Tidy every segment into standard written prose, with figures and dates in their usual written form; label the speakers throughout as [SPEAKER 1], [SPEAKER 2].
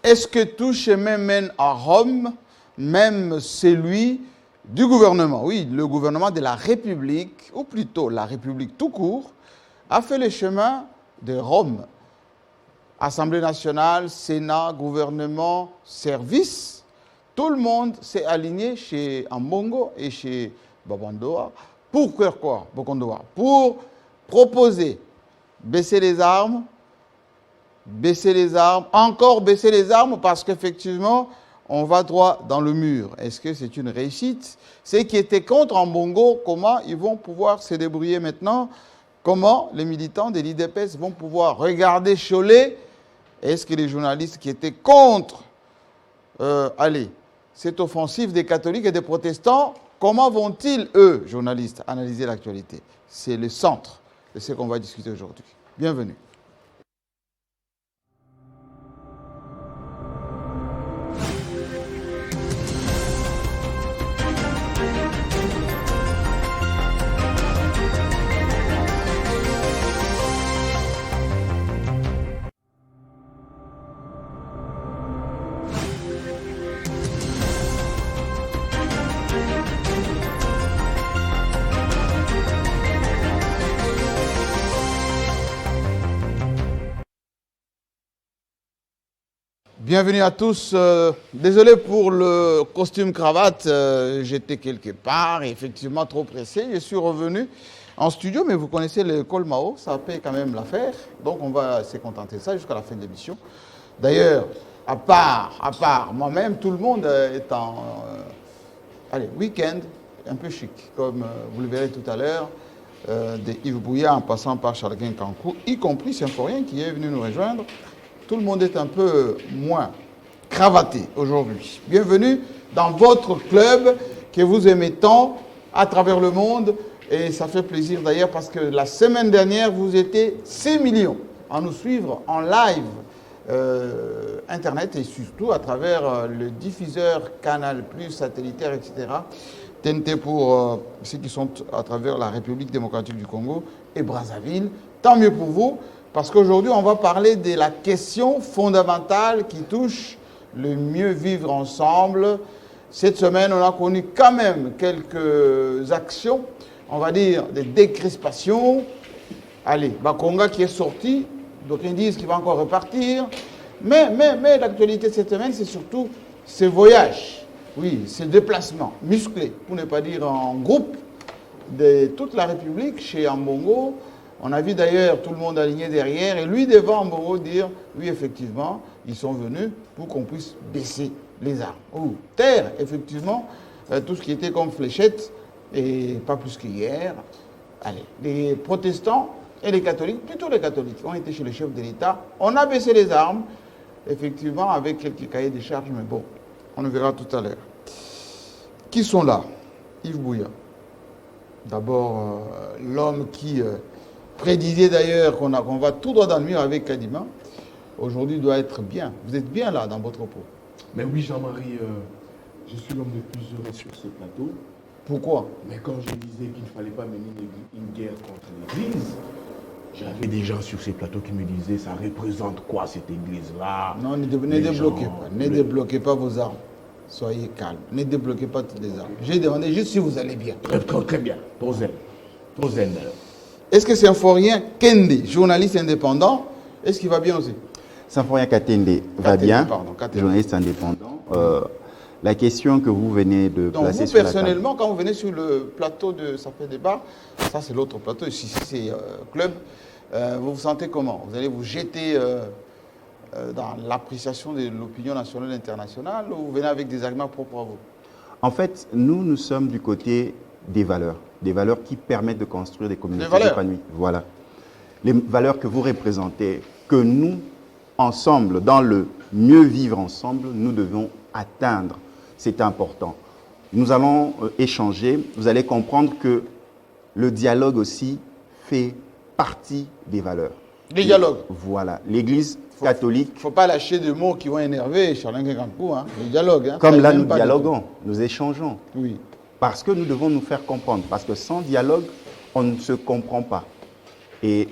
[SPEAKER 1] est-ce que tout chemin mène à Rome, même celui du gouvernement? Oui, le gouvernement de la République, ou plutôt la République tout court, a fait le chemin de Rome. Assemblée nationale, Sénat, gouvernement, service, tout le monde s'est aligné chez Ambongo et chez Babandoa pour faire quoi, Bokondoa? Pour proposer baisser les armes, encore baisser les armes parce qu'effectivement, on va droit dans le mur. Est-ce que c'est une réussite? Ceux qui étaient contre Ambongo, comment ils vont pouvoir se débrouiller maintenant? Comment les militants de l'IDPS vont pouvoir regarder Cholet? Est-ce que les journalistes qui étaient contre cette offensive des catholiques et des protestants, comment vont-ils, eux, journalistes, analyser l'actualité? C'est le centre de ce qu'on va discuter aujourd'hui. Bienvenue. Bienvenue à tous. Désolé pour le costume cravate. J'étais quelque part, effectivement trop pressé. Je suis revenu en studio, mais vous connaissez le col Mao, ça paye quand même l'affaire. Donc on va se contenter de ça jusqu'à la fin de l'émission. D'ailleurs, à part moi-même, tout le monde est en week-end un peu chic, comme vous le verrez tout à l'heure, de Yves Bouya en passant par Charles-Guin Kankou, y compris Symphorien qui est venu nous rejoindre. Tout le monde est un peu moins cravaté aujourd'hui. Bienvenue dans votre club que vous aimez tant à travers le monde. Et ça fait plaisir d'ailleurs parce que la semaine dernière, vous étiez 6 millions à nous suivre en live Internet et surtout à travers le diffuseur Canal+, satellitaire, etc. TNT pour ceux qui sont à travers la République démocratique du Congo et Brazzaville. Tant mieux pour vous. Parce qu'aujourd'hui, on va parler de la question fondamentale qui touche le mieux vivre ensemble. Cette semaine, on a connu quand même quelques actions, on va dire des décrispations. Allez, Bakonga qui est sorti, donc ils disent qu'il va encore repartir. Mais l'actualité de cette semaine, c'est surtout ces voyages, oui, ces déplacements musclés, pour ne pas dire en groupe, de toute la République chez Ambongo. On a vu d'ailleurs tout le monde aligné derrière et lui devant Ambongo dire oui effectivement ils sont venus pour qu'on puisse baisser les armes. Ou taire effectivement tout ce qui était comme fléchette et pas plus qu'hier. Allez, les protestants et les catholiques, plutôt les catholiques, ont été chez le chef de l'État. On a baissé les armes, effectivement avec quelques cahiers de charges, mais bon, on le verra tout à l'heure. Qui sont là? Yves Bouya. D'abord l'homme qui... prédisait d'ailleurs qu'on va tout droit dans le mur avec Kadima. Aujourd'hui, doit être bien. Vous êtes bien là dans votre peau.
[SPEAKER 2] Mais oui, Jean-Marie, je suis l'homme le plus heureux sur ce plateau.
[SPEAKER 1] Pourquoi?
[SPEAKER 2] Mais quand je disais qu'il ne fallait pas mener une guerre contre l'Église, j'avais des gens sur ces plateaux qui me disaient ça représente quoi cette Église-là?
[SPEAKER 1] Non, ne débloquez pas. Ne débloquez pas vos armes. Soyez calme. Ne débloquez pas toutes les armes. J'ai demandé juste si vous allez bien.
[SPEAKER 2] Très bien. Trop zen.
[SPEAKER 1] Est-ce que Symphorien Kende, journaliste indépendant, est-ce qu'il va bien aussi?
[SPEAKER 3] Symphorien Katende va bien, journaliste indépendant. La question que vous venez de placer
[SPEAKER 1] vous,
[SPEAKER 3] sur la
[SPEAKER 1] personnellement, quand vous venez sur le plateau de Ça fait débat, ça c'est l'autre plateau, ici c'est club, vous vous sentez comment? Vous allez vous jeter dans l'appréciation de l'opinion nationale et internationale ou vous venez avec des arguments propres à vous?
[SPEAKER 3] En fait, nous sommes du côté des valeurs qui permettent de construire des communautés épanouies. Voilà. Les valeurs que vous représentez, que nous, ensemble, dans le mieux vivre ensemble, nous devons atteindre. C'est important. Nous allons échanger. Vous allez comprendre que le dialogue aussi fait partie des valeurs.
[SPEAKER 1] Les dialogues.
[SPEAKER 3] Voilà. L'Église catholique.
[SPEAKER 1] Il ne faut pas lâcher de mots qui vont énerver Charles-Guin Kankou. Hein. Le dialogue. Hein.
[SPEAKER 3] Comme là, nous dialoguons, nous échangeons.
[SPEAKER 1] Oui.
[SPEAKER 3] Parce que nous devons nous faire comprendre. Parce que sans dialogue, on ne se comprend pas. Et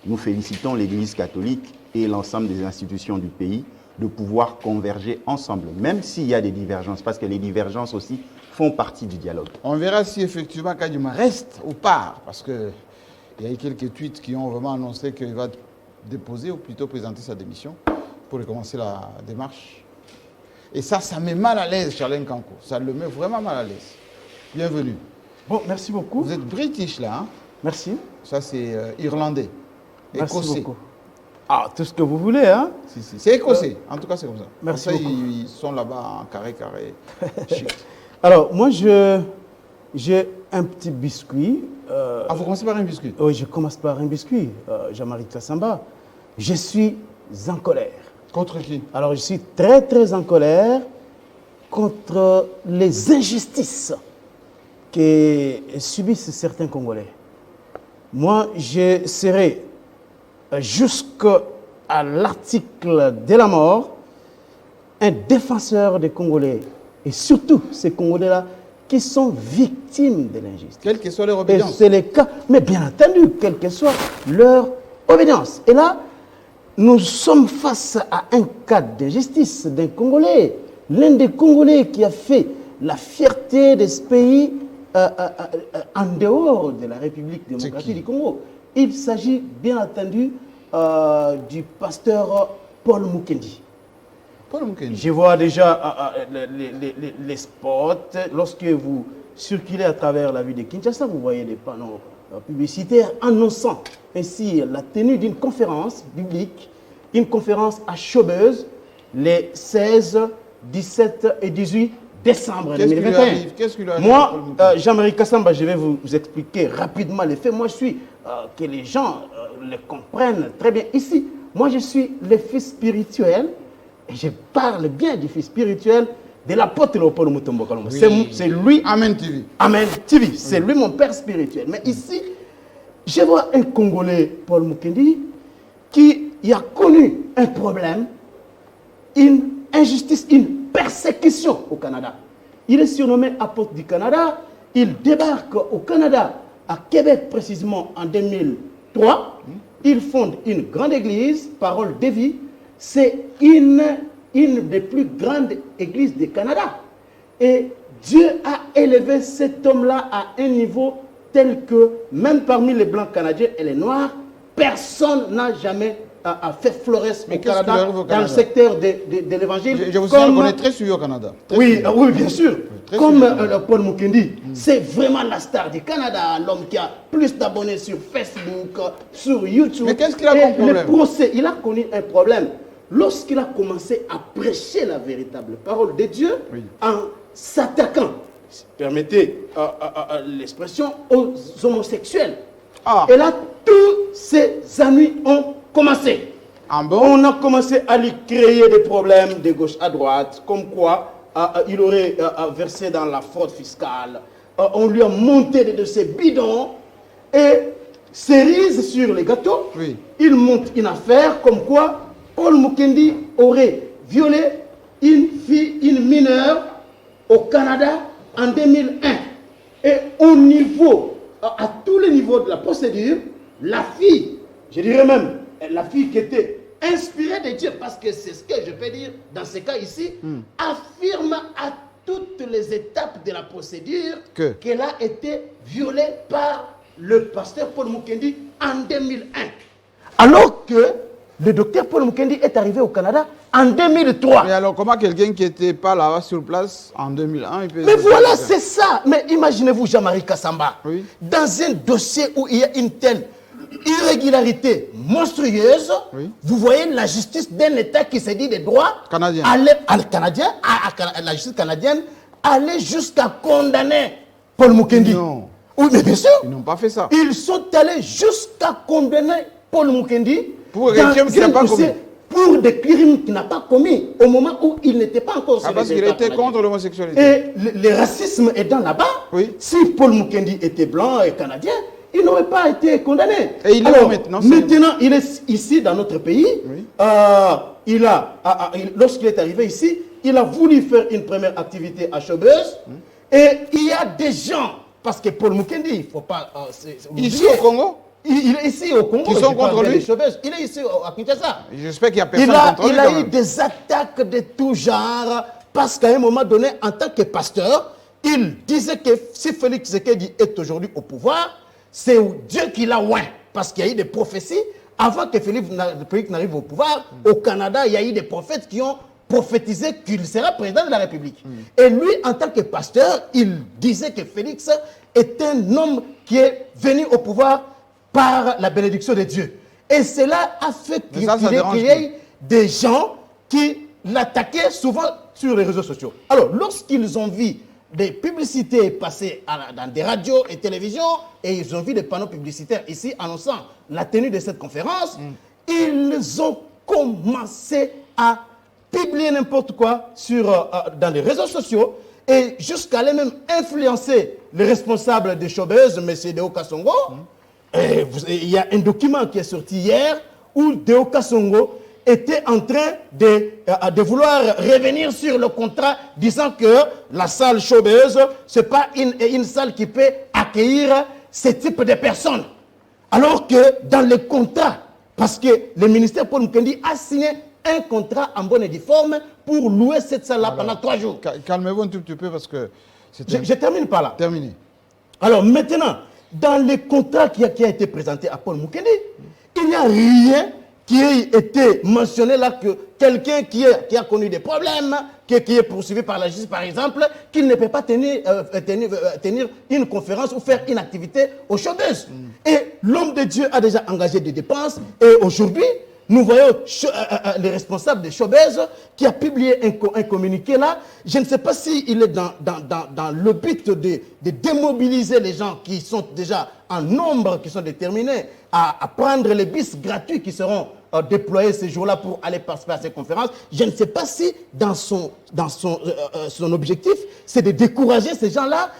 [SPEAKER 3] nous félicitons l'Église catholique et l'ensemble des institutions du pays de pouvoir converger ensemble, même s'il y a des divergences, parce que les divergences aussi font partie du dialogue.
[SPEAKER 1] On verra si effectivement Kadima reste ou part, parce qu'il y a eu quelques tweets qui ont vraiment annoncé qu'il va déposer ou plutôt présenter sa démission pour commencer la démarche. Et ça met mal à l'aise Charles Nkankou. Ça le met vraiment mal à l'aise. Bienvenue.
[SPEAKER 4] Bon, merci beaucoup.
[SPEAKER 1] Vous êtes british là, hein?
[SPEAKER 4] Merci.
[SPEAKER 1] Ça c'est irlandais.
[SPEAKER 4] Merci
[SPEAKER 1] Écossais.
[SPEAKER 4] beaucoup. Ah, tout ce que vous voulez, hein?
[SPEAKER 1] Si, si. C'est écossais. En tout cas, c'est comme ça.
[SPEAKER 4] Merci
[SPEAKER 1] comme ça,
[SPEAKER 4] beaucoup.
[SPEAKER 1] ils sont là-bas en carré. Chic.
[SPEAKER 4] Alors, moi, j'ai un petit biscuit.
[SPEAKER 1] Ah, vous commencez par un biscuit?
[SPEAKER 4] Oui, je commence par un biscuit. Jean-Marie Kassamba. Je suis en colère.
[SPEAKER 1] Contre qui?
[SPEAKER 4] Alors, je suis très, très en colère contre les injustices que subissent certains Congolais. Moi, je serai jusqu'à l'article de la mort un défenseur des Congolais. Et surtout, ces Congolais-là qui sont victimes de l'injustice.
[SPEAKER 1] Quelle que soit leur
[SPEAKER 4] Et
[SPEAKER 1] obédience.
[SPEAKER 4] c'est le cas, mais bien entendu, quelle que soit leur obédience. Et là, nous sommes face à un cas d'injustice d'un Congolais. L'un des Congolais qui a fait la fierté de ce pays en dehors de la République démocratique du Congo. Il s'agit bien entendu du pasteur Paul Mukendi.
[SPEAKER 1] Paul Mukendi.
[SPEAKER 4] Je vois déjà les spots. Lorsque vous circulez à travers la ville de Kinshasa, vous voyez des panneaux publicitaires annonçant ainsi la tenue d'une conférence biblique, une conférence à Chaubeuse, les 16, 17 et 18 décembre 2021.
[SPEAKER 1] Qu'est-ce qui lui arrive?
[SPEAKER 4] Moi, Jean-Marie Kassamba, je vais vous expliquer rapidement les faits. Moi, je suis, que les gens le comprennent très bien. Ici, moi, je suis le fils spirituel, et je parle bien du fils spirituel de l'apôtre Léopold Mutombo Kalongo.
[SPEAKER 1] Oui.
[SPEAKER 4] C'est lui.
[SPEAKER 1] Amen TV.
[SPEAKER 4] Amen TV. C'est lui mon père spirituel. Mais ici, je vois un Congolais, Paul Mukendi, qui a connu un problème, une injustice, une persécution au Canada. Il est surnommé apôtre du Canada. Il débarque au Canada, à Québec précisément en 2003. Il fonde une grande église, Parole de vie. C'est une des plus grandes églises du Canada. Et Dieu a élevé cet homme-là à un niveau tel que même parmi les blancs canadiens et les noirs, personne n'a jamais fait florès au Canada, dans le secteur de l'évangile.
[SPEAKER 1] Je vous sais, on est très suivi au Canada.
[SPEAKER 4] Oui, oui, bien sûr.
[SPEAKER 1] Très
[SPEAKER 4] Comme
[SPEAKER 1] suivi.
[SPEAKER 4] Paul Mukendi, c'est vraiment la star du Canada, l'homme qui a plus d'abonnés sur Facebook, sur YouTube.
[SPEAKER 1] Mais qu'est-ce qu'il a comme problème?
[SPEAKER 4] Le procès, il a connu un problème. Lorsqu'il a commencé à prêcher la véritable parole de Dieu,
[SPEAKER 1] Oui.
[SPEAKER 4] en s'attaquant, permettez l'expression, aux homosexuels.
[SPEAKER 1] Ah.
[SPEAKER 4] Et là, tous ces ennuis ont commencé.
[SPEAKER 1] Ah bon?
[SPEAKER 4] On a commencé à lui créer des problèmes de gauche à droite, comme quoi il aurait versé dans la fraude fiscale. On lui a monté des dossiers bidons et cerise sur les gâteaux.
[SPEAKER 1] Oui.
[SPEAKER 4] Il monte une affaire comme quoi Paul Mukendi aurait violé une fille, une mineure au Canada en 2001. Et au niveau, à tous les niveaux de la procédure, la fille, je dirais même, la fille qui était inspirée de Dieu, parce que c'est ce que je peux dire dans ce cas ici, affirme à toutes les étapes de la procédure qu'elle a été violée par le pasteur Paul Mukendi en 2001. Alors que le docteur Paul Mukendi est arrivé au Canada en 2003.
[SPEAKER 1] Mais alors, comment quelqu'un qui n'était pas là sur place en 2001, il peut...
[SPEAKER 4] Mais voilà, c'est ça. Mais imaginez-vous Jean-Marie Kassamba,
[SPEAKER 1] Oui.
[SPEAKER 4] dans un dossier où il y a une telle irrégularité monstrueuse,
[SPEAKER 1] Oui.
[SPEAKER 4] vous voyez la justice d'un État qui s'est dit des droits
[SPEAKER 1] Canadien.
[SPEAKER 4] La justice canadienne allait jusqu'à condamner Paul Mukendi.
[SPEAKER 1] Non.
[SPEAKER 4] Oui, mais bien sûr.
[SPEAKER 1] Ils n'ont pas fait ça.
[SPEAKER 4] Ils sont allés jusqu'à condamner Paul Mukendi
[SPEAKER 1] Pour des crimes qu'il n'a pas commis.
[SPEAKER 4] Pour des crimes qu'il n'a pas commis au moment où il n'était pas encore sur
[SPEAKER 1] Parce
[SPEAKER 4] les
[SPEAKER 1] qu'il
[SPEAKER 4] États
[SPEAKER 1] était
[SPEAKER 4] canadiens.
[SPEAKER 1] contre l'homosexualité.
[SPEAKER 4] Et le racisme étant là-bas,
[SPEAKER 1] Oui.
[SPEAKER 4] si Paul Mukendi était blanc et canadien, il n'aurait pas été condamné.
[SPEAKER 1] Et il est
[SPEAKER 4] Alors,
[SPEAKER 1] où maintenant,
[SPEAKER 4] il est ici dans notre pays.
[SPEAKER 1] Oui.
[SPEAKER 4] Lorsqu'il est arrivé ici, il a voulu faire une première activité à Chaubeuse. Et il y a des gens, parce que Paul Mukendi, il ne faut pas...
[SPEAKER 1] Ici au Congo?
[SPEAKER 4] Il est ici au Congo.
[SPEAKER 1] Qui sont contre lui?
[SPEAKER 4] Il est ici à Kinshasa.
[SPEAKER 1] J'espère qu'il n'y a personne contre lui.
[SPEAKER 4] Il a eu des attaques de tout genre parce qu'à un moment donné, en tant que pasteur, il disait que si Félix Tshisekedi est aujourd'hui au pouvoir, c'est Dieu qui l'a oint. Parce qu'il y a eu des prophéties. Avant que Félix n'arrive au pouvoir, au Canada, il y a eu des prophètes qui ont prophétisé qu'il sera président de la République. Et lui, en tant que pasteur, il disait que Félix est un homme qui est venu au pouvoir par la bénédiction de Dieu. Et cela a fait qu'il y ait des gens qui l'attaquaient souvent sur les réseaux sociaux. Alors, lorsqu'ils ont vu des publicités passer dans des radios et télévisions, et ils ont vu des panneaux publicitaires ici annonçant la tenue de cette conférence, ils ont commencé à publier n'importe quoi dans les réseaux sociaux, et jusqu'à aller même influencer les responsables des showbiz, M. Deo Kasongo. Il y a un document qui est sorti hier où Deo Kasongo était en train de vouloir revenir sur le contrat, disant que la salle showbiz, ce n'est pas une salle qui peut accueillir ce type de personnes. Alors que dans le contrat, parce que le ministère Paul Mukendi a signé un contrat en bonne et due forme pour louer cette salle-là pendant 3 jours.
[SPEAKER 1] Calmez-vous un tout petit peu parce que...
[SPEAKER 4] Je termine par là.
[SPEAKER 1] Terminé.
[SPEAKER 4] Alors maintenant, dans le contrat qui a été présenté à Paul Mukendi, il n'y a rien qui a été mentionné là que quelqu'un qui a connu des problèmes, qui est poursuivi par la justice par exemple, qu'il ne peut pas tenir une conférence ou faire une activité au showbiz. Et l'homme de Dieu a déjà engagé des dépenses et aujourd'hui, nous voyons les responsables des showbiz qui a publié un communiqué là. Je ne sais pas s'il est dans le but de démobiliser les gens qui sont déjà en nombre, qui sont déterminés à prendre les bus gratuits qui seront déployés ces jours-là pour aller participer à ces conférences. Je ne sais pas si dans son objectif, c'est de décourager ces gens-là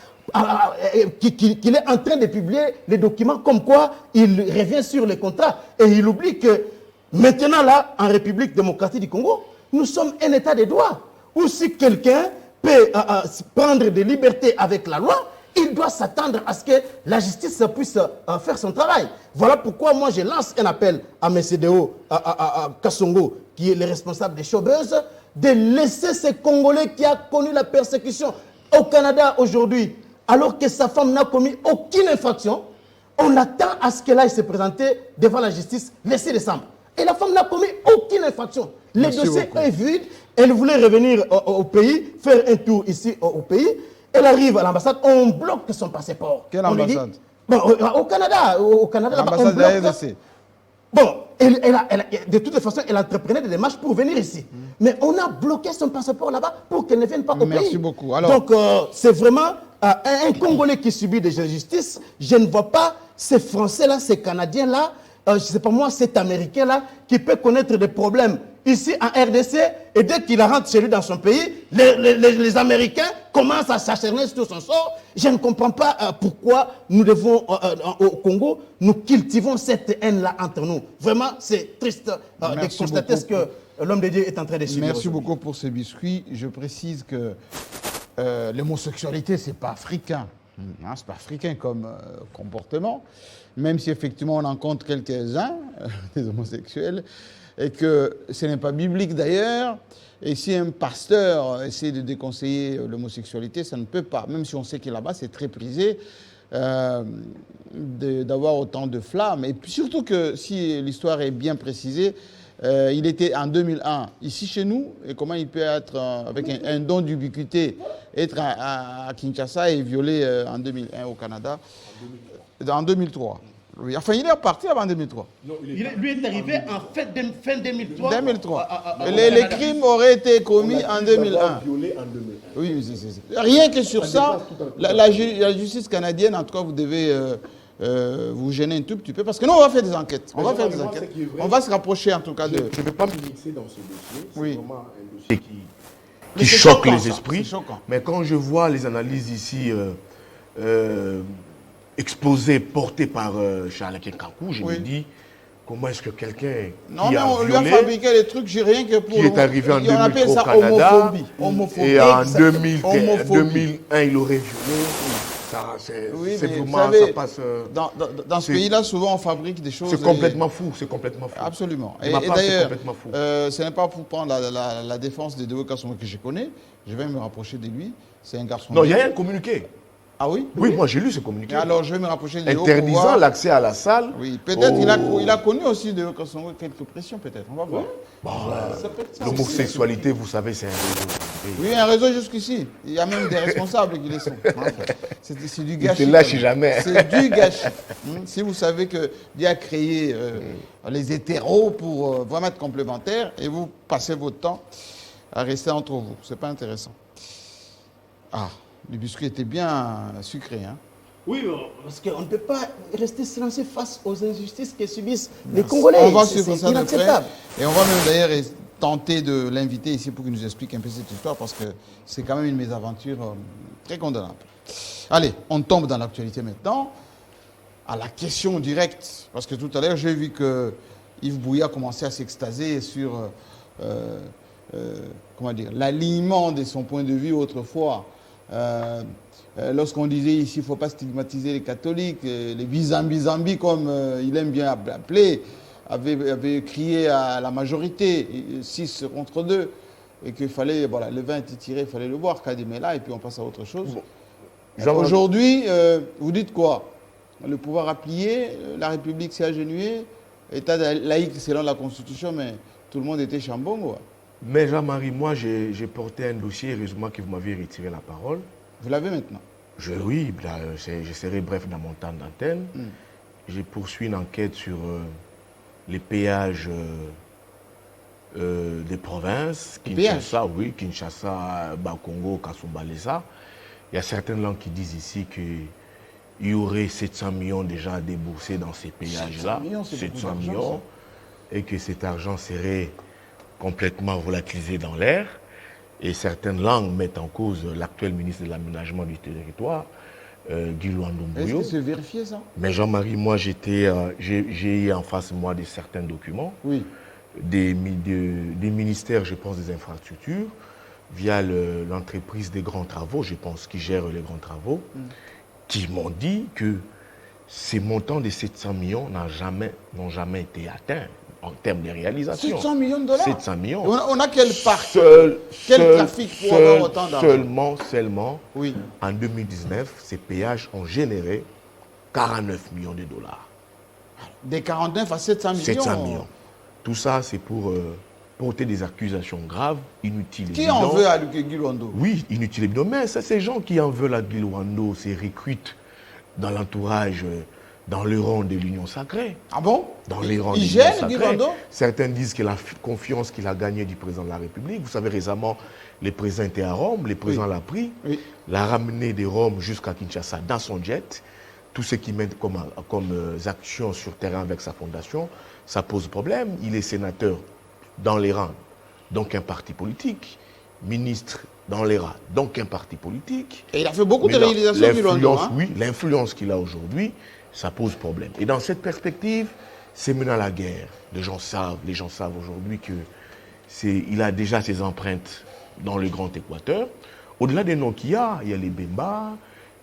[SPEAKER 4] qu'il est en train de publier les documents comme quoi il revient sur les contrats et il oublie que maintenant, là, en République démocratique du Congo, nous sommes un état de droit. Où si quelqu'un peut prendre des libertés avec la loi, il doit s'attendre à ce que la justice puisse faire son travail. Voilà pourquoi moi je lance un appel à M. Deo Kasongo, qui est le responsable des showbiz, de laisser ces Congolais qui a connu la persécution au Canada aujourd'hui, alors que sa femme n'a commis aucune infraction. On attend à ce qu'elle aille se présenter devant la justice le 6 décembre. Et la femme n'a commis aucune infraction. Le dossier est vide. Elle voulait revenir au pays, faire un tour ici au pays. Elle arrive à l'ambassade, on bloque son passeport.
[SPEAKER 1] Quelle ambassade?
[SPEAKER 4] Au Canada.
[SPEAKER 1] L'ambassade de la RDC.
[SPEAKER 4] Bon, de toute façon, elle entreprenait des démarches pour venir ici. Mais on a bloqué son passeport là-bas pour qu'elle ne vienne pas au pays.
[SPEAKER 1] Merci beaucoup. Alors...
[SPEAKER 4] Donc, c'est vraiment un Congolais qui subit des injustices. Je ne vois pas ces Français-là, ces Canadiens-là, je ne sais pas moi, cet Américain-là, qui peut connaître des problèmes ici en RDC, et dès qu'il rentre chez lui dans son pays, les Américains commencent à s'acharner sur son sort. Je ne comprends pas pourquoi nous devons, au Congo, nous cultivons cette haine-là entre nous. Vraiment, c'est triste de constater ce que l'homme de Dieu est en train de subir.
[SPEAKER 1] Merci beaucoup pour ce biscuit. Je précise que l'homosexualité, ce n'est pas africain. Ce n'est pas africain comme comportement, même si effectivement on en compte quelques-uns, des homosexuels, et que ce n'est pas biblique d'ailleurs. Et si un pasteur essaie de déconseiller l'homosexualité, ça ne peut pas, même si on sait que là-bas c'est très prisé d'avoir autant de flammes. Et puis surtout que si l'histoire est bien précisée, il était en 2001 ici chez nous, et comment il peut être avec un don d'ubiquité, être à Kinshasa et violer en 2001 au Canada, en 2003. Oui. Enfin, il est reparti avant 2003.
[SPEAKER 2] Non,
[SPEAKER 4] lui est arrivé en fin 2003.
[SPEAKER 1] 2003. Les crimes auraient été commis en 2001.
[SPEAKER 2] Violé en 2001.
[SPEAKER 1] Oui, rien que sur ça, la justice canadienne, en tout cas, vous devez vous gêner un tout petit peu, parce que nous, on va faire des enquêtes. On va faire des enquêtes. On va se rapprocher, en tout cas, de...
[SPEAKER 2] Je ne vais pas me mixer dans ce dossier. C'est vraiment un dossier
[SPEAKER 1] qui
[SPEAKER 2] choque
[SPEAKER 1] choquant,
[SPEAKER 2] les esprits. Mais quand je vois les analyses ici exposées, portées par Charles Kenkankou, je me dis, comment est-ce que quelqu'un qui a
[SPEAKER 1] on lui
[SPEAKER 2] violé,
[SPEAKER 1] a fabriqué des trucs, j'ai rien que pour...
[SPEAKER 2] qui est arrivé en 2003 au Canada, et en 2001, il aurait violé, c'est
[SPEAKER 1] Oui, mais
[SPEAKER 2] vraiment,
[SPEAKER 1] vous savez,
[SPEAKER 2] ça passe...
[SPEAKER 1] dans ce pays-là, souvent, on fabrique des choses...
[SPEAKER 2] C'est complètement fou, c'est complètement fou.
[SPEAKER 1] Absolument.
[SPEAKER 2] De ma part, c'est complètement fou.
[SPEAKER 1] ce n'est pas pour prendre la défense de Deo Kassomo que je connais. Je vais me rapprocher de lui. C'est un garçon...
[SPEAKER 2] Non, il y a un communiqué.
[SPEAKER 1] Ah oui?
[SPEAKER 2] Oui, moi j'ai lu ce communiqué.
[SPEAKER 1] Alors, je vais me rapprocher de Deo
[SPEAKER 2] interdisant l'accès à la salle.
[SPEAKER 1] Oui, peut-être il a connu aussi Deo Kassomo quelques pressions, peut-être. On va voir.
[SPEAKER 2] L'homosexualité, vous savez, c'est un réseau.
[SPEAKER 1] Oui, un réseau jusqu'ici. Il y a même des responsables qui le sont. C'est du gâchis.
[SPEAKER 2] Il ne lâche jamais.
[SPEAKER 1] C'est du gâchis. Si vous savez que Dieu a créé les hétéros pour vraiment être complémentaires et vous passez votre temps à rester entre vous. Ce n'est pas intéressant. Ah, le biscuit était bien sucré. Hein?
[SPEAKER 4] Oui, parce qu'on ne peut pas rester silencieux face aux injustices que subissent les Congolais.
[SPEAKER 1] On va suivre ça de près.
[SPEAKER 4] Inacceptable.
[SPEAKER 1] Et on va même d'ailleurs tenter de l'inviter ici pour qu'il nous explique un peu cette histoire parce que c'est quand même une mésaventure très condamnable. Allez, on tombe dans l'actualité maintenant à la question directe. Parce que tout à l'heure, j'ai vu que Yves Bouya commençait à s'extaser sur l'alignement de son point de vue autrefois. Lorsqu'on disait ici, il ne faut pas stigmatiser les catholiques, les bizambi comme il aime bien appeler, avait crié à la majorité, 6 contre 2, et qu'il fallait, voilà, le vin était tiré, il fallait le boire, Kadimela, et puis on passe à autre chose. Bon. Aujourd'hui, vous dites quoi? Le pouvoir a plié, la République s'est agenouillée, État laïque selon la Constitution, mais tout le monde était chambongo.
[SPEAKER 2] Mais Jean-Marie, moi j'ai porté un dossier, heureusement que vous m'avez retiré la parole.
[SPEAKER 1] Vous l'avez maintenant?
[SPEAKER 2] Oui, je serai bref dans mon temps d'antenne. J'ai poursuivi une enquête sur les péages des provinces. Kinshasa, oui, Kinshasa, Bakongo, Kasumbalesa. Il y a certaines langues qui disent ici qu'il y aurait 700 millions déjà à débourser dans ces péages-là. 700 millions. Et que cet argent serait complètement volatilisé dans l'air. Et certaines langues mettent en cause l'actuel ministre de l'aménagement du territoire, Guy Luando-Mbuyo.
[SPEAKER 1] Est-ce que c'est vérifié ça?
[SPEAKER 2] Mais Jean-Marie, moi j'ai eu en face de moi certains documents,
[SPEAKER 1] oui.
[SPEAKER 2] des ministères, je pense, des infrastructures, via l'entreprise des grands travaux, je pense, qui gère les grands travaux, qui m'ont dit que ces montants de 700 millions n'ont jamais été atteints en termes de réalisation.
[SPEAKER 1] 700 millions de dollars?
[SPEAKER 2] 700 millions.
[SPEAKER 1] On a quel parc? Quel trafic pour avoir autant d'argent?
[SPEAKER 2] Seulement,
[SPEAKER 1] oui.
[SPEAKER 2] En 2019, ces péages ont généré 49 millions de dollars.
[SPEAKER 1] Des 49 à 700 millions?
[SPEAKER 2] 700 millions. Tout ça, c'est pour porter des accusations graves, inutiles.
[SPEAKER 1] Qui en veut à Guy Luando? Oui,
[SPEAKER 2] inutiles. Mais ça, ces gens qui en veulent à Guy Luando, c'est recrutés dans l'entourage, dans le rang de l'Union sacrée.
[SPEAKER 1] Ah bon?
[SPEAKER 2] Dans les rangs de
[SPEAKER 1] l'Union sacrée.
[SPEAKER 2] Certains disent que la confiance qu'il a gagnée du président de la République, vous savez, récemment, le président était à Rome, le président l'a pris, l'a ramené de Rome jusqu'à Kinshasa dans son jet. Tout ce qu'il met comme actions sur terrain avec sa fondation, ça pose problème. Il est sénateur dans les rangs, donc un parti politique, ministre dans les rangs, donc un parti politique.
[SPEAKER 1] Et il a fait beaucoup de réalisations du Luando.
[SPEAKER 2] Oui, l'influence qu'il a aujourd'hui, ça pose problème. Et dans cette perspective, c'est menant la guerre. Les gens savent aujourd'hui qu'il a déjà ses empreintes dans le Grand Équateur. Au-delà des noms qu'il y a les Bemba,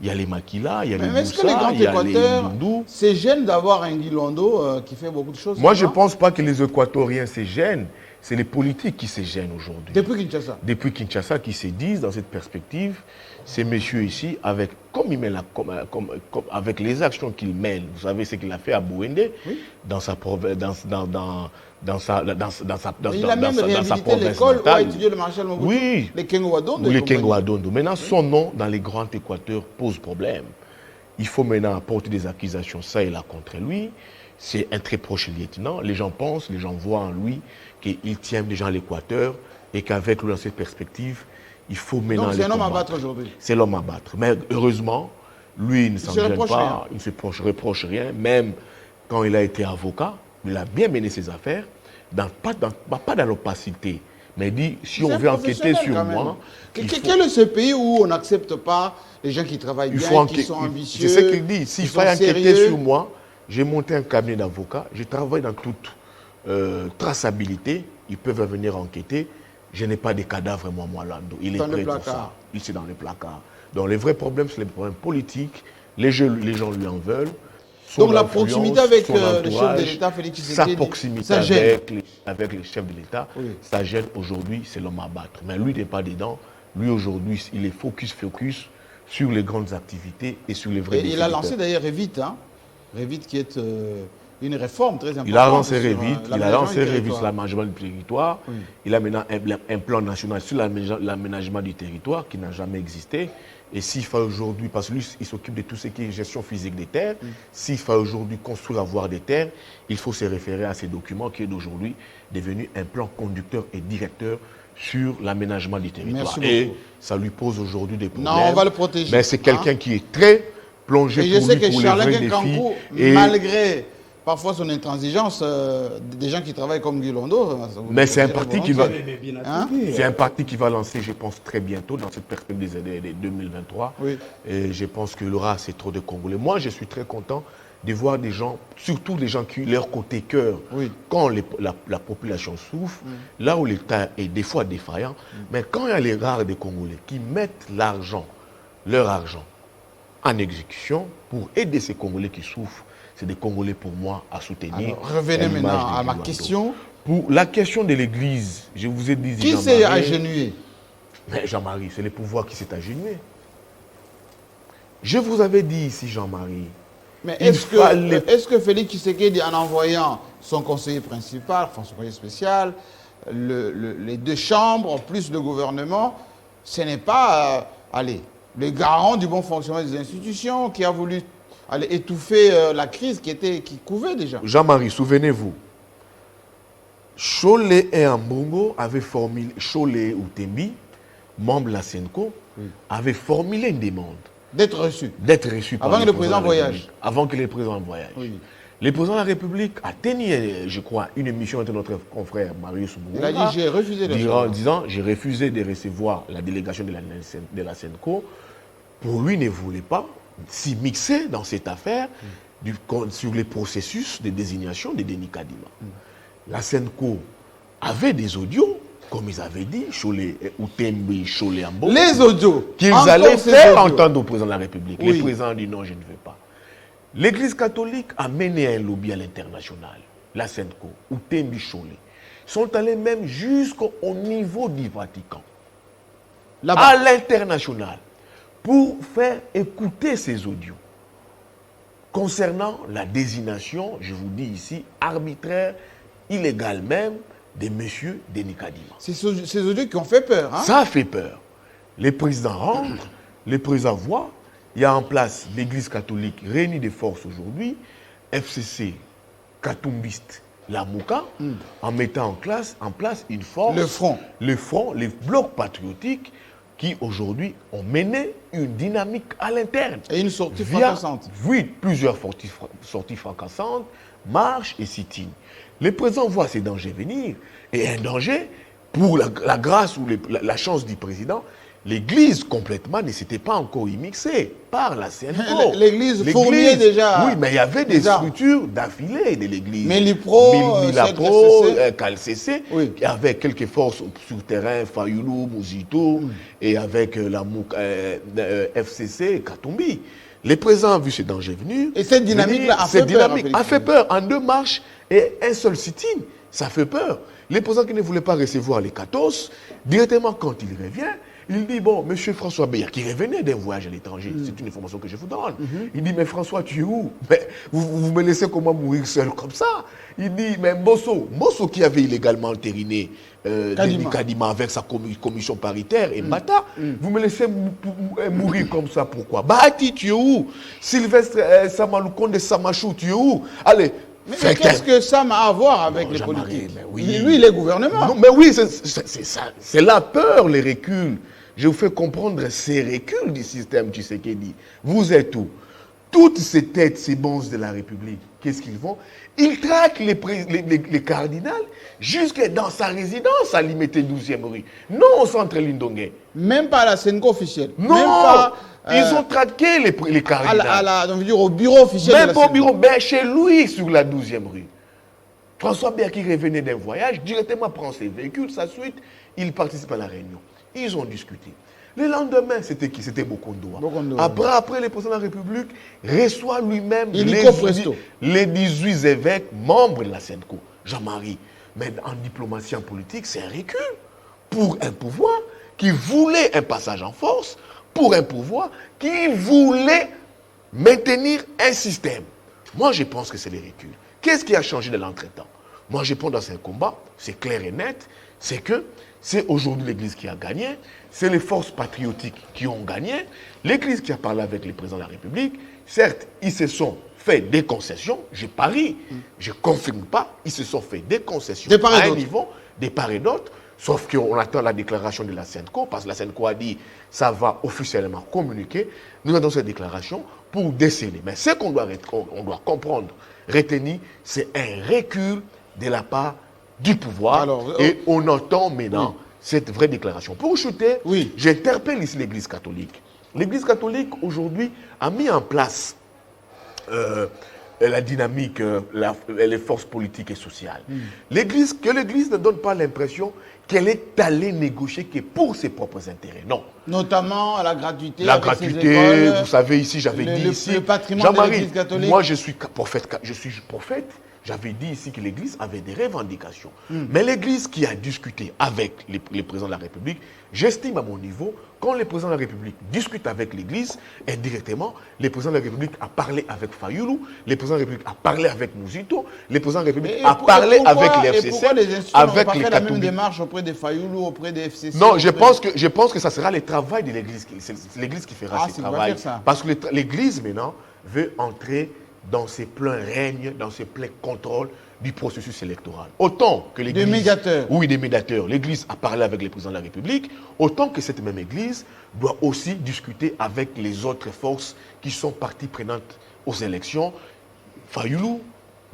[SPEAKER 2] il y a les Makila, il y a les Moussa, il y a les Lundu.
[SPEAKER 1] C'est gêne d'avoir un Guy Luando qui fait beaucoup de choses.
[SPEAKER 2] Moi, je ne pense pas que les Équatoriens se gênent. C'est les politiques qui se gênent aujourd'hui.
[SPEAKER 1] Depuis Kinshasa? Depuis
[SPEAKER 2] Kinshasa, qui se disent, dans cette perspective, ces messieurs ici, avec les actions qu'ils mènent, vous savez ce qu'il a fait à Bouende, dans sa province, dans sa
[SPEAKER 1] il a même réhabilité l'école où a étudié le maréchal Mobutu.
[SPEAKER 2] Oui.
[SPEAKER 1] Les Kengo Adondo.
[SPEAKER 2] Oui, les Kengo Adondo. Maintenant, son nom dans les grands Équateurs pose problème. Il faut maintenant apporter des accusations, ça et là, contre lui. C'est un très proche lieutenant. Les gens pensent, les gens voient en lui qu'il tient déjà l'Équateur et qu'avec lui, dans cette perspective, il faut maintenant...
[SPEAKER 1] Donc c'est un homme à battre aujourd'hui.
[SPEAKER 2] C'est l'homme à battre. Mais heureusement, lui, il ne s'en gêne pas, il ne se reproche rien. Même quand il a été avocat, il a bien mené ses affaires, pas dans l'opacité. Mais il dit, si on veut enquêter sur moi...
[SPEAKER 1] Quel est ce pays où on n'accepte pas les gens qui travaillent bien, qui sont ambitieux?
[SPEAKER 2] C'est ce qu'il dit. S'il faut enquêter sur moi, j'ai monté un cabinet d'avocats, je travaille dans toute traçabilité, ils peuvent venir enquêter. Je n'ai pas de cadavre, moi, Lando. Il est prêt pour ça. Il est dans le placard. Donc les vrais problèmes, c'est les problèmes politiques. Les gens lui en veulent.
[SPEAKER 1] Donc la proximité avec le chef de l'État, Félix Tshisekedi,
[SPEAKER 2] sa proximité avec les chefs de l'État, ça gêne aujourd'hui, c'est l'homme à battre. Mais lui n'est pas dedans. Lui aujourd'hui, il est focus sur les grandes activités et sur les vrais défis.
[SPEAKER 1] Il a lancé d'ailleurs Revit, hein? Revit qui est une réforme très importante.
[SPEAKER 2] Il a lancé Revit, sur l'aménagement du territoire. Oui. Il a maintenant un plan national sur l'aménagement du territoire qui n'a jamais existé. Et s'il faut aujourd'hui, parce que lui, il s'occupe de tout ce qui est gestion physique des terres, s'il faut aujourd'hui construire, avoir des terres, il faut se référer à ces documents qui est d'aujourd'hui devenu un plan conducteur et directeur sur l'aménagement du territoire. Et ça lui pose aujourd'hui des problèmes.
[SPEAKER 1] Non, on va le protéger.
[SPEAKER 2] Mais c'est quelqu'un qui est très plongé
[SPEAKER 1] pour
[SPEAKER 2] les vrais défis.
[SPEAKER 1] Et malgré parfois son intransigeance, des gens qui travaillent comme Guy Londo...
[SPEAKER 2] Mais c'est un parti qui va... C'est un parti qui va lancer, je pense, très bientôt, dans cette perspective des 2023. Oui. Et je pense qu'il aura assez trop de Congolais. Moi, je suis très content de voir des gens, surtout des gens qui, leur côté cœur, quand la population souffre, là où l'État est des fois défaillant, mais quand il y a les rares des Congolais qui mettent leur argent, en exécution pour aider ces Congolais qui souffrent, c'est des Congolais pour moi à soutenir.
[SPEAKER 1] Alors, revenez maintenant à ma question.
[SPEAKER 2] Pour la question de l'Église, je vous ai dit...
[SPEAKER 1] Qui s'est agenouillé?
[SPEAKER 2] Jean-Marie, c'est le pouvoir qui s'est agenouillé. Je vous avais dit ici, Jean-Marie...
[SPEAKER 1] Mais est-ce que Félix Tshisekedi, en envoyant son conseiller principal, enfin son conseiller spécial, les deux chambres, plus le gouvernement, ce n'est pas, le garant du bon fonctionnement des institutions qui a voulu étouffer la crise qui couvait déjà?
[SPEAKER 2] Jean-Marie, souvenez-vous, Cholet et Ambongo avaient formulé, Cholet ou Tembi, membre de la Senco, avaient formulé une demande.
[SPEAKER 1] D'être reçu.
[SPEAKER 2] D'être reçu par
[SPEAKER 1] avant que le président voyage.
[SPEAKER 2] Avant que le président voyage. Oui. Le président de la République a tenu, je crois, une émission avec notre confrère Marius Mouroura.
[SPEAKER 1] Il a dit, j'ai refusé de
[SPEAKER 2] en disant, j'ai refusé de recevoir la délégation de la Senco. Pour lui, ne voulait pas s'y mixer dans cette affaire sur les processus de désignation de Denis Kadima. La Senco avait des audios, comme ils avaient dit, Cholet, Outembi, Cholet, Ambongo.
[SPEAKER 1] Les audios.
[SPEAKER 2] Qu'ils allaient faire entendre au président de la République. Le président dit non, je ne veux pas. L'Église catholique a mené un lobby à l'international. La Senco, Outembi, Cholet, sont allés même jusqu'au niveau du Vatican. À l'international. Pour faire écouter ces audios. Concernant la désignation, je vous dis ici, arbitraire, illégale même, de M. Denis Kadima.
[SPEAKER 1] C'est ces audios qui ont fait peur. Hein?
[SPEAKER 2] Ça a fait peur. Les présidents rentrent, les présidents voient. Il y a en place l'Église catholique réunie de forces aujourd'hui, FCC, Katumbiste, la Mouka, en mettant en place une force. Le front, les blocs patriotiques qui aujourd'hui ont mené une dynamique à l'interne.
[SPEAKER 1] Et une sortie fracassante.
[SPEAKER 2] Oui, plusieurs sorties fracassantes, marches et sit-in. Les présidents voient ces dangers venir. Et un danger, pour la grâce ou la chance du président, l'Église complètement ne s'était pas encore immixée par la CNCO.
[SPEAKER 1] L'Église fourmillait déjà.
[SPEAKER 2] Oui, mais il y avait des structures d'affilée de l'Église.
[SPEAKER 1] Milipro,
[SPEAKER 2] CalCC, qui avait quelques forces sur terrain, Fayoulou, Mouzito, et avec la FCC, Katumbi. Les présidents ont vu ces dangers venir.
[SPEAKER 1] Et cette dynamique-là a fait peur.
[SPEAKER 2] En 2 marches et un seul sit-in, ça fait peur. Les présidents qui ne voulaient pas recevoir les 14, directement quand il revient, il dit, bon, M. François Beya, qui revenait d'un voyage à l'étranger, c'est une information que je vous donne. Il dit, mais François, tu es où? Mais vous me laissez comment mourir seul comme ça? Il dit, mais Mbosso qui avait illégalement entériné Denis Kadima avec sa commission paritaire et Mbata, vous me laissez mourir comme ça, pourquoi? Bahati, tu es où? Sylvestre Samaloukonde Samachou, tu es où? Allez.
[SPEAKER 1] Mais qu'est-ce que ça a à voir avec les politiques? Lui, il est gouvernement.
[SPEAKER 2] Non, mais oui, c'est ça. C'est la peur, les reculs. Je vous fais comprendre ces reculs du système Tshisekedi. Vous êtes où? Toutes ces têtes, ces bonzes de la République, qu'est-ce qu'ils font? Ils traquent les cardinals jusque dans sa résidence à Limité 12e rue. Non au centre Lindongue.
[SPEAKER 1] Même pas à la Senco officielle.
[SPEAKER 2] Non,
[SPEAKER 1] même pas,
[SPEAKER 2] ils ont traqué les cardinals.
[SPEAKER 1] Donc, au bureau officiel.
[SPEAKER 2] Même pas au bureau, mais chez lui, sur la 12e rue. François Beya qui revenait d'un voyage, directement prend ses véhicules, sa suite, il participe à la réunion. Ils ont discuté. Le lendemain, c'était qui? C'était Bokondoa.
[SPEAKER 1] Bokondoa.
[SPEAKER 2] Après, le président de la République reçoit lui-même les 18 évêques membres de la SENCO. Jean-Marie. Mais en diplomatie, en politique, c'est un recul pour un pouvoir qui voulait un passage en force, pour un pouvoir qui voulait maintenir un système. Moi, je pense que c'est les reculs. Qu'est-ce qui a changé de l'entretemps? Moi, je pense dans un combat, c'est clair et net, c'est que c'est aujourd'hui l'Église qui a gagné, c'est les forces patriotiques qui ont gagné, l'Église qui a parlé avec le président de la République. Certes, ils se sont fait des concessions, je parie, je ne confirme pas, ils se sont fait des concessions à un niveau, de part et d'autre, sauf qu'on attend la déclaration de la SENCO, parce que la SENCO a dit ça va officiellement communiquer. Nous attendons cette déclaration pour déceler. Mais ce qu'on doit comprendre, retenir, c'est un recul de la part du pouvoir. Et on entend maintenant cette vraie déclaration. Pour chuter, j'interpelle ici l'Église catholique. L'Église catholique, aujourd'hui, a mis en place la dynamique, les forces politiques et sociales. L'Église ne donne pas l'impression qu'elle est allée négocier que pour ses propres intérêts. Non.
[SPEAKER 1] Notamment la gratuité.
[SPEAKER 2] La gratuité, vous savez, ici, j'avais dit ici.
[SPEAKER 1] Le patrimoine de l'Église catholique.
[SPEAKER 2] Moi, je suis prophète. J'avais dit ici que l'Église avait des revendications. Mais l'Église qui a discuté avec le président de la République, j'estime à mon niveau, quand le président de la République discute avec l'Église, indirectement, le président de la République a parlé avec Fayoulou, le président de la République a parlé avec Mouzito, le président de la République a parlé avec les FCC,
[SPEAKER 1] pourquoi les institutions
[SPEAKER 2] avec
[SPEAKER 1] n'ont pas
[SPEAKER 2] les
[SPEAKER 1] fait la même
[SPEAKER 2] catholiques.
[SPEAKER 1] démarche auprès de Fayoulou, auprès des FCC?
[SPEAKER 2] Non, je pense que ça sera le travail de l'Église. C'est l'Église qui fera ce travail. Parce que l'Église, maintenant, veut entrer dans ses pleins règnes, dans ses pleins contrôles du processus électoral. Autant que l'Église...
[SPEAKER 1] Des médiateurs.
[SPEAKER 2] Oui, des médiateurs. L'Église a parlé avec le président de la République, autant que cette même Église doit aussi discuter avec les autres forces qui sont parties prenantes aux élections. Fayoulou,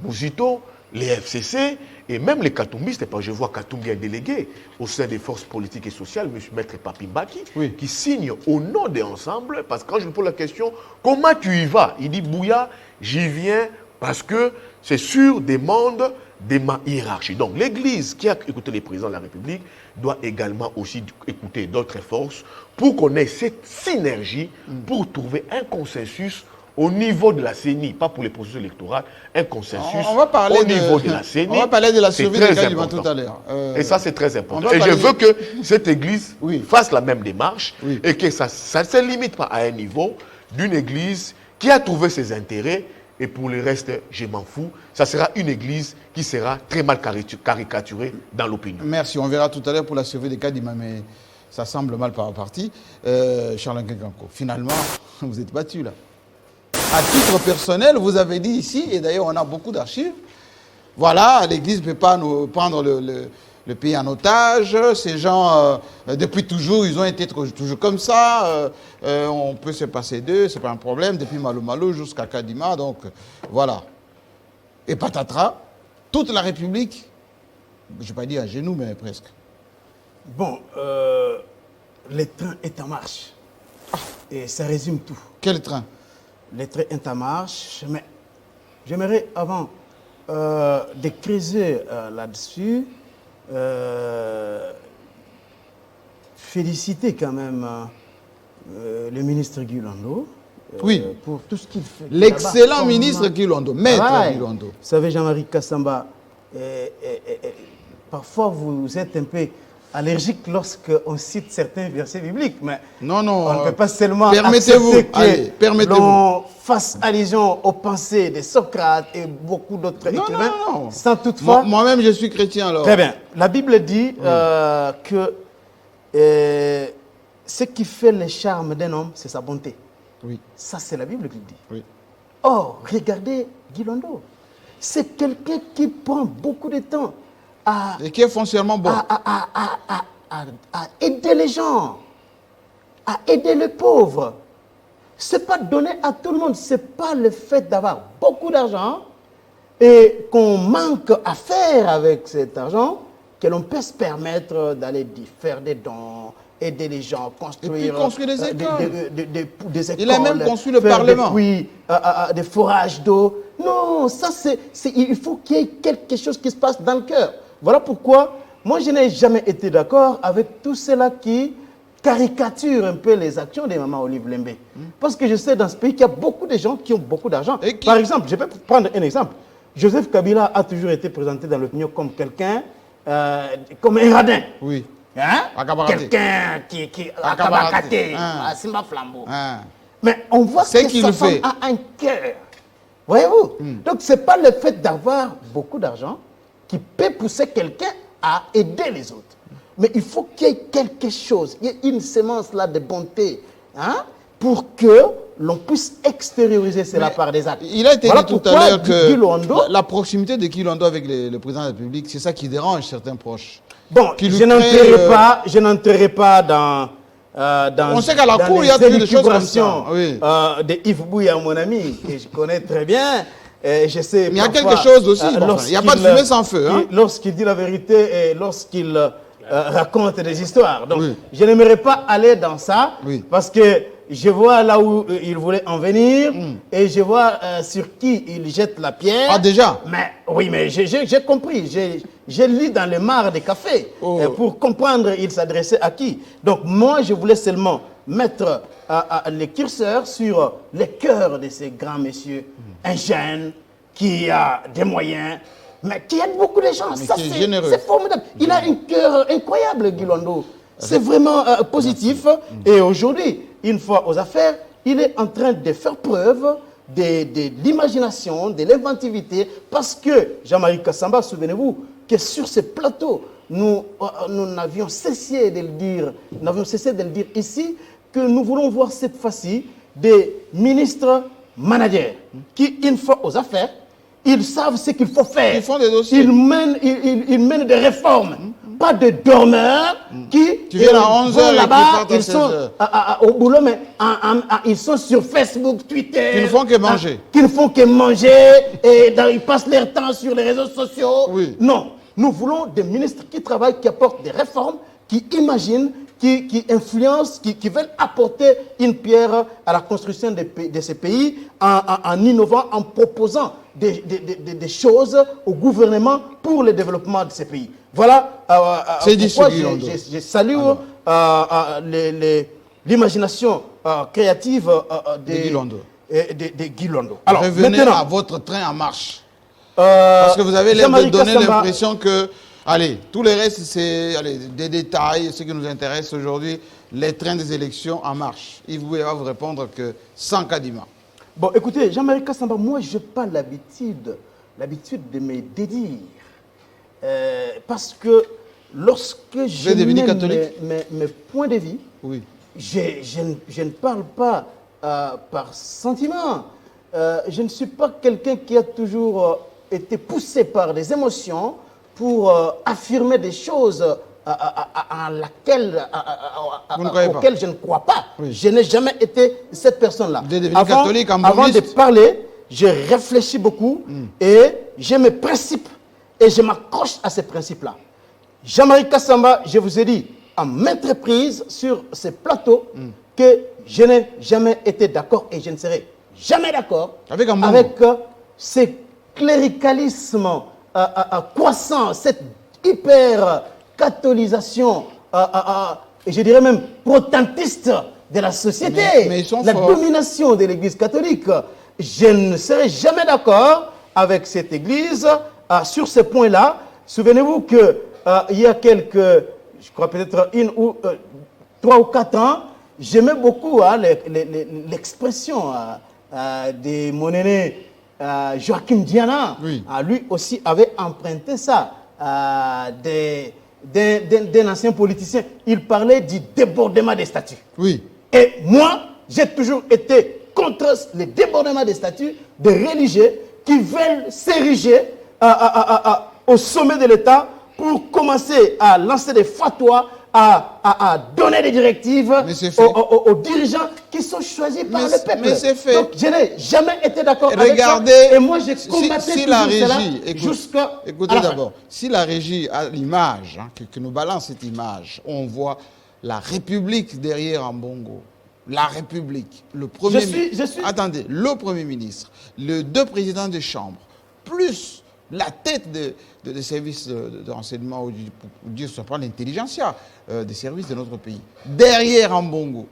[SPEAKER 2] Mouzito, les FCC et même les Katumbistes. Je vois Katumbi un délégué au sein des forces politiques et sociales, M. Maître Papimbaki, qui signe au nom des ensembles, parce que quand je lui pose la question, comment tu y vas? Il dit, Bouya, j'y viens parce que c'est sur demande de ma hiérarchie. Donc l'Église qui a écouté les présidents de la République doit également aussi écouter d'autres forces pour qu'on ait cette synergie pour trouver un consensus au niveau de la CENI, pas pour les processus électoraux, un consensus au niveau de la CENI.
[SPEAKER 1] On va parler de la survie des Kadima tout à l'heure.
[SPEAKER 2] Et ça, c'est très important. Et je veux que cette Église fasse la même démarche et que ça ne se limite pas à un niveau d'une Église qui a trouvé ses intérêts. Et pour le reste, je m'en fous. Ça sera une Église qui sera très mal caricaturée dans l'opinion.
[SPEAKER 1] Merci. On verra tout à l'heure pour la survie des Kadima, mais ça semble mal parti. Charles Nkenkanko, finalement, vous êtes battu là. À titre personnel, vous avez dit ici, et d'ailleurs on a beaucoup d'archives, voilà, l'Église ne peut pas nous prendre le pays en otage, ces gens, depuis toujours, ils ont été toujours comme ça, on peut se passer d'eux, ce n'est pas un problème, depuis Malo Malo jusqu'à Kadima, donc voilà. Et patatras, toute la République, je ne vais pas dire à genoux, mais presque.
[SPEAKER 4] Bon, le train est en marche, et ça résume tout.
[SPEAKER 1] Quel train?
[SPEAKER 4] Le train est en marche, mais j'aimerais, avant de creuser là-dessus, féliciter quand même le ministre Guy Londo pour tout ce qu'il fait.
[SPEAKER 1] L'excellent ministre Guy Londo, maître Guy Londo.
[SPEAKER 4] Vous savez, Jean-Marie Kassamba, parfois vous êtes un peu allergique lorsqu'on cite certains versets bibliques, mais
[SPEAKER 1] non,
[SPEAKER 4] on ne peut pas seulement
[SPEAKER 1] permettez-vous
[SPEAKER 4] l'on fasse allusion aux pensées de Socrate et beaucoup d'autres écrivains, sans toutefois...
[SPEAKER 1] Moi-même, je suis chrétien, alors.
[SPEAKER 4] Très bien. La Bible dit que ce qui fait le charme d'un homme, c'est sa bonté.
[SPEAKER 1] Oui.
[SPEAKER 4] Ça, c'est la Bible qui le dit.
[SPEAKER 1] Oui.
[SPEAKER 4] Or, regardez Guy Londo. C'est quelqu'un qui prend beaucoup de temps
[SPEAKER 1] et qui est foncièrement bon.
[SPEAKER 4] À aider les gens, à aider les pauvres. Ce n'est pas donné à tout le monde. Ce n'est pas le fait d'avoir beaucoup d'argent et qu'on manque à faire avec cet argent que l'on peut se permettre d'aller faire des dons, aider les gens, construire,
[SPEAKER 1] et puis construire des écoles.
[SPEAKER 4] Des écoles.
[SPEAKER 1] Il a même construit le Parlement.
[SPEAKER 4] Des forages d'eau. Non, ça il faut qu'il y ait quelque chose qui se passe dans le cœur. Voilà pourquoi moi je n'ai jamais été d'accord avec tous ceux-là qui caricature un peu les actions de Maman Olive Lembe. Parce que je sais dans ce pays qu'il y a beaucoup de gens qui ont beaucoup d'argent. Par exemple, je peux prendre un exemple. Joseph Kabila a toujours été présenté dans l'opinion comme quelqu'un, comme un radin.
[SPEAKER 1] Oui.
[SPEAKER 4] Hein? Quelqu'un qui a Kabakaté, à Simba Flambeau. Mais on voit que sa femme a un cœur. Voyez-vous? Donc, ce n'est pas le fait d'avoir beaucoup d'argent qui peut pousser quelqu'un à aider les autres. Mais il faut qu'il y ait quelque chose, il y ait une sémence là de bonté, hein, pour que l'on puisse extérioriser cela par des actes.
[SPEAKER 1] Il a été dit tout à l'heure que la proximité de Kilondo avec le président de la République, c'est ça qui dérange certains proches.
[SPEAKER 4] Bon, je n'entrerai pas dans
[SPEAKER 1] on sait qu'à la cour, il y a des choses comme ça. Oui.
[SPEAKER 4] De Yves Bouya, mon ami, que je connais très bien. Je sais,
[SPEAKER 1] mais il y a quelque chose aussi. Il n'y a pas de fumée sans feu. Hein?
[SPEAKER 4] Lorsqu'il dit la vérité et lorsqu'il raconte des histoires. Donc, je n'aimerais pas aller dans ça parce que je vois là où il voulait en venir et je vois sur qui il jette la pierre.
[SPEAKER 1] Ah, déjà?
[SPEAKER 4] Mais oui, mais j'ai compris. J'ai lu dans le mar des cafés pour comprendre il s'adressait à qui. Donc, moi, je voulais seulement mettre le curseur sur les cœurs de ces grands messieurs. Un jeune qui a des moyens, mais qui aide beaucoup de gens. Ça, c'est formidable. Il a un cœur incroyable, Gilondo. C'est vraiment positif. Et aujourd'hui, une fois aux affaires, il est en train de faire preuve de l'imagination, de l'inventivité, parce que, Jean-Marie Kassamba, souvenez-vous, que sur ce plateau, nous n'avions cessé de le dire ici, que nous voulons voir cette fois-ci des ministres managers qui, une fois aux affaires, ils savent ce qu'il faut faire.
[SPEAKER 1] Ils font des dossiers.
[SPEAKER 4] Ils mènent des réformes. Pas de dormeurs qui
[SPEAKER 1] viennent à 11h
[SPEAKER 4] là-bas, ils sont au boulot, mais ils sont sur Facebook, Twitter.
[SPEAKER 1] Qui ne font que manger.
[SPEAKER 4] Qui ne font que manger et ils passent leur temps sur les réseaux sociaux.
[SPEAKER 1] Oui.
[SPEAKER 4] Non, nous voulons des ministres qui travaillent, qui apportent des réformes, qui imaginent, qui influencent, qui veulent apporter une pierre à la construction de ces pays en innovant, en proposant des choses au gouvernement pour le développement de ces pays. Voilà pourquoi je salue l'imagination créative de Guy Londo.
[SPEAKER 1] Alors, revenez à votre train en marche. Parce que vous avez l'air de donner l'impression que, allez, tout le reste, c'est des détails, ce qui nous intéresse aujourd'hui, les trains des élections en marche. Il va vous répondre que sans Kadima.
[SPEAKER 4] Bon, écoutez, Jean-Marie Kassamba, moi, je n'ai pas l'habitude de me dédire. Parce que lorsque je mets mes points de vie, je ne parle pas par sentiment. Je ne suis pas quelqu'un qui a toujours été poussé par des émotions pour affirmer des choses auxquelles je ne crois pas. Oui. Je n'ai jamais été cette personne-là. Avant de parler, je réfléchis beaucoup et j'ai mes principes et je m'accroche à ces principes-là. Jean-Marie Kassamba, je vous ai dit à maintes reprises sur ces plateaux que je n'ai jamais été d'accord et je ne serai jamais d'accord avec ce cléricalisme croissant, cette hyper-catholisation, je dirais même protestantiste de la société, la domination de l'Église catholique. Je ne serai jamais d'accord avec cette Église sur ce point-là. Souvenez-vous qu'il y a je crois peut-être 3 ou 4 ans, j'aimais beaucoup l'expression de mon aîné Joachim Diana. Oui. Lui aussi avait emprunté ça d'un ancien politicien. Il parlait du débordement des statuts.
[SPEAKER 1] Oui.
[SPEAKER 4] Et moi, j'ai toujours été contre le débordement des statuts de religieux qui veulent s'ériger au sommet de l'État pour commencer à lancer des fatwas, à donner des directives aux dirigeants qui sont choisis par le peuple.
[SPEAKER 1] Mais c'est fait. Donc,
[SPEAKER 4] je n'ai jamais été d'accord avec ça. Et moi, j'ai combattu cela jusqu'à...
[SPEAKER 1] Écoutez d'abord, si la régie a l'image, que nous balance cette image, on voit la République derrière en Bongo. La République, le Premier ministre. Attendez, le Premier ministre, les 2 présidents de chambre, plus la tête des services de renseignement, ou pour dire ce point l'intelligentsia des services de notre pays, derrière Ambongo.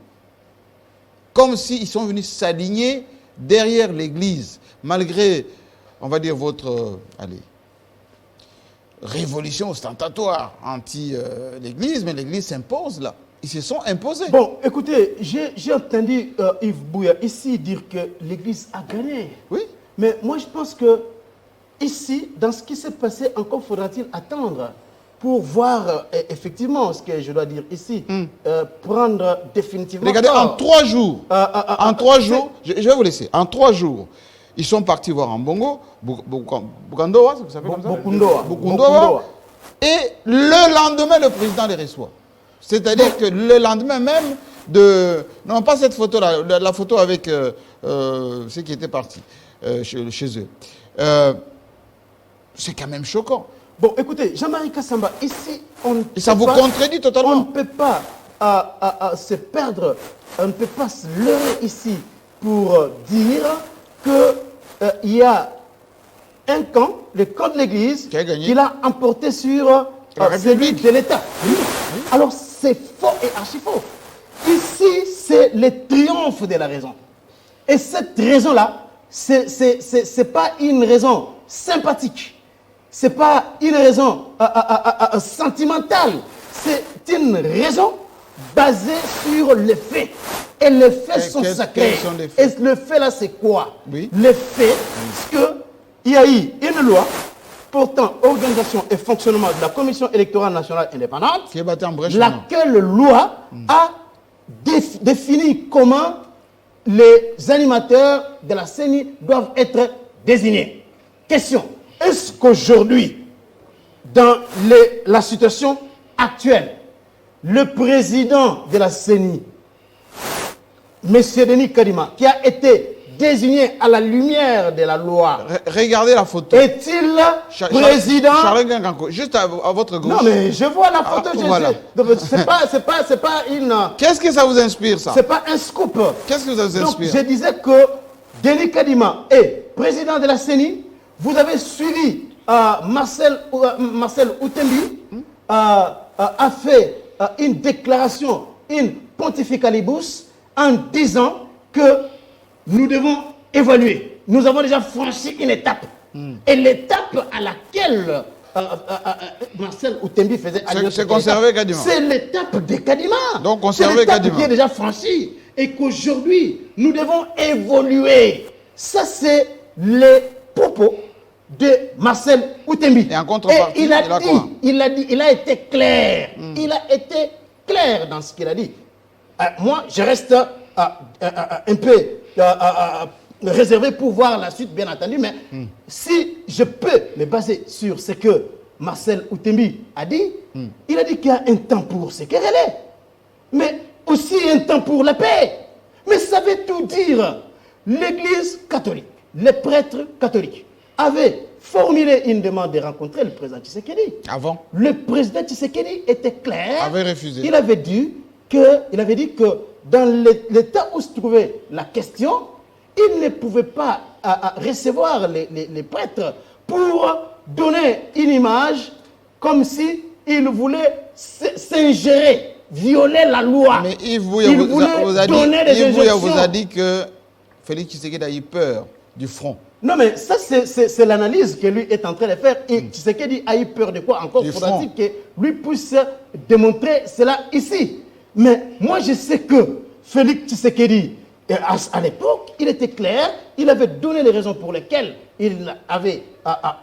[SPEAKER 1] Comme s'ils sont venus s'aligner derrière l'Église, malgré, on va dire, votre révolution ostentatoire anti-l'Église, mais l'Église s'impose là. Ils se sont imposés.
[SPEAKER 4] Bon, écoutez, j'ai entendu Yves Bouya ici dire que l'Église a gagné.
[SPEAKER 1] Oui.
[SPEAKER 4] Mais moi, je pense que ici, dans ce qui s'est passé, encore faudra-t-il attendre pour voir effectivement ce que je dois dire ici, prendre définitivement...
[SPEAKER 1] Regardez, en 3 jours, en 3 jours, je vais vous laisser, en 3 jours, ils sont partis voir Ambongo, Bukandoa, vous savez comme ça? Bukundoa. Et le lendemain, le président les reçoit. C'est-à-dire que le lendemain même de... Non, pas cette photo-là, la photo avec ceux qui étaient partis chez eux. C'est quand même choquant.
[SPEAKER 4] Bon, écoutez, Jean-Marie Kassamba, ici,
[SPEAKER 1] et ça vous contredit totalement.
[SPEAKER 4] On ne peut pas se perdre, on ne peut pas se leurrer ici pour dire qu'il y a un camp, le camp de l'Église, qui l'a emporté sur celui de l'État. Alors, c'est faux et archi faux. Ici, c'est le triomphe de la raison. Et cette raison-là, ce n'est pas une raison sympathique. Ce n'est pas une raison sentimentale. C'est une raison basée sur les faits. Et les faits sont sacrés. Et le fait là, c'est quoi?
[SPEAKER 1] Oui.
[SPEAKER 4] Le fait, c'est qu'il y a eu une loi portant organisation et fonctionnement de la Commission électorale nationale indépendante, laquelle loi a défini comment les animateurs de la CENI doivent être désignés. Question, est-ce qu'aujourd'hui, dans la situation actuelle, le président de la CENI, M. Denis Kadima, qui a été désigné à la lumière de la loi.
[SPEAKER 1] Regardez la photo.
[SPEAKER 4] Est-il président...
[SPEAKER 1] Charles Ganganko, juste à votre gauche.
[SPEAKER 4] Non, mais je vois la photo.
[SPEAKER 1] Voilà.
[SPEAKER 4] C'est pas une...
[SPEAKER 1] Qu'est-ce que ça vous inspire, ça?
[SPEAKER 4] C'est pas un scoop.
[SPEAKER 1] Qu'est-ce que ça vous inspire?
[SPEAKER 4] Donc, je disais que Denis Kadima est président de la CENI. Vous avez suivi Marcel Outembi a fait une déclaration, une pontificalibus, en disant que nous devons évaluer. Nous avons déjà franchi une étape. Et l'étape à laquelle Marcel Outembi faisait allusion,
[SPEAKER 1] c'est conservé Kadima.
[SPEAKER 4] C'est l'étape de Kadima.
[SPEAKER 1] Donc conservé Kadima.
[SPEAKER 4] C'est l'étape qui est déjà franchie. Et qu'aujourd'hui, nous devons évoluer. Ça, c'est les propos de Marcel Outembi.
[SPEAKER 1] Et en contrepartie,
[SPEAKER 4] il a été clair. Il a été clair dans ce qu'il a dit. Moi, je reste un peu réservé pour voir la suite, bien entendu, mais si je peux me baser sur ce que Marcel Outembi a dit, il a dit qu'il y a un temps pour se quereller, mais aussi un temps pour la paix. Mais ça veut tout dire. L'Église catholique, les prêtres catholiques avaient formulé une demande de rencontrer le président Tshisekedi.
[SPEAKER 1] Avant.
[SPEAKER 4] Le président Tshisekedi était clair.
[SPEAKER 1] Avait refusé.
[SPEAKER 4] Il avait dit que dans l'état où se trouvait la question, il ne pouvait pas recevoir les prêtres pour donner une image comme si il voulait s'ingérer, violer la loi.
[SPEAKER 1] Mais Yves Bouya vous a dit que Félix Tshisekedi a eu peur du front.
[SPEAKER 4] Non, mais ça, c'est l'analyse que lui est en train de faire. Et Tshisekedi a eu peur de quoi? Encore faudra-t-il que lui puisse démontrer cela ici. Mais moi, je sais que Félix Tshisekedi, à l'époque, il était clair, il avait donné les raisons pour lesquelles il avait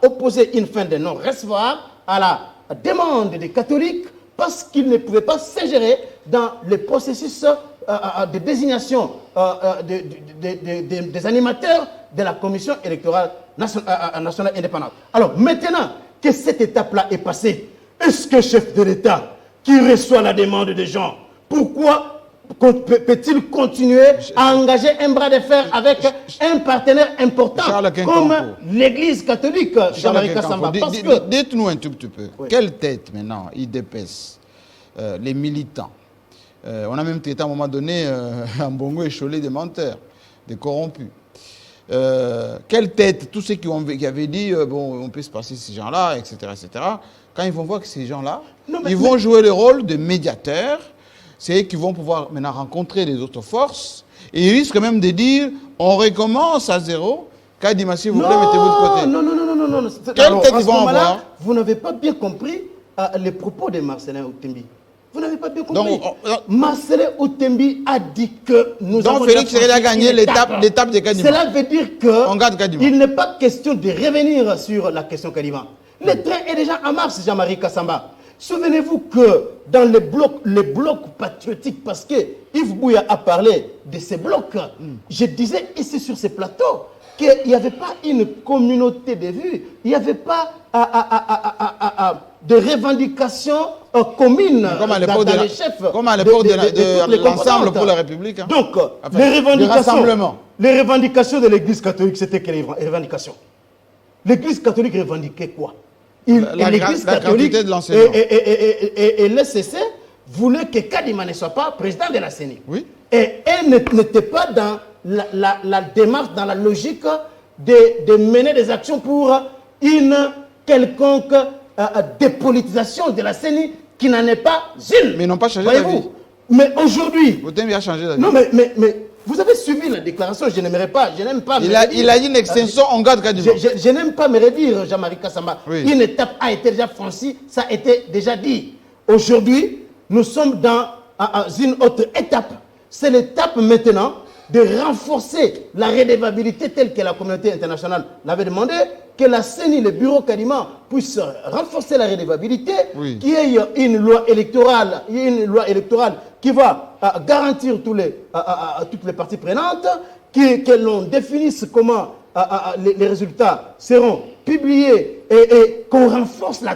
[SPEAKER 4] opposé une fin de non-recevoir à la demande des catholiques parce qu'il ne pouvait pas s'ingérer dans le processus de désignation des animateurs de la Commission électorale nationale indépendante. Alors, maintenant que cette étape-là est passée, est-ce que chef de l'État qui reçoit la demande des gens, pourquoi peut-il continuer à engager un bras de fer avec un partenaire important comme l'Église catholique, Jean-Marie Kassamba?
[SPEAKER 1] Dites-nous un tout petit peu, quelle tête maintenant il dépaisse les militants? On a même traité à un moment donné Ambongo et Cholet des menteurs, des corrompus. quelle tête, tous ceux qui avaient dit, bon, on peut se passer ces gens-là, etc., quand ils vont voir que ces gens-là, ils vont jouer le rôle de médiateurs, c'est eux qui vont pouvoir maintenant rencontrer les autres forces, et ils risquent même de dire, on recommence à zéro. Kadima, s'il vous plaît, mettez-vous de côté.
[SPEAKER 4] Non.
[SPEAKER 1] Quelle tête ils vont avoir?
[SPEAKER 4] Vous n'avez pas bien compris les propos de Marcelin Outembi. Vous n'avez pas bien compris. Marcelin Outembi a dit que nous avons...
[SPEAKER 1] Donc Félix Tshisekedi a gagné l'étape de Kadima.
[SPEAKER 4] Cela veut dire qu'il n'est pas question de revenir sur la question Kadima. Le train est déjà en marche, Jean-Marie Kassamba. Souvenez-vous que dans les blocs patriotiques, parce que Yves Bouya a parlé de ces blocs, je disais ici sur ces plateaux qu'il n'y avait pas une communauté de vues, il n'y avait pas de revendications communes dans les chefs.
[SPEAKER 1] Comme à l'époque de l'Ensemble pour la République. Hein.
[SPEAKER 4] Donc, les revendications de l'Église catholique, c'était quelles revendications? L'Église catholique revendiquait quoi? L'Église catholique
[SPEAKER 1] de l'enseignement.
[SPEAKER 4] Et l'ECC voulait que Kadima ne soit pas président de la CENI.
[SPEAKER 1] Oui.
[SPEAKER 4] Et elle n'était pas dans la démarche, dans la logique de mener des actions pour une quelconque dépolitisation de la CENI qui n'en est pas une.
[SPEAKER 1] Mais ils n'ont pas changé d'avis.
[SPEAKER 4] Mais aujourd'hui...
[SPEAKER 1] Vous avez changé d'avis.
[SPEAKER 4] Non, mais vous avez suivi la déclaration, je n'aimerais pas, je n'aime pas...
[SPEAKER 1] Il a dit une extension, on garde Kadima.
[SPEAKER 4] Je n'aime pas me redire, Jean-Marie Kassamba.
[SPEAKER 1] Oui.
[SPEAKER 4] Une étape a été déjà franchie, ça a été déjà dit. Aujourd'hui, nous sommes dans une autre étape. C'est l'étape maintenant de renforcer la redevabilité telle que la communauté internationale l'avait demandé, que la CENI, le bureau Kadima, puisse renforcer la redevabilité, qu'il y ait une loi électorale qui va garantir toutes les parties prenantes, que l'on définisse comment les résultats seront publiés et qu'on renforce la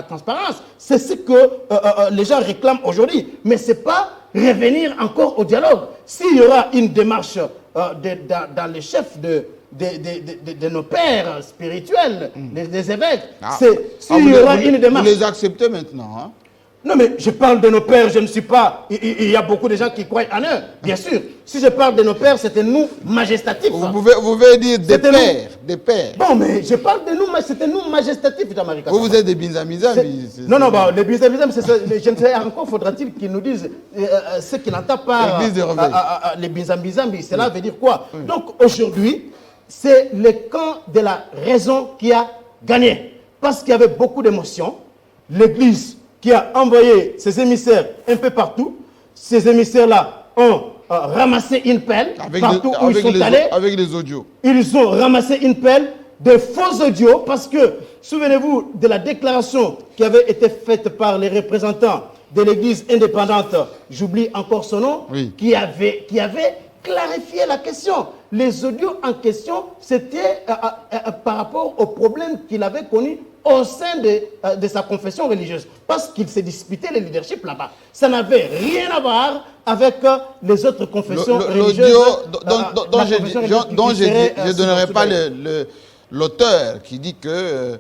[SPEAKER 4] transparence. C'est ce que les gens réclament aujourd'hui. Mais ce n'est pas revenir encore au dialogue. S'il y aura une démarche dans les chefs de nos pères spirituels, des évêques, s'il y aura une démarche...
[SPEAKER 1] Vous les acceptez maintenant, hein?
[SPEAKER 4] Non, mais je parle de nos pères, je ne suis pas... Il y a beaucoup de gens qui croient en eux, bien sûr. Si je parle de nos pères, c'était nous majestatifs.
[SPEAKER 1] Vous pouvez dire des pères, des pères.
[SPEAKER 4] Bon, mais je parle de nous, c'était nous majestatifs, Jean-Marie Kassamba.
[SPEAKER 1] Vous êtes des binzamizambi.
[SPEAKER 4] Non, les binzamizambi, c'est ça. Je ne sais encore, faudra-t-il qu'ils nous disent ce qui n'entend pas les binzamizambi. Cela veut dire quoi? Donc, aujourd'hui, c'est le camp de la raison qui a gagné. Parce qu'il y avait beaucoup d'émotions. L'Église qui a envoyé ses émissaires un peu partout. Ces émissaires-là ont ramassé une pelle partout où ils sont allés.
[SPEAKER 1] Avec les audios.
[SPEAKER 4] Ils ont ramassé une pelle de faux audios parce que, souvenez-vous de la déclaration qui avait été faite par les représentants de l'Église indépendante, j'oublie encore son nom, qui avait clarifié la question. Les audios en question, c'était par rapport au problème qu'il avait connu au sein de sa confession religieuse, parce qu'il s'est disputé le leadership là-bas. Ça n'avait rien à voir avec les autres confessions religieuses.
[SPEAKER 1] Dont je ne donnerai pas l'auteur qui dit que,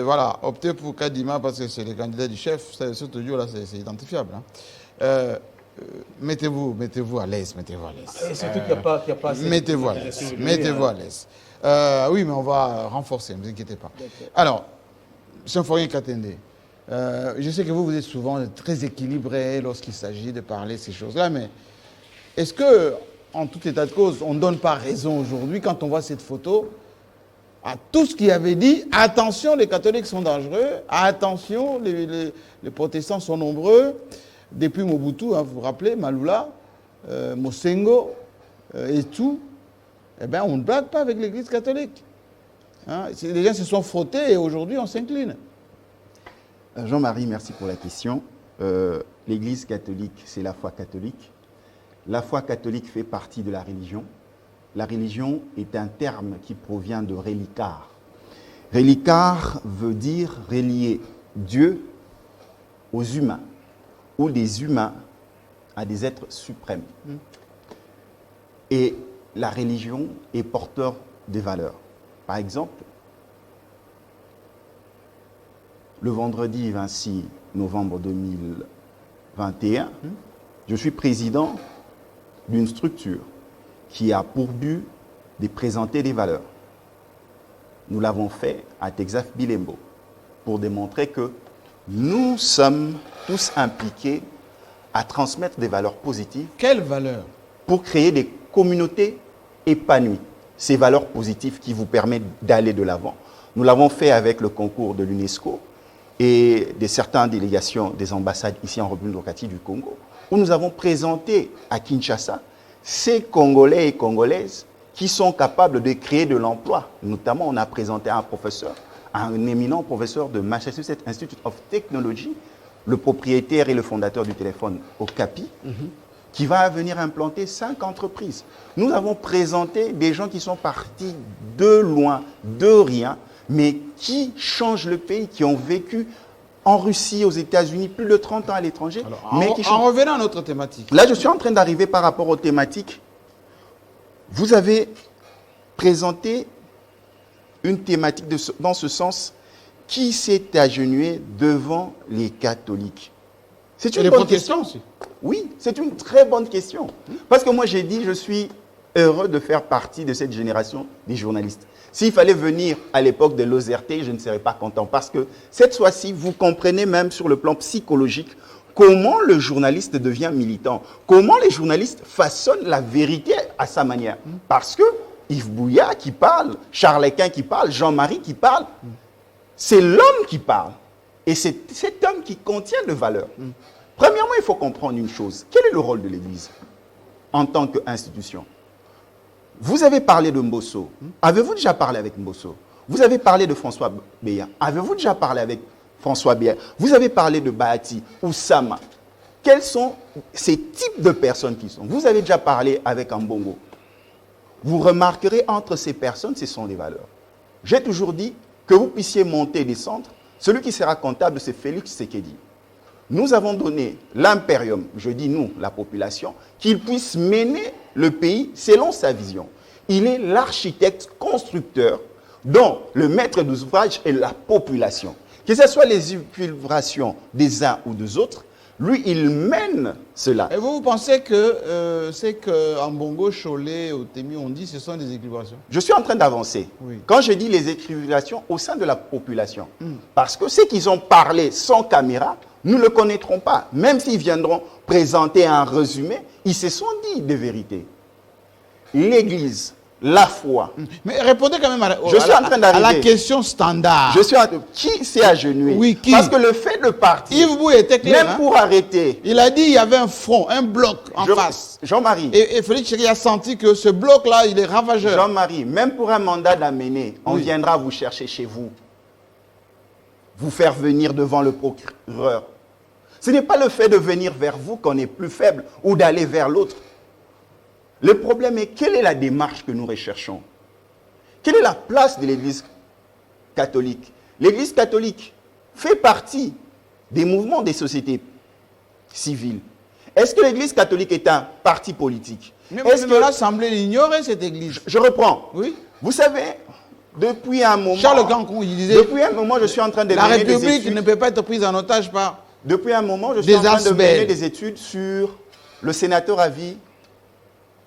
[SPEAKER 1] voilà, optez pour Kadima parce que c'est le candidat du chef. Cet audio-là, c'est identifiable. Hein. Mettez-vous à l'aise,
[SPEAKER 4] Et surtout qu'il n'y a pas...
[SPEAKER 1] Mettez-vous à l'aise, oui, mais on va renforcer, ne vous inquiétez pas. Alors, Symphorien Katende, je sais que vous êtes souvent très équilibré lorsqu'il s'agit de parler ces choses-là, mais est-ce que, en tout état de cause, on ne donne pas raison aujourd'hui quand on voit cette photo à tout ce qu'il avait dit? Attention, les catholiques sont dangereux, attention, les protestants sont nombreux. Depuis Mobutu, hein, vous vous rappelez, Maloula, Mosengo et tout, eh bien, on ne blague pas avec l'Église catholique. Hein, les gens se sont frottés et aujourd'hui, on s'incline.
[SPEAKER 3] Jean-Marie, merci pour la question. L'Église catholique, c'est la foi catholique. La foi catholique fait partie de la religion. La religion est un terme qui provient de relicar. Relicar veut dire relier Dieu aux humains, ou des humains à des êtres suprêmes. Et la religion est porteur de valeurs. Par exemple, le vendredi 26 novembre 2021, je suis président d'une structure qui a pour but de présenter des valeurs. Nous l'avons fait à Texaf Bilembo pour démontrer que nous sommes tous impliqués à transmettre des valeurs positives.
[SPEAKER 1] Quelles valeurs?
[SPEAKER 3] Pour créer des communautés épanouies. Ces valeurs positives qui vous permettent d'aller de l'avant. Nous l'avons fait avec le concours de l'UNESCO et de certaines délégations des ambassades ici en République démocratique du Congo, où nous avons présenté à Kinshasa ces Congolais et Congolaises qui sont capables de créer de l'emploi. Notamment, on a présenté un professeur, un éminent professeur de Massachusetts Institute of Technology, le propriétaire et le fondateur du téléphone Okapi, qui va venir implanter 5 entreprises. Nous avons présenté des gens qui sont partis de loin, de rien, mais qui changent le pays, qui ont vécu en Russie, aux États-Unis, plus de 30 ans à l'étranger.
[SPEAKER 1] En revenant à notre thématique.
[SPEAKER 3] Là, je suis en train d'arriver par rapport aux thématiques. Vous avez présenté une thématique dans ce sens. Qui s'est agenouillé devant les catholiques? C'est une bonne question aussi. Oui, c'est une très bonne question. Parce que moi, j'ai dit, je suis heureux de faire partie de cette génération des journalistes. S'il fallait venir à l'époque de l'OZRT, je ne serais pas content. Parce que cette fois-ci, vous comprenez même sur le plan psychologique comment le journaliste devient militant. Comment les journalistes façonnent la vérité à sa manière. Parce que Yves Bouya qui parle, Charles Equin qui parle, Jean-Marie qui parle, c'est l'homme qui parle. Et c'est cet homme qui contient de valeurs. Premièrement, il faut comprendre une chose. Quel est le rôle de l'Église en tant qu'institution? Vous avez parlé de Mbosso. Avez-vous déjà parlé avec Mbosso? Vous avez parlé de François Béa. Avez-vous déjà parlé avec François Béa? Vous avez parlé de Bahati ou Sama. Quels sont ces types de personnes qui sont? Vous avez déjà parlé avec Ambongo. Vous remarquerez entre ces personnes, ce sont des valeurs. J'ai toujours dit que vous puissiez monter et descendre. Celui qui sera comptable, c'est Félix Tshisekedi. Nous avons donné l'impérium, je dis nous, la population, qu'il puisse mener le pays selon sa vision. Il est l'architecte constructeur dont le maître d'ouvrage est la population. Que ce soit les vibrations des uns ou des autres, lui, il mène cela.
[SPEAKER 1] Et vous pensez que c'est qu'en Bongo, Cholet, Otemi, on dit que ce sont des équilibrations?
[SPEAKER 3] Je suis en train d'avancer.
[SPEAKER 1] Oui.
[SPEAKER 3] Quand je dis les équilibrations au sein de la population, parce que ceux qui ont parlé sans caméra, nous ne le connaîtrons pas. Même s'ils viendront présenter un résumé, ils se sont dit des vérités. L'Église, la foi.
[SPEAKER 1] Mais répondez quand même à la question standard.
[SPEAKER 3] Je suis en train. Qui s'est agenouillé?
[SPEAKER 1] Oui, qui?
[SPEAKER 3] Parce que le fait de partir,
[SPEAKER 1] Yves Bouya était clair.
[SPEAKER 3] même pour arrêter.
[SPEAKER 1] Il a dit qu'il y avait un front, un bloc en face.
[SPEAKER 3] Jean-Marie.
[SPEAKER 1] Et Félix Tshisekedi a senti que ce bloc-là, il est ravageur.
[SPEAKER 3] Jean-Marie, même pour un mandat d'amener, on viendra vous chercher chez vous. Vous faire venir devant le procureur. Ce n'est pas le fait de venir vers vous qu'on est plus faible ou d'aller vers l'autre. Le problème est, quelle est la démarche que nous recherchons? Quelle est la place de l'Église catholique? L'Église catholique fait partie des mouvements des sociétés civiles. Est-ce que l'Église catholique est un parti politique?
[SPEAKER 1] Est-ce que l'Assemblée ignorait cette Église?
[SPEAKER 3] Je reprends.
[SPEAKER 1] Oui.
[SPEAKER 3] Vous savez, depuis un moment...
[SPEAKER 1] Charles Cancun, il disait...
[SPEAKER 3] Depuis un moment, je suis en train de
[SPEAKER 1] la
[SPEAKER 3] mener des
[SPEAKER 1] République
[SPEAKER 3] études.
[SPEAKER 1] Ne peut pas être prise en otage par...
[SPEAKER 3] Depuis un moment, je suis en train de mener des études sur le sénateur à vie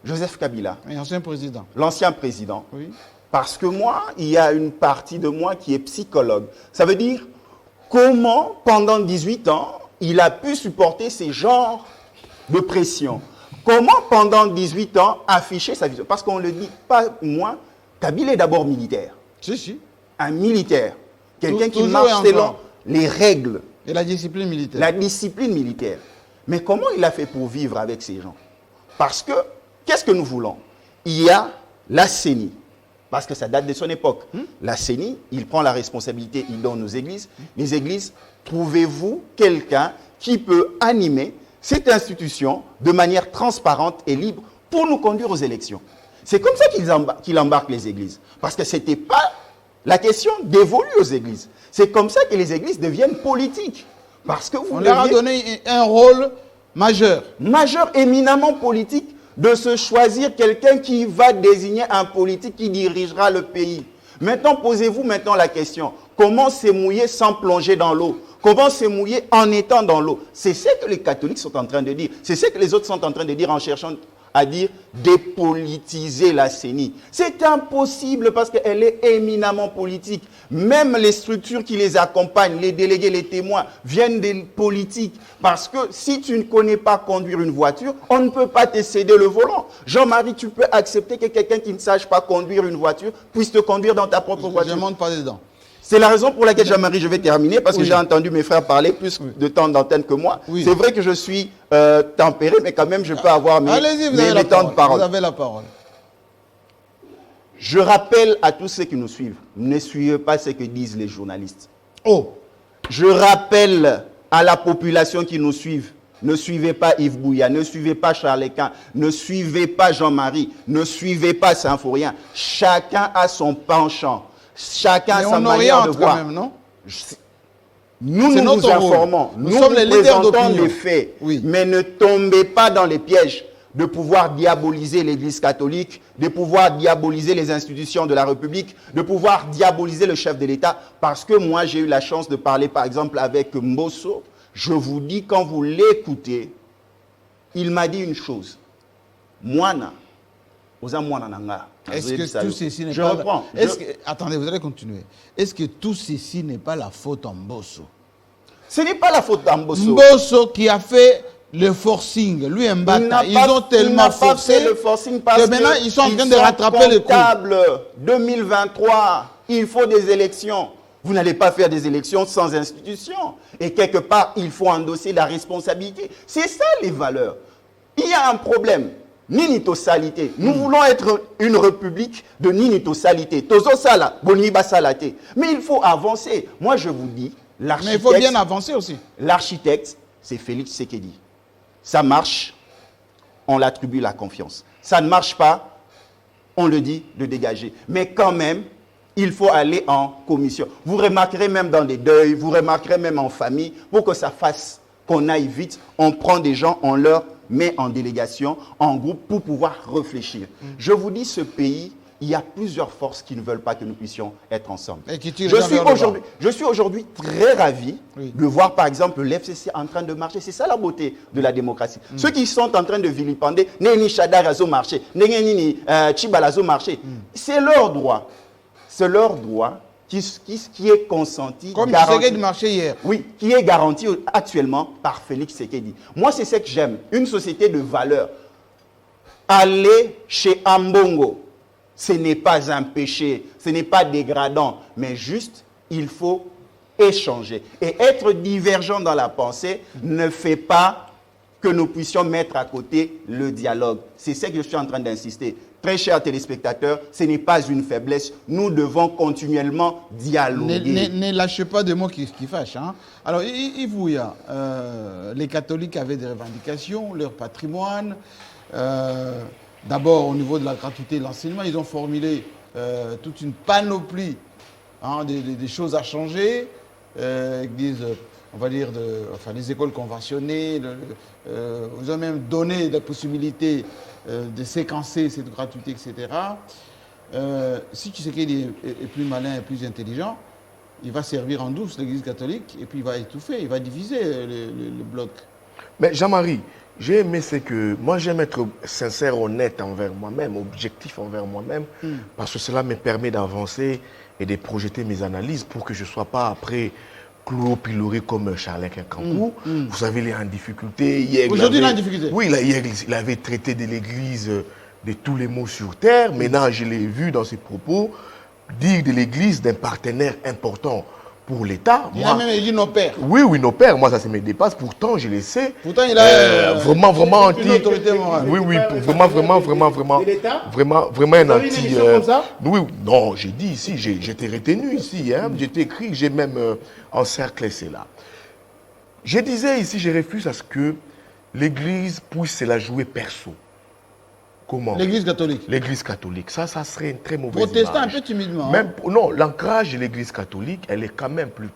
[SPEAKER 3] Joseph Kabila.
[SPEAKER 1] L'ancien président.
[SPEAKER 3] L'ancien président.
[SPEAKER 1] Oui.
[SPEAKER 3] Parce que moi, il y a une partie de moi qui est psychologue. Ça veut dire comment, pendant 18 ans, il a pu supporter ces genres de pression. Comment, pendant 18 ans, afficher sa vision? Parce qu'on ne le dit pas moins, Kabila est d'abord militaire.
[SPEAKER 1] Si.
[SPEAKER 3] Un militaire. Quelqu'un qui marche selon les règles.
[SPEAKER 1] Et la discipline militaire.
[SPEAKER 3] La discipline militaire. Mais comment il a fait pour vivre avec ces gens? Parce que, qu'est-ce que nous voulons? Il y a la CENI, parce que ça date de son époque. La CENI, il prend la responsabilité, il donne aux églises. Les églises, trouvez-vous quelqu'un qui peut animer cette institution de manière transparente et libre pour nous conduire aux élections? C'est comme ça qu'il embarque les églises. Parce que ce n'était pas la question dévolue aux églises. C'est comme ça que les églises deviennent politiques. Parce que
[SPEAKER 1] on leur a donné un rôle majeur.
[SPEAKER 3] Majeur, éminemment politique, de se choisir quelqu'un qui va désigner un politique qui dirigera le pays. Maintenant, posez-vous maintenant la question. Comment se mouiller sans plonger dans l'eau? Comment se mouiller en étant dans l'eau? C'est ce que les catholiques sont en train de dire. C'est ce que les autres sont en train de dire en cherchant à dire dépolitiser la CENI. C'est impossible parce qu'elle est éminemment politique. Même les structures qui les accompagnent, les délégués, les témoins, viennent des politiques. Parce que si tu ne connais pas conduire une voiture, on ne peut pas te céder le volant. Jean-Marie, tu peux accepter que quelqu'un qui ne sache pas conduire une voiture puisse te conduire dans ta propre voiture.
[SPEAKER 1] Je ne monte pas dedans.
[SPEAKER 3] C'est la raison pour laquelle, Jean-Marie, je vais terminer, parce que j'ai entendu mes frères parler plus de temps d'antenne que moi.
[SPEAKER 1] Oui.
[SPEAKER 3] C'est vrai que je suis tempéré, mais quand même, je peux avoir mes temps de parole.
[SPEAKER 1] Vous avez la parole.
[SPEAKER 3] Je rappelle à tous ceux qui nous suivent, ne suivez pas ce que disent les journalistes.
[SPEAKER 1] Oh!
[SPEAKER 3] Je rappelle à la population qui nous suit, ne suivez pas Yves Bouya, ne suivez pas Charles Equin, ne suivez pas Jean-Marie, ne suivez pas Symphorien. Chacun a son penchant. Chacun a sa manière de voir.
[SPEAKER 1] Quand même, non?
[SPEAKER 3] Nous nous informons, nous
[SPEAKER 1] sommes les leaders d'opinion.
[SPEAKER 3] Les faits,
[SPEAKER 1] oui.
[SPEAKER 3] Mais ne tombez pas dans les pièges de pouvoir diaboliser l'Église catholique, de pouvoir diaboliser les institutions de la République, de pouvoir diaboliser le chef de l'État. Parce que moi, j'ai eu la chance de parler, par exemple, avec Mbosso. Je vous dis, quand vous l'écoutez, il m'a dit une chose. Moana.
[SPEAKER 1] Est-ce que tout ceci n'est
[SPEAKER 3] je
[SPEAKER 1] pas...
[SPEAKER 3] reprends.
[SPEAKER 1] Attendez, vous allez continuer. Est-ce que tout ceci n'est pas la faute à Mbosso?
[SPEAKER 3] Ce n'est pas la faute d'Mbosso.
[SPEAKER 1] Mbosso qui a fait le forcing, lui Mbata, ils ont tellement forcé
[SPEAKER 3] le forcing parce
[SPEAKER 1] que maintenant ils sont en train de rattraper le coup.
[SPEAKER 3] 2023, il faut des élections. Vous n'allez pas faire des élections sans institution. Et quelque part, il faut endosser la responsabilité. C'est ça les valeurs. Il y a un problème. Ninitosalité. Nous voulons être une république de ninitosalité. Tozo sala, boniba salate. Mais il faut avancer. Moi, je vous dis,
[SPEAKER 1] mais il faut bien avancer aussi.
[SPEAKER 3] L'architecte, c'est Félix Tshisekedi. Ça marche, on l'attribue la confiance. Ça ne marche pas, on le dit de dégager. Mais quand même, il faut aller en commission. Vous remarquerez même dans des deuils, vous remarquerez même en famille, pour que ça fasse, qu'on aille vite, on prend des gens, on leur met en délégation, en groupe, pour pouvoir réfléchir. Je vous dis, ce pays, il y a plusieurs forces qui ne veulent pas que nous puissions être ensemble. Je suis aujourd'hui très ravi de voir, par exemple, l'FCC en train de marcher. C'est ça la beauté de la démocratie. Ceux qui sont en train de vilipender, Neni Chadarazo marché, Neni Chibalazo marché, c'est leur droit. C'est leur droit qui est consenti.
[SPEAKER 1] Comme Tshisekedi marché hier.
[SPEAKER 3] Oui, qui est garanti actuellement par Félix Tshisekedi. Moi, c'est ce que j'aime. Une société de valeurs. Aller chez Ambongo, ce n'est pas un péché, ce n'est pas dégradant, mais juste, il faut échanger. Et être divergent dans la pensée ne fait pas que nous puissions mettre à côté le dialogue. C'est ce que je suis en train d'insister. Très chers téléspectateurs, ce n'est pas une faiblesse. Nous devons continuellement dialoguer.
[SPEAKER 1] Ne lâchez pas des mots qui fâchent. Hein. Alors, Yves Bouya, les catholiques avaient des revendications, leur patrimoine. D'abord, au niveau de la gratuité de l'enseignement, ils ont formulé toute une panoplie des choses à changer. Ils disent, on va dire, les écoles conventionnées. Ils ont même donné la possibilité de séquencer cette gratuité, etc. Si Tshisekedi est plus malin et plus intelligent, il va servir en douce l'Église catholique et puis il va étouffer, il va diviser le bloc.
[SPEAKER 2] Mais Jean-Marie, j'ai aimé ce que... Moi, j'aime être sincère, honnête envers moi-même, objectif envers moi-même, parce que cela me permet d'avancer et de projeter mes analyses pour que je ne sois pas après clos-piloré comme Charles Kankou. Vous savez, il est en difficulté.
[SPEAKER 1] Aujourd'hui, il est en difficulté.
[SPEAKER 2] Oui, hier, il avait traité de l'Église de tous les maux sur terre. Maintenant, je l'ai vu dans ses propos dire de l'Église d'un partenaire important pour l'État.
[SPEAKER 1] Il a même dit nos pères.
[SPEAKER 2] Oui, nos pères. Moi, ça me dépasse. Pourtant, je le sais.
[SPEAKER 1] Pourtant, il a
[SPEAKER 2] vraiment
[SPEAKER 1] une autorité morale.
[SPEAKER 2] Oui, vraiment un anti... Oui, non, j'ai dit ici, j'étais retenu ici. Hein, j'étais écrit, j'ai même encerclé cela. Je disais ici, je refuse à ce que l'Église puisse se la jouer perso. Comment?
[SPEAKER 1] L'Église catholique.
[SPEAKER 2] L'Église catholique. Ça serait une très mauvaise
[SPEAKER 1] Protestant
[SPEAKER 2] image.
[SPEAKER 1] un peu timidement.
[SPEAKER 2] Même, non, l'ancrage de l'Église catholique, elle est quand même plus...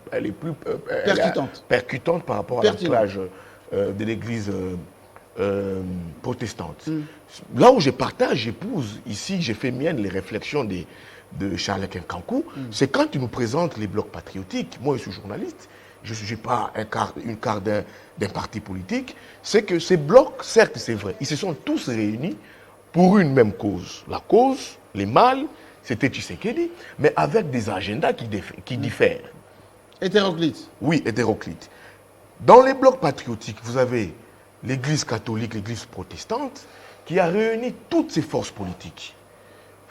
[SPEAKER 1] percutante.
[SPEAKER 2] Percutante par rapport à l'ancrage de l'Église protestante. Là où je partage, j'épouse, ici, j'ai fait mienne les réflexions de Charles Kankou, c'est quand tu nous présentes les blocs patriotiques, moi je suis journaliste, je ne suis pas une carte d'un parti politique, c'est que ces blocs, certes c'est vrai, ils se sont tous réunis pour une même cause. La cause, les mâles, c'était Tshisekedi, mais avec des agendas qui diffèrent.
[SPEAKER 1] Hétéroclite.
[SPEAKER 2] Oui, hétéroclite. Dans les blocs patriotiques, vous avez l'Église catholique, l'Église protestante, qui a réuni toutes ces forces politiques.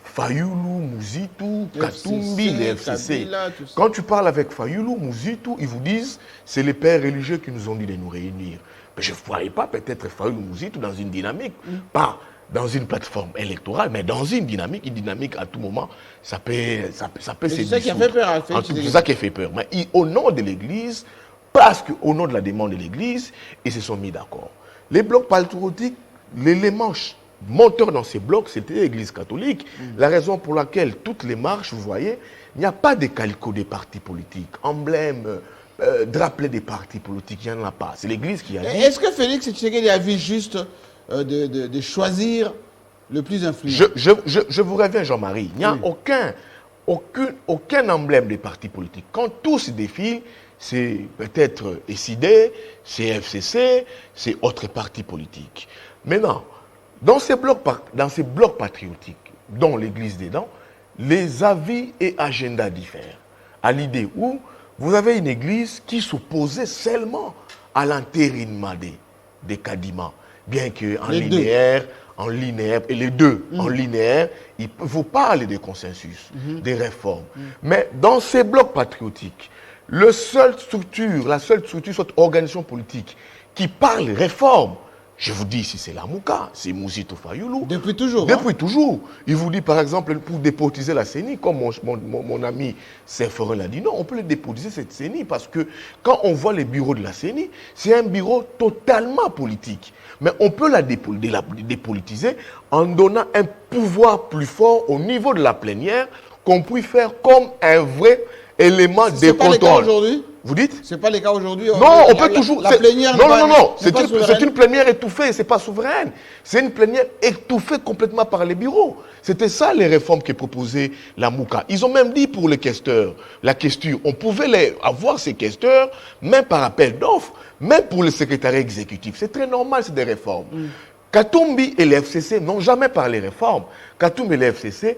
[SPEAKER 2] Fayoulou, Mouzitou, Katumbi, les FCC. Quand tu parles avec Fayoulou, Mouzitou, ils vous disent c'est les pères religieux qui nous ont dit de nous réunir. Mais je ne voyais pas peut-être Fayoulou, Mouzitou dans une dynamique, pas dans une plateforme électorale, mais dans une dynamique à tout moment, ça peut
[SPEAKER 1] c'est ça qui a fait peur.
[SPEAKER 2] C'est ça qui a fait peur. Mais au nom de l'Église, parce qu'au nom de la demande de l'Église, ils se sont mis d'accord. Les blocs patriotiques, l'élément moteur dans ces blocs, c'était l'Église catholique. La raison pour laquelle toutes les marches, vous voyez, il n'y a pas de calicot des partis politiques, emblème, drapelet des partis politiques, il n'y en a pas. C'est l'Église qui a dit.
[SPEAKER 1] Est-ce que Félix Tshisekedi a vu juste de choisir le plus influent?
[SPEAKER 2] Je vous reviens, Jean-Marie. Il n'y a aucun emblème des partis politiques. Quand tous se défilent, c'est peut-être SID, c'est FCC, c'est autres partis politiques. Maintenant, dans ces blocs patriotiques, dont l'Église dedans, les avis et agendas diffèrent. À l'idée où vous avez une Église qui s'opposait seulement à l'entérinement des Kadima, bien qu'en linéaire, et les deux, en linéaire, il vous parle des consensus, des réformes. Mais dans ces blocs patriotiques, la seule structure, cette organisation politique qui parle réforme, je vous dis ici, c'est la Mouka, c'est Mouzitou Fayoulou.
[SPEAKER 1] Depuis toujours.
[SPEAKER 2] Depuis toujours. Il vous dit, par exemple, pour dépolitiser la CENI, comme mon ami Seferin l'a dit, non, on peut le dépolitiser cette CENI, parce que quand on voit les bureaux de la CENI, c'est un bureau totalement politique. Mais on peut la dépolitiser en donnant un pouvoir plus fort au niveau de la plénière, qu'on puisse faire comme un vrai élément de contrôle.
[SPEAKER 1] C'est pas le cas aujourd'hui?
[SPEAKER 2] Vous dites?
[SPEAKER 1] C'est pas le cas aujourd'hui.
[SPEAKER 2] Non, on peut toujours.
[SPEAKER 1] La plénière.
[SPEAKER 2] Non. C'est une plénière étouffée, c'est pas souveraine. C'est une plénière étouffée complètement par les bureaux. C'était ça les réformes que proposait la Mouka. Ils ont même dit pour les questeurs, la question, on pouvait avoir ces questeurs, même par appel d'offres, même pour le secrétariat exécutif. C'est très normal, c'est des réformes. Katumbi et les FCC n'ont jamais parlé réforme. Katumbi et les FCC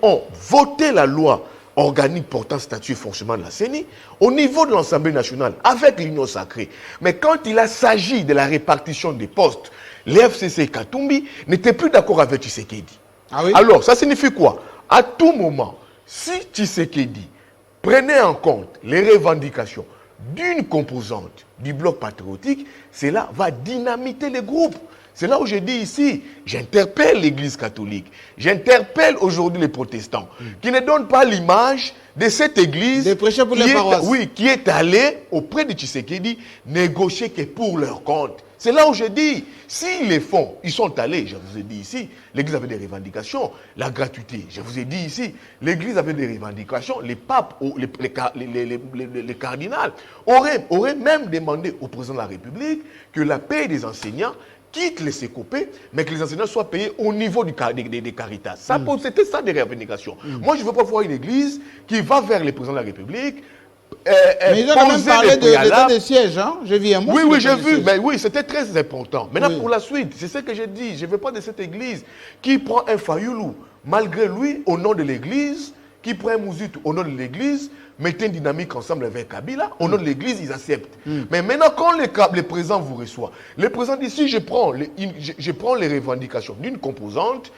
[SPEAKER 2] ont voté la loi organique portant statut et fonctionnement de la CENI au niveau de l'Assemblée nationale avec l'Union sacrée. Mais quand il s'agit de la répartition des postes, les FCC et Katumbi n'étaient plus d'accord avec Tshisekedi.
[SPEAKER 1] Ah oui?
[SPEAKER 2] Alors, ça signifie quoi? À tout moment, si Tshisekedi prenait en compte les revendications d'une composante du bloc patriotique, cela va dynamiter les groupes. C'est là où je dis ici, j'interpelle l'Église catholique, j'interpelle aujourd'hui les protestants, qui ne donnent pas l'image de cette Église qui est allée auprès de Tshisekedi négocier que pour leur compte. C'est là où je dis, s'ils les font, ils sont allés, je vous ai dit ici, l'Église avait des revendications, la gratuité, je vous ai dit ici, l'Église avait des revendications, les papes, les cardinals auraient même demandé au président de la République que la paix des enseignants quitte les sécopés, mais que les enseignants soient payés au niveau des Caritas. C'était ça des revendications. Moi, je ne veux pas voir une église qui va vers le président de la République.
[SPEAKER 1] Mais ils ont quand même parlé de l'état des sièges, hein? J'ai vu un mot.
[SPEAKER 2] Oui, j'ai vu. Mais oui, c'était très important. Maintenant, pour la suite, c'est ce que j'ai dit. Je ne veux pas de cette église qui prend un Fayoulou, malgré lui, au nom de l'église, qui prend un Mouzitou au nom de l'église, mettez une dynamique ensemble avec Kabila, au nom de l'église, ils acceptent. Mais maintenant, quand le président vous reçoit, le président dit, si je prends les revendications d'une composante,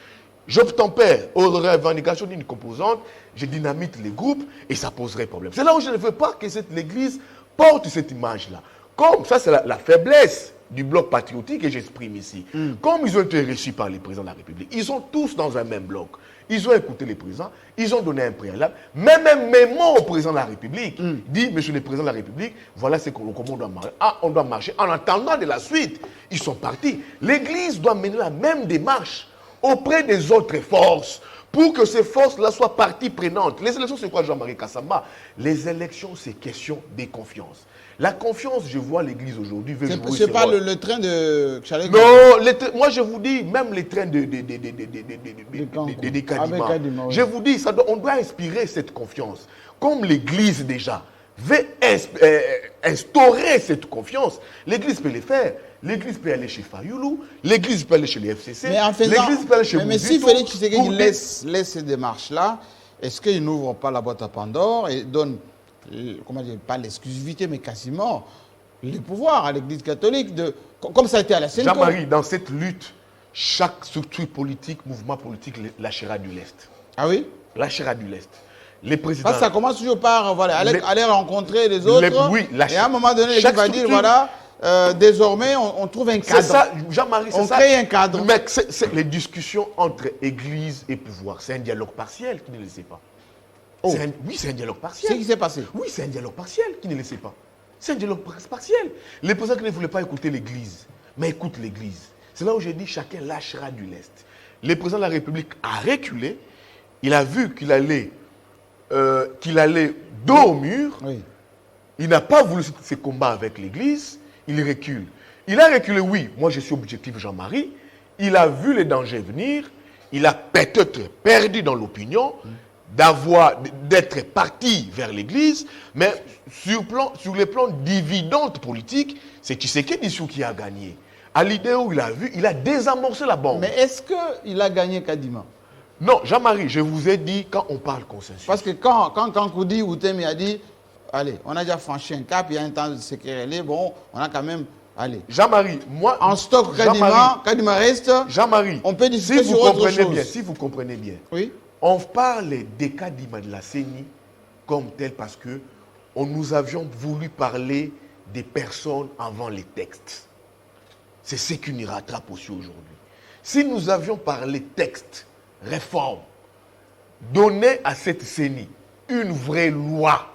[SPEAKER 2] j'obtempère aux revendications d'une composante, je dynamite les groupes et ça poserait problème. C'est là où je ne veux pas que l'église porte cette image-là. Comme ça, c'est la faiblesse du bloc patriotique que j'exprime ici. Comme ils ont été reçus par les présidents de la République, ils sont tous dans un même bloc. Ils ont écouté les présidents, ils ont donné un préalable, même un mémo au président de la République. Dit, monsieur le président de la République, voilà comment on doit marcher. Ah, on doit marcher. En attendant de la suite, ils sont partis. L'Église doit mener la même démarche auprès des autres forces pour que ces forces-là soient partie prenante. Les élections, c'est quoi, Jean-Marie Kassamba? Les élections, c'est question de confiance. La confiance, je vois l'Église aujourd'hui.
[SPEAKER 1] C'est pas le train de Chalet.
[SPEAKER 2] Non, moi je vous dis, même les trains de Kadima, je vous dis, on doit inspirer cette confiance. Comme l'Église déjà veut instaurer cette confiance, l'Église peut le faire. L'Église peut aller chez Fayoulou, l'Église peut aller chez les FCC,
[SPEAKER 1] Mais en faisant,
[SPEAKER 2] l'Église peut aller chez
[SPEAKER 1] mais si
[SPEAKER 2] Mouzito,
[SPEAKER 1] Félix Tshisekedi
[SPEAKER 2] pour-
[SPEAKER 1] laisse ces démarches-là, est-ce qu'il n'ouvre pas la boîte à Pandore et donne, comment dire, pas l'exclusivité, mais quasiment le pouvoir à l'Église catholique, comme ça a été à la CENCO?
[SPEAKER 2] Jean-Marie, dans cette lutte, chaque structure politique, mouvement politique lâchera du lest.
[SPEAKER 1] Ah oui?
[SPEAKER 2] Lâchera du lest. Les présidents...
[SPEAKER 1] Parce que ça commence toujours par voilà, aller rencontrer les autres.
[SPEAKER 2] oui,
[SPEAKER 1] et à un moment donné, l'Église va dire, voilà, désormais, on trouve un cadre.
[SPEAKER 2] C'est ça, Jean-Marie, c'est
[SPEAKER 1] On
[SPEAKER 2] ça.
[SPEAKER 1] crée un cadre.
[SPEAKER 2] Mais c'est les discussions entre Église et pouvoir. C'est un dialogue partiel qui ne le sait pas.
[SPEAKER 1] Oh.
[SPEAKER 2] Oui, c'est un dialogue
[SPEAKER 1] C'est
[SPEAKER 2] partiel.
[SPEAKER 1] ce qui s'est passé.
[SPEAKER 2] Oui, c'est un dialogue partiel qui ne le sait pas. C'est un dialogue partiel. Les présidents qui ne voulaient pas écouter l'Église, mais écoutent l'Église. C'est là où j'ai dit chacun lâchera du lest. Le président de la République a reculé. Il a vu qu'il allait dos au mur.
[SPEAKER 1] Oui.
[SPEAKER 2] Il n'a pas voulu ces combats avec l'Église. Il recule. Il a reculé, oui. Moi, je suis objectif, Jean-Marie. Il a vu les dangers venir. Il a peut-être perdu dans l'opinion d'être parti vers l'Église. Mais sur le plan dividende politique, c'est Tshisekedi qui a gagné. À l'idée où il a vu, il a désamorcé la bombe.
[SPEAKER 1] Mais est-ce qu'il a gagné Kadima?
[SPEAKER 2] Non, Jean-Marie, je vous ai dit quand on parle consensus.
[SPEAKER 1] Parce que quand Koudi Outemi a dit, allez, on a déjà franchi un cap, il y a un temps de se quereller, bon, on a quand même, allez.
[SPEAKER 2] Jean-Marie, moi...
[SPEAKER 1] En stock, Kadima reste.
[SPEAKER 2] Jean-Marie,
[SPEAKER 1] on peut discuter sur autre chose.
[SPEAKER 2] Si vous comprenez bien,
[SPEAKER 1] oui.
[SPEAKER 2] On parle des Kadima de la CENI comme tel parce que nous avions voulu parler des personnes avant les textes. C'est ce qui nous rattrape aussi aujourd'hui. Si nous avions parlé texte, réforme, donner à cette CENI une vraie loi,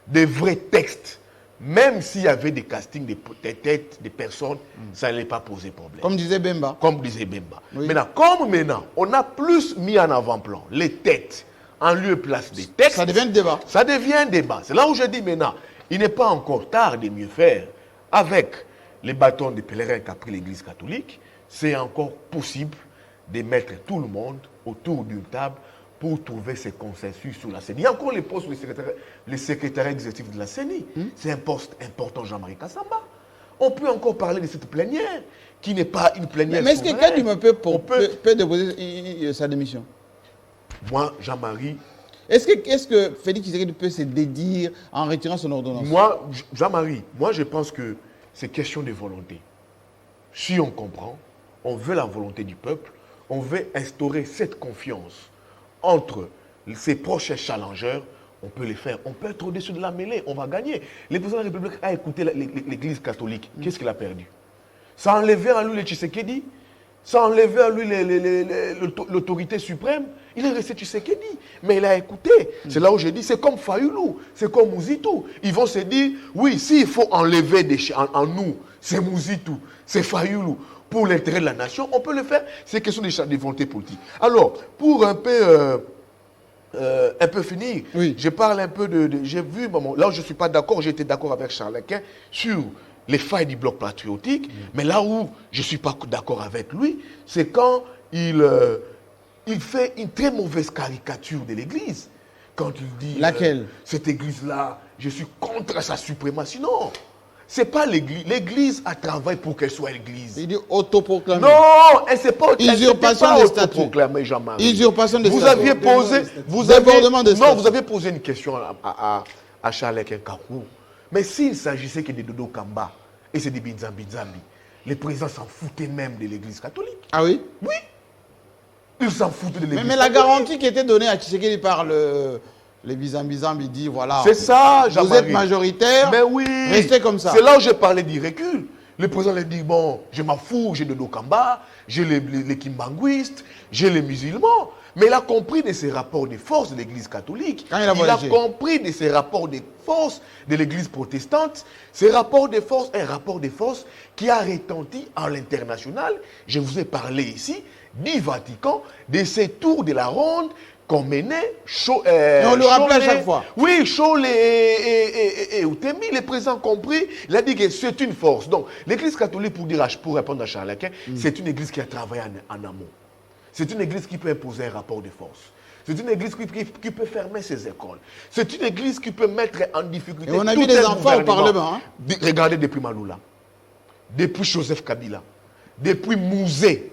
[SPEAKER 2] des vrais textes, même s'il y avait des castings des têtes, des personnes, ça n'allait pas poser problème.
[SPEAKER 1] Comme disait Bemba.
[SPEAKER 2] Comme disait Bemba.
[SPEAKER 1] Oui.
[SPEAKER 2] Maintenant, on a plus mis en avant-plan les têtes en lieu et place des textes.
[SPEAKER 1] Ça devient un débat.
[SPEAKER 2] Ça devient un débat. C'est là où je dis maintenant, il n'est pas encore tard de mieux faire. Avec les bâtons des pèlerins qu'a pris l'Église catholique, c'est encore possible de mettre tout le monde autour d'une table pour trouver ce consensus sur la CENI. Il y a encore les postes, le secrétaire exécutif de la CENI. C'est un poste important, Jean-Marie Kassamba. On peut encore parler de cette plénière, qui n'est pas une plénière.
[SPEAKER 1] Mais est-ce que Kadima peut déposer sa démission?
[SPEAKER 2] Moi, Jean-Marie...
[SPEAKER 1] Est-ce que Félix Tshisekedi peut se dédire en retirant son ordonnance?
[SPEAKER 2] Moi, Jean-Marie, je pense que c'est question de volonté. Si on comprend, on veut la volonté du peuple, on veut instaurer cette confiance entre ses proches challengeurs, on peut les faire. On peut être au-dessus de la mêlée, on va gagner. Le président de la République a écouté l'Église catholique. Qu'est-ce qu'il a perdu? Ça a enlevé à lui le Tshisekedi. Ça a enlevé à lui l'autorité suprême. Il est resté Tshisekedi. Mais il a écouté. C'est là où je dis, c'est comme Fayoulou, c'est comme Mouzito. Ils vont se dire, oui, s'il faut enlever en nous, c'est Mouzito, c'est Fayoulou, pour l'intérêt de la nation, on peut le faire. C'est question de volonté politique. Alors, pour un peu finir,
[SPEAKER 1] oui.
[SPEAKER 2] Je parle un peu j'ai vu, là où je ne suis pas d'accord, j'ai été d'accord avec Charles Quint sur les failles du bloc patriotique, mais là où je ne suis pas d'accord avec lui, c'est quand il fait une très mauvaise caricature de l'Église. Quand il dit...
[SPEAKER 1] Laquelle?
[SPEAKER 2] Cette Église-là, je suis contre sa suprématie. Non, ce n'est pas l'Église. L'Église a travaillé pour qu'elle soit l'Église.
[SPEAKER 1] Il dit autoproclamé.
[SPEAKER 2] Non, elle ne s'est pas
[SPEAKER 1] usurpation de statut.
[SPEAKER 2] autoproclamée, Jean-Marie.
[SPEAKER 1] Usurpation de
[SPEAKER 2] vous
[SPEAKER 1] statut.
[SPEAKER 2] aviez posé... Vous avez posé une question à Charles Kakou. Mais s'il s'agissait que de Dodo Kamba et c'est des Binzambi, les présidents s'en foutaient même de l'Église catholique.
[SPEAKER 1] Ah oui?
[SPEAKER 2] Oui. Ils s'en foutaient de l'Église
[SPEAKER 1] mais la garantie qui était donnée à Tshisekedi par les Bizambi dit voilà.
[SPEAKER 2] C'est ça,
[SPEAKER 1] vous êtes majoritaire,
[SPEAKER 2] mais oui,
[SPEAKER 1] restez comme ça.
[SPEAKER 2] C'est là où j'ai parlé du recul. Le président lui dit bon, je m'en fous, j'ai Dodo Kamba, j'ai les kimbanguistes, j'ai les musulmans. Mais il a compris de ces rapports de force de l'Église catholique.
[SPEAKER 1] Quand il a
[SPEAKER 2] compris de ces rapports de force de l'Église protestante. Ces rapports de force, un rapport de force qui a retenti à l'international. Je vous ai parlé ici du Vatican, de ces tours de la ronde qu'on menait.
[SPEAKER 1] on le rappelle à chaque fois.
[SPEAKER 2] Oui, Cholet et Outemi, les présidents compris, il a dit que c'est une force. Donc, l'Église catholique, pour répondre à Charles Quint, c'est une Église qui a travaillé en amont. C'est une église qui peut imposer un rapport de force. C'est une église qui peut fermer ses écoles. C'est une église qui peut mettre en difficulté.
[SPEAKER 1] Et on a vu des enfants au Parlement. Hein?
[SPEAKER 2] Regardez depuis Maloula, depuis Joseph Kabila, depuis Mouzé.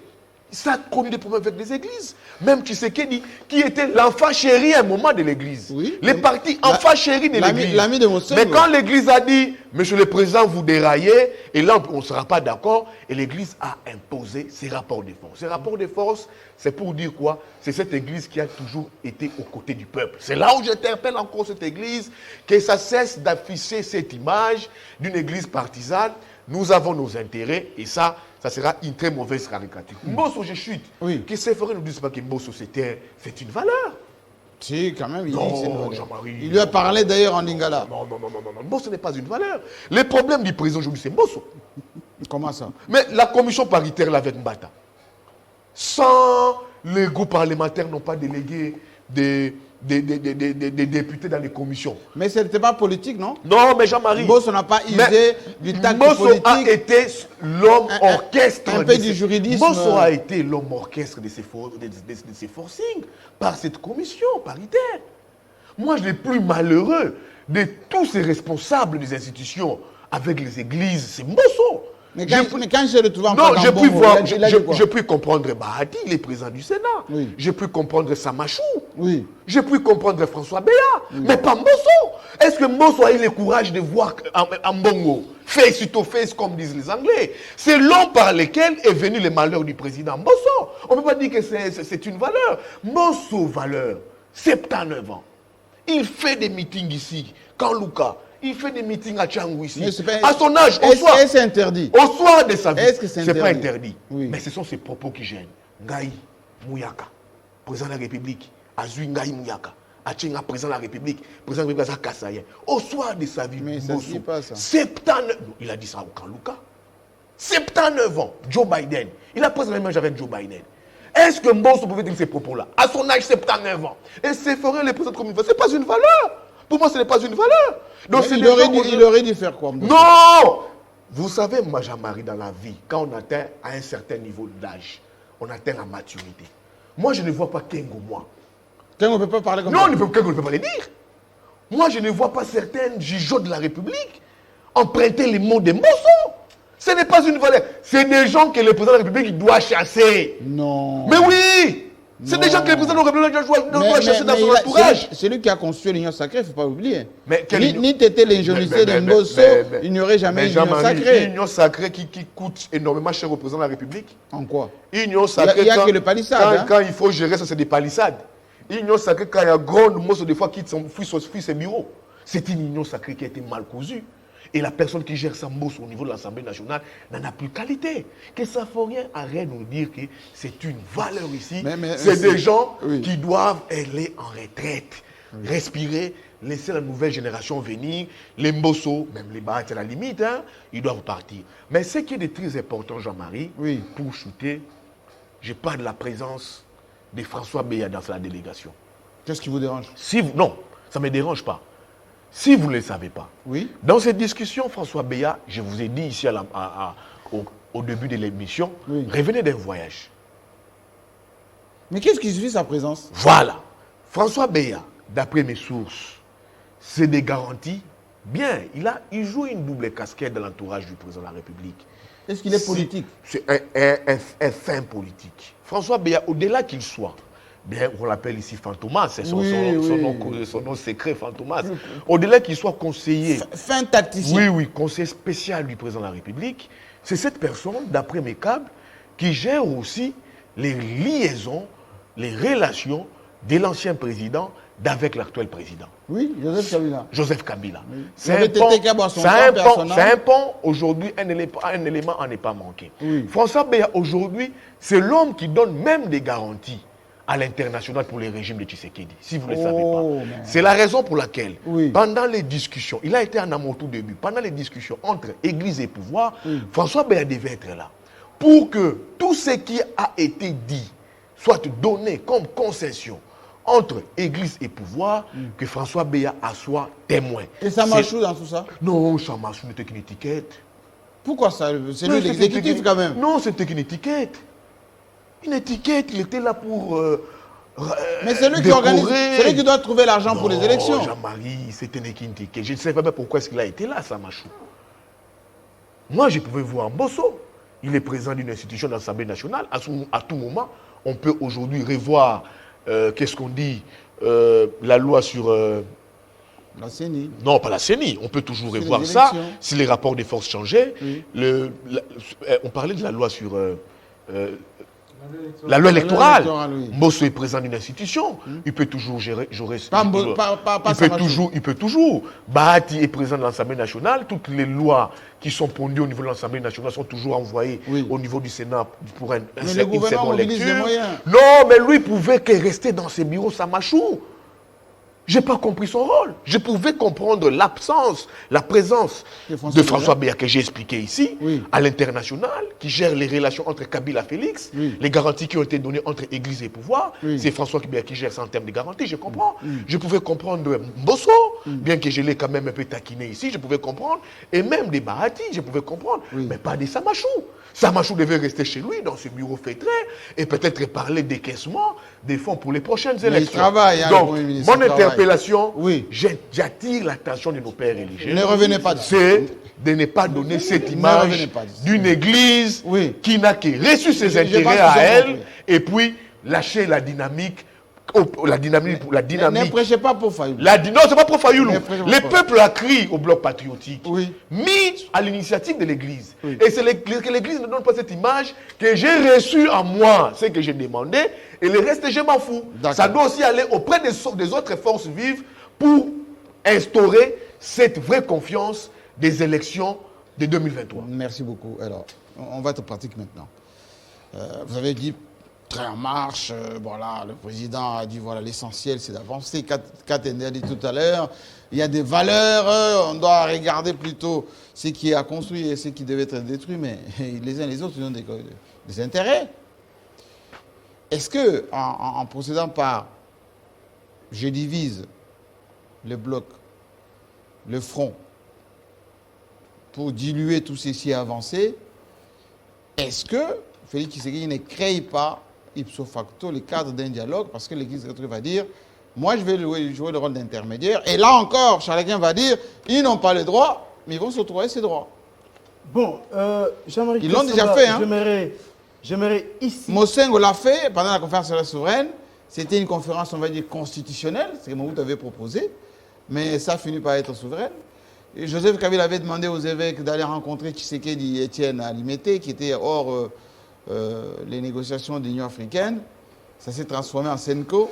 [SPEAKER 2] Ça a connu des problèmes avec les églises. Même Tshisekedi, qui était l'enfant chéri à un moment de l'église.
[SPEAKER 1] Oui.
[SPEAKER 2] Les partis enfants chéris de l'église.
[SPEAKER 1] L'ami de Monseigneur.
[SPEAKER 2] Mais quand l'église a dit, monsieur le président, vous déraillez, et là on ne sera pas d'accord, et l'église a imposé ses rapports de force. Ces rapports de force, c'est pour dire quoi? C'est cette église qui a toujours été aux côtés du peuple. C'est là où j'interpelle encore cette église, que ça cesse d'afficher cette image d'une église partisane. Nous avons nos intérêts, et ça sera une très mauvaise caricature. Mbosso, je chute.
[SPEAKER 1] Oui.
[SPEAKER 2] Que ces forêts ne disent pas que Mbosso, c'est une valeur.
[SPEAKER 1] Si, quand même, il dit
[SPEAKER 2] Non,
[SPEAKER 1] que c'est une valeur.
[SPEAKER 2] Jean-Marie.
[SPEAKER 1] Il lui a parlé d'ailleurs en lingala.
[SPEAKER 2] Non. Mbosso n'est pas une valeur. Le problème du président aujourd'hui, c'est Mbosso.
[SPEAKER 1] Comment ça?
[SPEAKER 2] Mais la commission paritaire, là, avec Mbata, sans les groupes parlementaires n'ont pas délégué des députés dans les commissions.
[SPEAKER 1] Mais ce n'était pas politique, non?
[SPEAKER 2] Non, mais Jean-Marie.
[SPEAKER 1] Mbosso n'a pas usé du tact
[SPEAKER 2] Mbosso
[SPEAKER 1] politique.
[SPEAKER 2] a été l'homme orchestre.
[SPEAKER 1] Un peu du juridisme.
[SPEAKER 2] Mbosso a été l'homme orchestre de ces forcings par cette commission paritaire. Moi, je l'ai plus malheureux de tous ces responsables des institutions avec les églises, c'est Mbosso.
[SPEAKER 1] Mais quand j'ai retrouvé en
[SPEAKER 2] Non, j'ai pu voir,
[SPEAKER 1] il a dit quoi?
[SPEAKER 2] j'ai pu comprendre Bahati, il est président du Sénat.
[SPEAKER 1] Oui.
[SPEAKER 2] J'ai pu comprendre Samachou.
[SPEAKER 1] Oui.
[SPEAKER 2] J'ai pu comprendre François Béat. Mais pas Mbosso. Est-ce que Mbosso a eu le courage de voir en Bongo, face to face, comme disent les Anglais? C'est l'homme par lequel est venu le malheur du président Mbosso. On ne peut pas dire que c'est une valeur. Mbosso, valeur, 79 ans. Il fait des meetings ici, quand Luka. Il fait des meetings à Tchangou ici. À son âge, au soir.
[SPEAKER 1] Est-ce que c'est interdit?
[SPEAKER 2] Au soir de sa vie.
[SPEAKER 1] Est-ce que c'est interdit?
[SPEAKER 2] Pas interdit.
[SPEAKER 1] Oui.
[SPEAKER 2] Mais ce sont ces propos qui gênent. Ngaï Mouyaka, président de la République. Azui Ngaï Mouyaka. Achenga, président de la République. Président de la République, Kassayen. Au soir de sa vie,
[SPEAKER 1] Mais ça ne dit pas ça.
[SPEAKER 2] 79. Il a dit ça au Kanlouka. 79 ans. Joe Biden. Il a pris la même âge avec Joe Biden. Est-ce que Mbosso pouvait dire ces propos-là? À son âge, 79 ans. Et c'est ferait les présidents comme une valeur. Ce n'est pas une valeur. Pour moi, ce n'est pas une valeur. Donc,
[SPEAKER 1] il aurait dû faire quoi?
[SPEAKER 2] Non! Vous savez, moi, Jean-Marie, dans la vie, quand on atteint à un certain niveau d'âge, on atteint la maturité. Moi, je ne vois pas Kengo, moi.
[SPEAKER 1] Kengo ne peut pas parler comme
[SPEAKER 2] ça.
[SPEAKER 1] Non,
[SPEAKER 2] Kengo ne peut pas le dire. Moi, je ne vois pas certains jugeots de la République emprunter les mots de Mbosso. Ce n'est pas une valeur. C'est des gens que le président de la République doit chasser.
[SPEAKER 1] Non.
[SPEAKER 2] Mais oui! C'est des gens que le président de la République doit chasser dans son entourage.
[SPEAKER 1] C'est lui qui a construit l'Union sacrée, il ne faut pas oublier.
[SPEAKER 2] Ni
[SPEAKER 1] t'étais l'ingéniosité de Mbosso, il n'y aurait jamais une Union sacrée.
[SPEAKER 2] Une Union sacrée qui coûte énormément cher au président de la République.
[SPEAKER 1] En quoi?
[SPEAKER 2] Union sacrée.
[SPEAKER 1] Il n'y a que le palissade.
[SPEAKER 2] Quand il faut gérer ça, c'est des palissades. Union sacrée, quand il y a grande Mbosso, des fois, quitte ses bureaux. C'est une union sacrée qui a été mal cousue. Et la personne qui gère sa Mbosso au niveau de l'Assemblée nationale n'en a plus qualité. Que ça ne faut rien arrêter de nous dire que c'est une valeur ici. C'est des gens qui doivent aller en retraite, respirer, laisser la nouvelle génération venir. Les Mbosso, même les Bahati à la limite, hein, ils doivent partir. Mais ce qui est de très important, Jean-Marie, pour shooter, je parle de la présence de François Béat dans la délégation.
[SPEAKER 1] Qu'est-ce qui vous dérange?
[SPEAKER 2] Non, ça ne me dérange pas. Si vous ne le savez pas, dans cette discussion, François Béat, je vous ai dit ici au début de l'émission, revenez d'un voyage.
[SPEAKER 1] Mais qu'est-ce qui suffit sa présence?
[SPEAKER 2] Voilà. François Béat, d'après mes sources, c'est des garanties. Bien, il joue une double casquette dans l'entourage du président de la République.
[SPEAKER 1] Est-ce qu'il est politique?
[SPEAKER 2] C'est un fin politique. François Béat, au-delà qu'il soit, bien, on l'appelle ici Fantomas, c'est son nom secret, Fantomas. Au-delà qu'il soit conseiller.
[SPEAKER 1] Fin tacticien.
[SPEAKER 2] Oui, conseiller spécial du président de la République. C'est cette personne, d'après mes câbles, qui gère aussi les liaisons, les relations de l'ancien président avec l'actuel président.
[SPEAKER 1] Oui, Joseph Kabila.
[SPEAKER 2] Joseph Kabila.
[SPEAKER 1] Oui.
[SPEAKER 2] C'est un pont, aujourd'hui, un élément en n'est pas manqué.
[SPEAKER 1] Oui.
[SPEAKER 2] François Béat, aujourd'hui, c'est l'homme qui donne même des garanties à l'international pour les régimes de Tshisekedi, si vous ne le savez pas. C'est la raison pour laquelle, pendant les discussions, il a été en amont tout début, pendant les discussions entre Église et pouvoir, François Béat devait être là. Pour que tout ce qui a été dit soit donné comme concession entre Église et pouvoir, que François Béat soit témoin.
[SPEAKER 1] Et Samachou dans tout ça?
[SPEAKER 2] Non, Samachou n'était qu'une étiquette.
[SPEAKER 1] Pourquoi ça? C'est lui l'exécutif quand même.
[SPEAKER 2] Non, c'était qu'une étiquette. Une étiquette, il était là pour...
[SPEAKER 1] mais c'est lui qui organise, c'est lui qui doit trouver l'argent pour les élections.
[SPEAKER 2] Jean-Marie, c'était une étiquette. Je ne sais pas même pourquoi est-ce qu'il a été là, Samachou. Moi, je pouvais voir Mbosso. Il est président d'une institution de l'Assemblée nationale. À tout moment, on peut aujourd'hui revoir, qu'est-ce qu'on dit, la loi sur...
[SPEAKER 1] la CENI.
[SPEAKER 2] Non, pas la CENI. On peut toujours revoir ça. Si les rapports des forces changeaient.
[SPEAKER 1] Oui.
[SPEAKER 2] On parlait de la loi sur... la loi électorale.
[SPEAKER 1] Oui.
[SPEAKER 2] Mbosso est président d'une institution. Il peut toujours gérer. Il peut toujours. Bahati est président de l'Assemblée nationale. Toutes les lois qui sont pondues au niveau de l'Assemblée nationale sont toujours envoyées au niveau du Sénat pour une seconde lecture. Non, mais lui pouvait que rester dans ses bureaux Samachou. Je n'ai pas compris son rôle. Je pouvais comprendre l'absence, la présence de François Béa que j'ai expliqué ici, à l'international, qui gère les relations entre Kabila et Félix, les garanties qui ont été données entre Église et pouvoir. C'est François Béa qui gère ça en termes de garanties, je comprends. Je pouvais comprendre Mbosso, bien que je l'ai quand même un peu taquiné ici, je pouvais comprendre. Et même des Bahati, je pouvais comprendre, mais pas des Samachou. Samachou devait rester chez lui, dans ce bureau feutré, et peut-être parler décaissement des fonds pour les prochaines élections.
[SPEAKER 1] Il travaille, hein,
[SPEAKER 2] donc, mon interpellation, j'attire l'attention de nos pères religieux.
[SPEAKER 1] Ne revenez pas dessus.
[SPEAKER 2] C'est de ne pas donner cette image d'une église qui n'a que reçu ses intérêts à elle, et puis lâcher la dynamique.
[SPEAKER 1] Ne prêchez pas pour Fayoulou.
[SPEAKER 2] Non, c'est pas pour Fayoulou. Le peuple a crié au bloc patriotique, mis à l'initiative de l'Église. Et c'est que l'Église ne donne pas cette image que j'ai reçue en moi, ce que j'ai demandé, et le reste, je m'en fous. Ça doit aussi aller auprès des autres forces vives pour instaurer cette vraie confiance des élections de 2023.
[SPEAKER 1] Merci beaucoup. Alors, on va être pratique maintenant. Vous avez dit très en marche, voilà, le président a dit voilà, l'essentiel c'est d'avancer. Katende a dit tout à l'heure, il y a des valeurs, on doit regarder plutôt ce qui est à construire et ce qui devait être détruit, mais les uns et les autres ils ont des intérêts. Est-ce que, en procédant par je divise le bloc, le front, pour diluer tout ceci et avancer, est-ce que Félix Tshisekedi ne crée pas ipso facto le cadre d'un dialogue, parce que l'Église catholique va dire moi je vais jouer le rôle d'intermédiaire, et là encore Charlequin va dire ils n'ont pas le droit, mais ils vont se trouver ces droits.
[SPEAKER 4] Bon, Jean-Marie,
[SPEAKER 1] ils l'ont déjà fait, hein.
[SPEAKER 4] J'aimerais ici...
[SPEAKER 1] Mosengo l'a fait pendant la conférence sur la souveraine. C'était une conférence, on va dire, constitutionnelle, ce que Mobutu avait proposé, mais ça finit par être souveraine. Et Joseph Kabila avait demandé aux évêques d'aller rencontrer Tshisekedi et Etienne Alimete, qui étaient hors les négociations de l'Union africaine. Ça s'est transformé en Senko,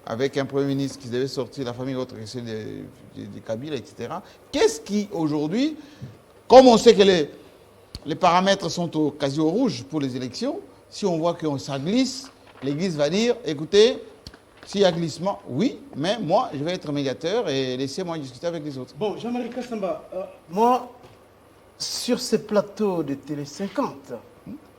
[SPEAKER 1] avec un Premier ministre qui devait sortir, la famille autre que celle de Kabila, etc. Qu'est-ce qui, aujourd'hui, comme on sait que les paramètres sont quasi au rouge pour les élections, si on voit qu'on s'aglisse, l'Église va dire, écoutez, s'il y a glissement, oui, mais moi, je vais être médiateur et laissez-moi discuter avec les autres.
[SPEAKER 4] Bon, Jean-Marie Kassamba, moi, sur ce plateau de Télé 50,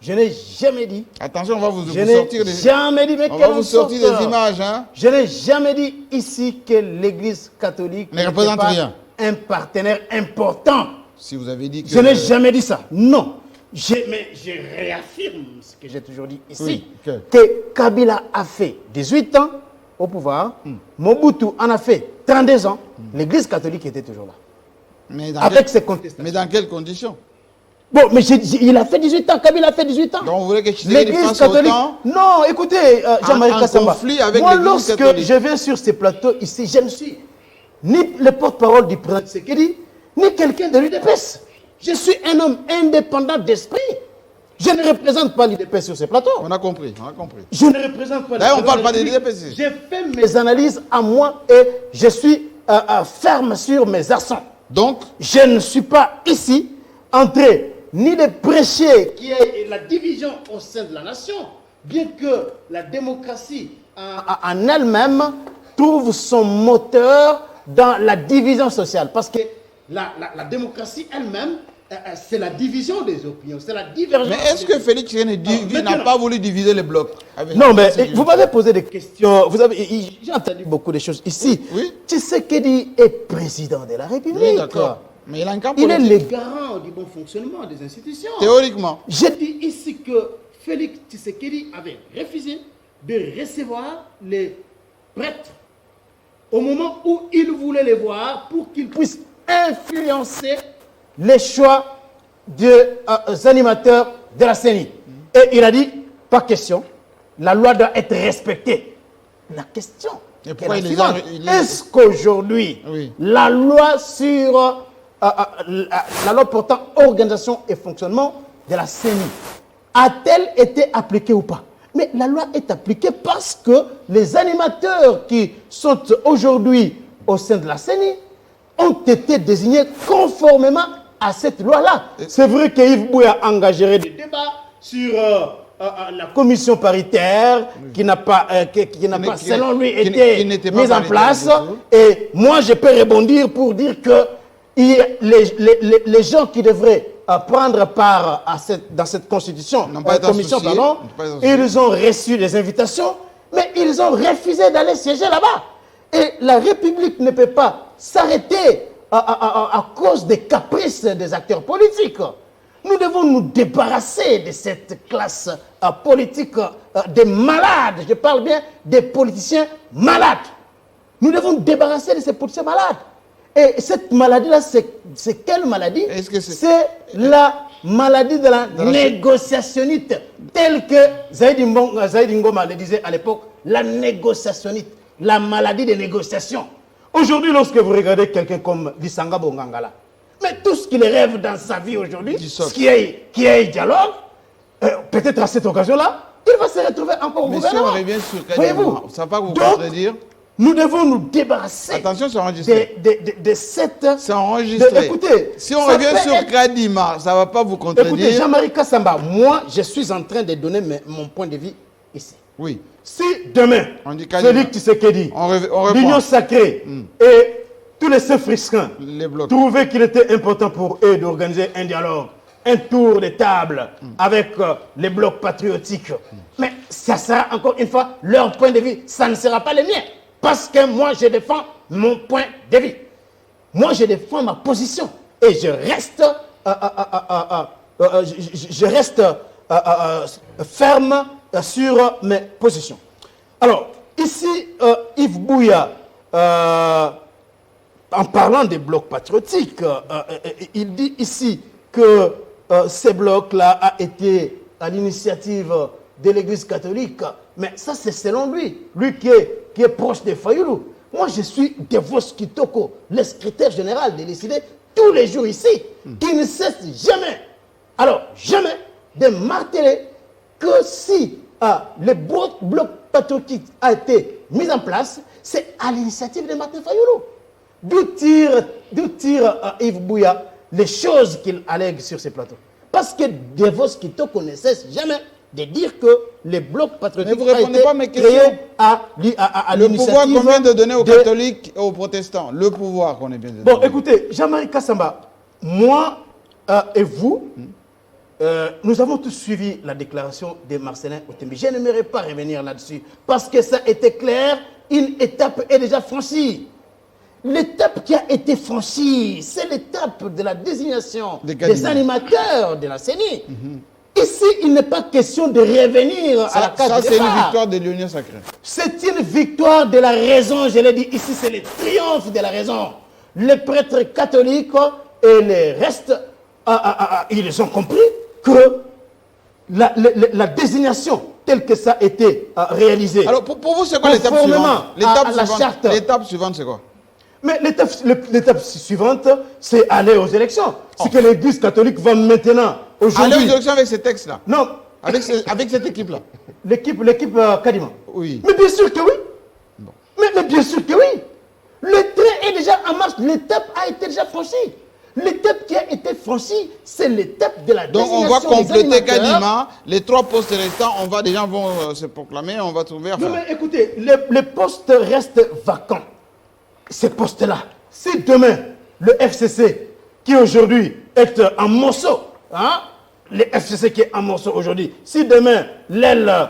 [SPEAKER 4] je n'ai jamais dit...
[SPEAKER 1] Attention, on va vous
[SPEAKER 4] sortir des... jamais dit, mais
[SPEAKER 1] on va vous sortir des images, hein.
[SPEAKER 4] Je n'ai jamais dit ici que l'Église catholique
[SPEAKER 1] ne représente rien.
[SPEAKER 4] Un partenaire important.
[SPEAKER 1] Si vous avez dit que...
[SPEAKER 4] Je n'ai jamais dit ça, non. Mais je réaffirme ce que j'ai toujours dit ici, que Kabila a fait 18 ans au pouvoir, Mobutu en a fait 32 ans, l'Église catholique était toujours là.
[SPEAKER 1] Mais
[SPEAKER 4] avec ses contestations.
[SPEAKER 1] Mais dans quelles conditions?
[SPEAKER 4] Bon, mais il a fait 18 ans, Kabila a fait 18 ans.
[SPEAKER 1] Donc vous voulez que
[SPEAKER 4] l'Église catholique... Non, écoutez, Jean-Marie Kassamba, moi lorsque je vais sur ces plateaux ici, je ne suis ni le porte-parole du président Tshisekedi, ni quelqu'un de l'UDPS. Je suis un homme indépendant d'esprit. Je ne représente pas l'UDPS sur ces plateaux.
[SPEAKER 1] On a compris, on a compris.
[SPEAKER 4] Je ne représente pas l'UDPS.
[SPEAKER 1] D'ailleurs, on ne parle pas de l'UDPS.
[SPEAKER 4] J'ai fait mes analyses à moi et je suis ferme sur mes accents.
[SPEAKER 1] Donc,
[SPEAKER 4] je ne suis pas ici en train ni de prêcher qui est la division au sein de la nation, bien que la démocratie en elle-même trouve son moteur dans la division sociale. Parce que la démocratie elle-même, c'est la division des opinions, c'est la divergence.
[SPEAKER 1] Mais est-ce que Félix n'a pas voulu diviser les blocs?
[SPEAKER 4] Non, mais vous m'avez posé des questions. J'ai entendu beaucoup de choses ici.
[SPEAKER 1] Oui.
[SPEAKER 4] Tshisekedi est président de la République.
[SPEAKER 1] Oui, d'accord. Mais il a un camp
[SPEAKER 4] politique. Il est
[SPEAKER 1] le
[SPEAKER 4] garant du bon fonctionnement des institutions.
[SPEAKER 1] Théoriquement.
[SPEAKER 4] J'ai dit ici que Félix Tshisekedi avait refusé de recevoir les prêtres au moment où il voulait les voir pour qu'ils puissent influencer les choix des animateurs de la CENI. Et il a dit, pas question, la loi doit être respectée. La question est la suivante. Est-ce qu'aujourd'hui, la loi sur la loi portant organisation et fonctionnement de la CENI a-t-elle été appliquée ou pas? Mais la loi est appliquée parce que les animateurs qui sont aujourd'hui au sein de la CENI ont été désignés conformément à cette loi-là. C'est vrai qu'Yves Bouya engagerait des débats sur la commission paritaire qui n'a pas, selon lui, été mise en place. Et moi, je peux rebondir pour dire que les gens qui devraient prendre part dans cette constitution, commission, pardon, ils ont reçu des invitations, mais ils ont refusé d'aller siéger là-bas. Et la République ne peut pas s'arrêter à cause des caprices des acteurs politiques. Nous devons nous débarrasser de cette classe politique des malades. Je parle bien des politiciens malades. Nous devons nous débarrasser de ces politiciens malades. Et cette maladie-là, c'est quelle maladie? C'est la maladie de la négociationnite, telle que Zaïd Ngoma le disait à l'époque, la négociationnite, la maladie des négociations. Aujourd'hui, lorsque vous regardez quelqu'un comme Lissanga Bongangala, mais tout ce qu'il rêve dans sa vie aujourd'hui, qui est dialogue, peut-être à cette occasion-là, il va se retrouver encore au gouvernement.
[SPEAKER 1] Mais si on revient sur Kadima, ça ne va pas vous contredire.
[SPEAKER 4] Nous devons nous débarrasser.
[SPEAKER 1] Attention, c'est enregistré.
[SPEAKER 4] De cette...
[SPEAKER 1] C'est enregistré.
[SPEAKER 4] Écoutez,
[SPEAKER 1] si on revient sur Kadima, ça ne va pas vous contredire.
[SPEAKER 4] Écoutez, Jean-Marie Kassamba, moi, je suis en train de donner mon point de vue ici.
[SPEAKER 1] Oui.
[SPEAKER 4] Si demain, Félix Tshisekedi, l'Union sacrée et tous les Saint-Friscains trouvaient qu'il était important pour eux d'organiser un dialogue, un tour de table avec les blocs patriotiques, mais ça sera encore une fois leur point de vue, ça ne sera pas le mien. Parce que moi, je défends mon point de vue. Moi, je défends ma position. Et je reste, ferme sur mes positions. Alors, ici, Yves Bouya, en parlant des blocs patriotiques, il dit ici que ces blocs-là ont été à l'initiative de l'Église catholique. Mais ça, c'est selon lui. Lui qui est proche de Fayoulou. Moi, je suis Devos Kitoko, le secrétaire général de l'ICD, tous les jours ici, qui ne cesse jamais, alors jamais, de marteler que si le bloc patriotique a été mis en place, c'est à l'initiative de Martin Fayoulou. D'où tire Yves Bouya les choses qu'il allègue sur ces plateaux. Parce que Devos Kitoko ne cesse jamais de dire que les blocs patriotiques ont été créés à l'initiative.
[SPEAKER 1] Le pouvoir qu'on vient de donner aux catholiques et aux protestants, le pouvoir qu'on est bien de donner.
[SPEAKER 4] Bon, écoutez, Jean-Marie Kassamba, moi et vous, nous avons tous suivi la déclaration de Marcellin Otembi. Je n'aimerais pas revenir là-dessus, parce que ça était clair, une étape est déjà franchie. L'étape qui a été franchie, c'est l'étape de la désignation des animateurs de la CENI. Ici, il n'est pas question de revenir à la case de départ. Ça,
[SPEAKER 1] c'est une victoire de l'Union sacrée.
[SPEAKER 4] C'est une victoire de la raison, je l'ai dit. Ici, c'est le triomphe de la raison. Les prêtres catholiques et les restes, ils ont compris que la désignation telle que ça a été réalisée.
[SPEAKER 1] Alors, pour vous, c'est quoi l'étape suivante? L'étape suivante, c'est quoi?
[SPEAKER 4] Mais l'étape suivante, c'est aller aux élections. C'est que l'Église catholique va maintenant, aujourd'hui...
[SPEAKER 1] Aller aux élections avec ces textes-là?
[SPEAKER 4] Non.
[SPEAKER 1] Avec cette équipe-là?
[SPEAKER 4] L'équipe Kadima?
[SPEAKER 1] Oui.
[SPEAKER 4] Mais bien sûr que oui. Bon. Mais bien sûr que oui. Le train est déjà en marche. L'étape a été déjà franchie. L'étape qui a été franchie, c'est l'étape de la désignation.
[SPEAKER 1] Donc on va compléter Kadima. Les 3 postes restants, des gens vont se proclamer, on va trouver...
[SPEAKER 4] Non mais écoutez, les postes restent vacants. Ces postes-là, si demain, le FCC, qui aujourd'hui est en morceaux, hein, le FCC qui est en morceaux aujourd'hui, si demain, l'aile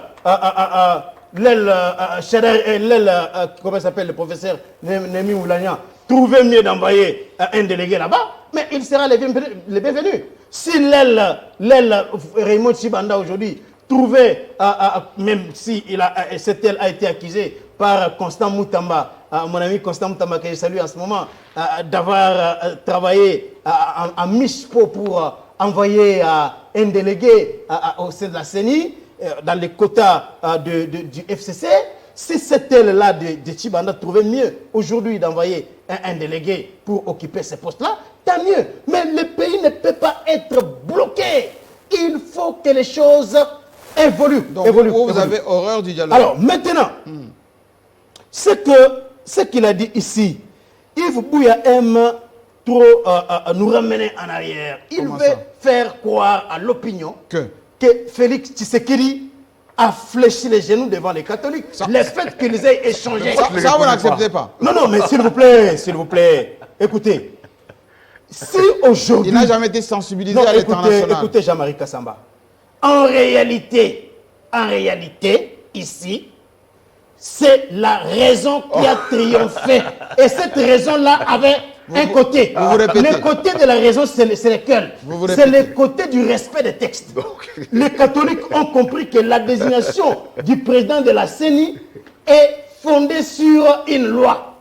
[SPEAKER 4] comment s'appelle le professeur Némi Moulania, trouvait mieux d'envoyer un délégué là-bas, mais il sera les bienvenus. Si l'aile Raymond Chibanda aujourd'hui trouvé, même si cette aile a été accusée par Constant Moutamba, mon ami Constant Moutamba, que je salue en ce moment, d'avoir travaillé en MISPO pour envoyer un délégué au sein de la CENI, dans les quotas du FCC. Si cette aile-là de Tchibanda trouvait mieux aujourd'hui d'envoyer un délégué pour occuper ces postes-là, tant mieux. Mais le pays ne peut pas être bloqué. Il faut que les choses évoluent.
[SPEAKER 1] Donc vous avez horreur du dialogue.
[SPEAKER 4] Alors maintenant, ce qu'il a dit ici, Yves Bouya aime trop nous ramener en arrière. Il veut faire croire à l'opinion que Félix Tshisekedi a fléchi les genoux devant les catholiques. Le fait qu'ils aient échangé...
[SPEAKER 1] Ça, vous n'acceptez pas.
[SPEAKER 4] Non, non, mais s'il vous plaît, écoutez. Si aujourd'hui...
[SPEAKER 1] Il n'a jamais été sensibilisé à l'international.
[SPEAKER 4] Écoutez Jean-Marie Kassamba. En réalité, ici, c'est la raison qui a triomphé. Et cette raison-là avait un côté. Le côté de la raison, c'est lequel? C'est le côté du respect des textes. Les catholiques ont compris que la désignation du président de la CENI est fondée sur une loi.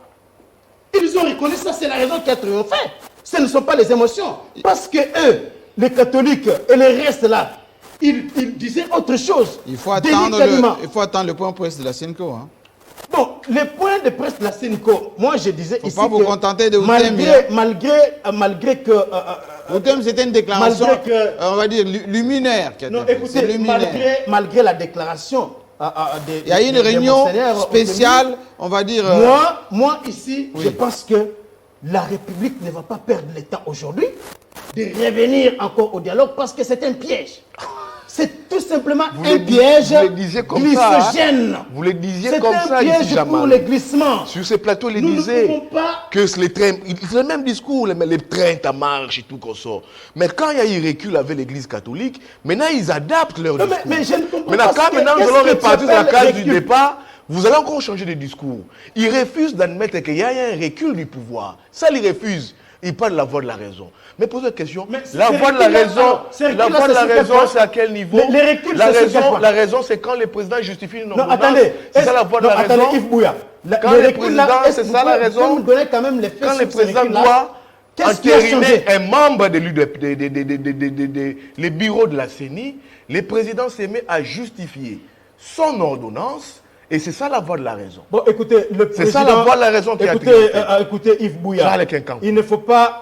[SPEAKER 4] Ils ont reconnu ça, c'est la raison qui a triomphé. Ce ne sont pas les émotions. Parce que eux, les catholiques et les restes là, ils disaient autre chose.
[SPEAKER 1] Il faut attendre le point presse de la CENCO. Hein.
[SPEAKER 4] Bon, le point de presse de la CENCO, moi je disais ici
[SPEAKER 1] pas vous contenter de
[SPEAKER 4] malgré que...
[SPEAKER 1] Outem, c'était une déclaration, on va dire, luminaire.
[SPEAKER 4] Non, écoutez, malgré la déclaration...
[SPEAKER 1] il y a une réunion spéciale, on va dire...
[SPEAKER 4] Moi ici, je pense que la République ne va pas perdre le temps aujourd'hui de revenir encore au dialogue parce que c'est un piège. C'est tout simplement un piège glissogène.
[SPEAKER 2] Vous le disiez comme ça.
[SPEAKER 4] C'est un piège pour les glissements.
[SPEAKER 2] Sur ces plateaux, ils disaient que les trains, c'est le même discours, les trains en marche et tout qu'on sort. Mais quand il y a eu recul avec l'église catholique, maintenant ils adaptent leur discours.
[SPEAKER 4] Mais je ne comprends pas.
[SPEAKER 1] Quand
[SPEAKER 2] maintenant nous allons repartir de la case du départ, vous allez encore changer de discours. Ils refusent d'admettre qu'il y a un recul du pouvoir. Ça, ils refusent. Ils parlent de la voie de la raison. Mais posez la question, la voie de la raison, c'est à quel niveau? La raison, c'est quand le président justifie une ordonnance.
[SPEAKER 4] Non, attendez.
[SPEAKER 2] C'est ça la voie de la raison.
[SPEAKER 4] Attendez, Yves Bouya.
[SPEAKER 2] Quand le président, c'est ça la raison. Quand le président doit entériner un membre les bureaux de la CENI, le président se met à justifier son ordonnance. Et c'est ça la voie de la raison.
[SPEAKER 4] Bon, écoutez, le président...
[SPEAKER 2] C'est ça la voie de la raison qui a été
[SPEAKER 4] écoutez, Yves Bouya, il ne faut pas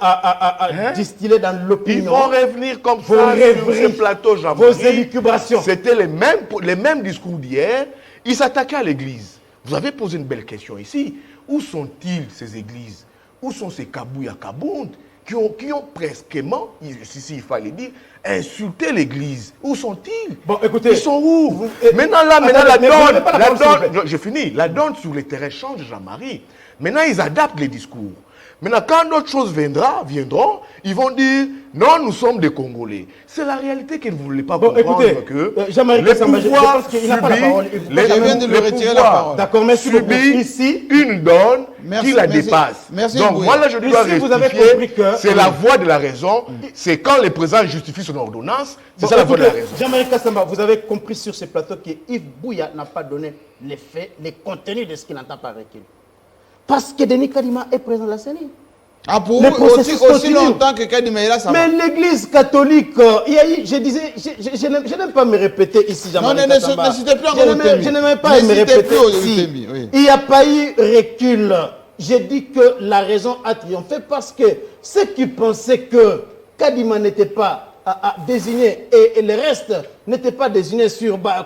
[SPEAKER 4] distiller dans l'opinion.
[SPEAKER 2] Ils vont revenir comme ça sur ce plateau, Jean-Marie.
[SPEAKER 4] Vos élucubrations.
[SPEAKER 2] C'était les mêmes discours d'hier. Ils s'attaquaient à l'église. Vous avez posé une belle question ici. Où sont-ils, ces églises? Où sont ces Kabouya Kabound qui ont presquement, ici il fallait dire, insulté l'église? Où sont-ils?
[SPEAKER 4] Bon, écoutez,
[SPEAKER 2] ils sont où? Maintenant la donne sur le terrain change, Jean-Marie. Maintenant, ils adaptent les discours. Maintenant, quand d'autres choses viendront, ils vont dire, non, nous sommes des Congolais. C'est la réalité qu'ils ne voulaient pas comprendre.
[SPEAKER 4] Écoutez,
[SPEAKER 2] que
[SPEAKER 4] Jean-Marie Kassamba, je pense qu'il n'a pas la parole.
[SPEAKER 1] Je viens de lui retirer la parole.
[SPEAKER 4] D'accord, merci beaucoup.
[SPEAKER 2] Ici, une donne qui la dépasse.
[SPEAKER 1] Merci.
[SPEAKER 2] Donc, moi, là, je dois rectifier. C'est la voie de la raison. C'est quand le président justifie son ordonnance. C'est ça la voie de la raison.
[SPEAKER 4] Jean-Marie Kassamba, vous avez compris sur ce plateau que Yves Bouya n'a pas donné les faits, les contenus de ce qu'il n'entend pas recul. Parce que Denis Kadima est présent à la CENI.
[SPEAKER 1] Ah, pour vous, aussi longtemps que Kadima est là, ça va.
[SPEAKER 4] Mais l'église catholique, je n'aime pas me répéter ici, Jean-Marie Kassamba.
[SPEAKER 1] Ne citez plus encore
[SPEAKER 4] Je n'aime pas me répéter ici. Il n'y a pas eu recul. J'ai dit que la raison a triomphé parce que ceux qui pensaient que Kadima n'était pas désigné et le reste n'était pas désigné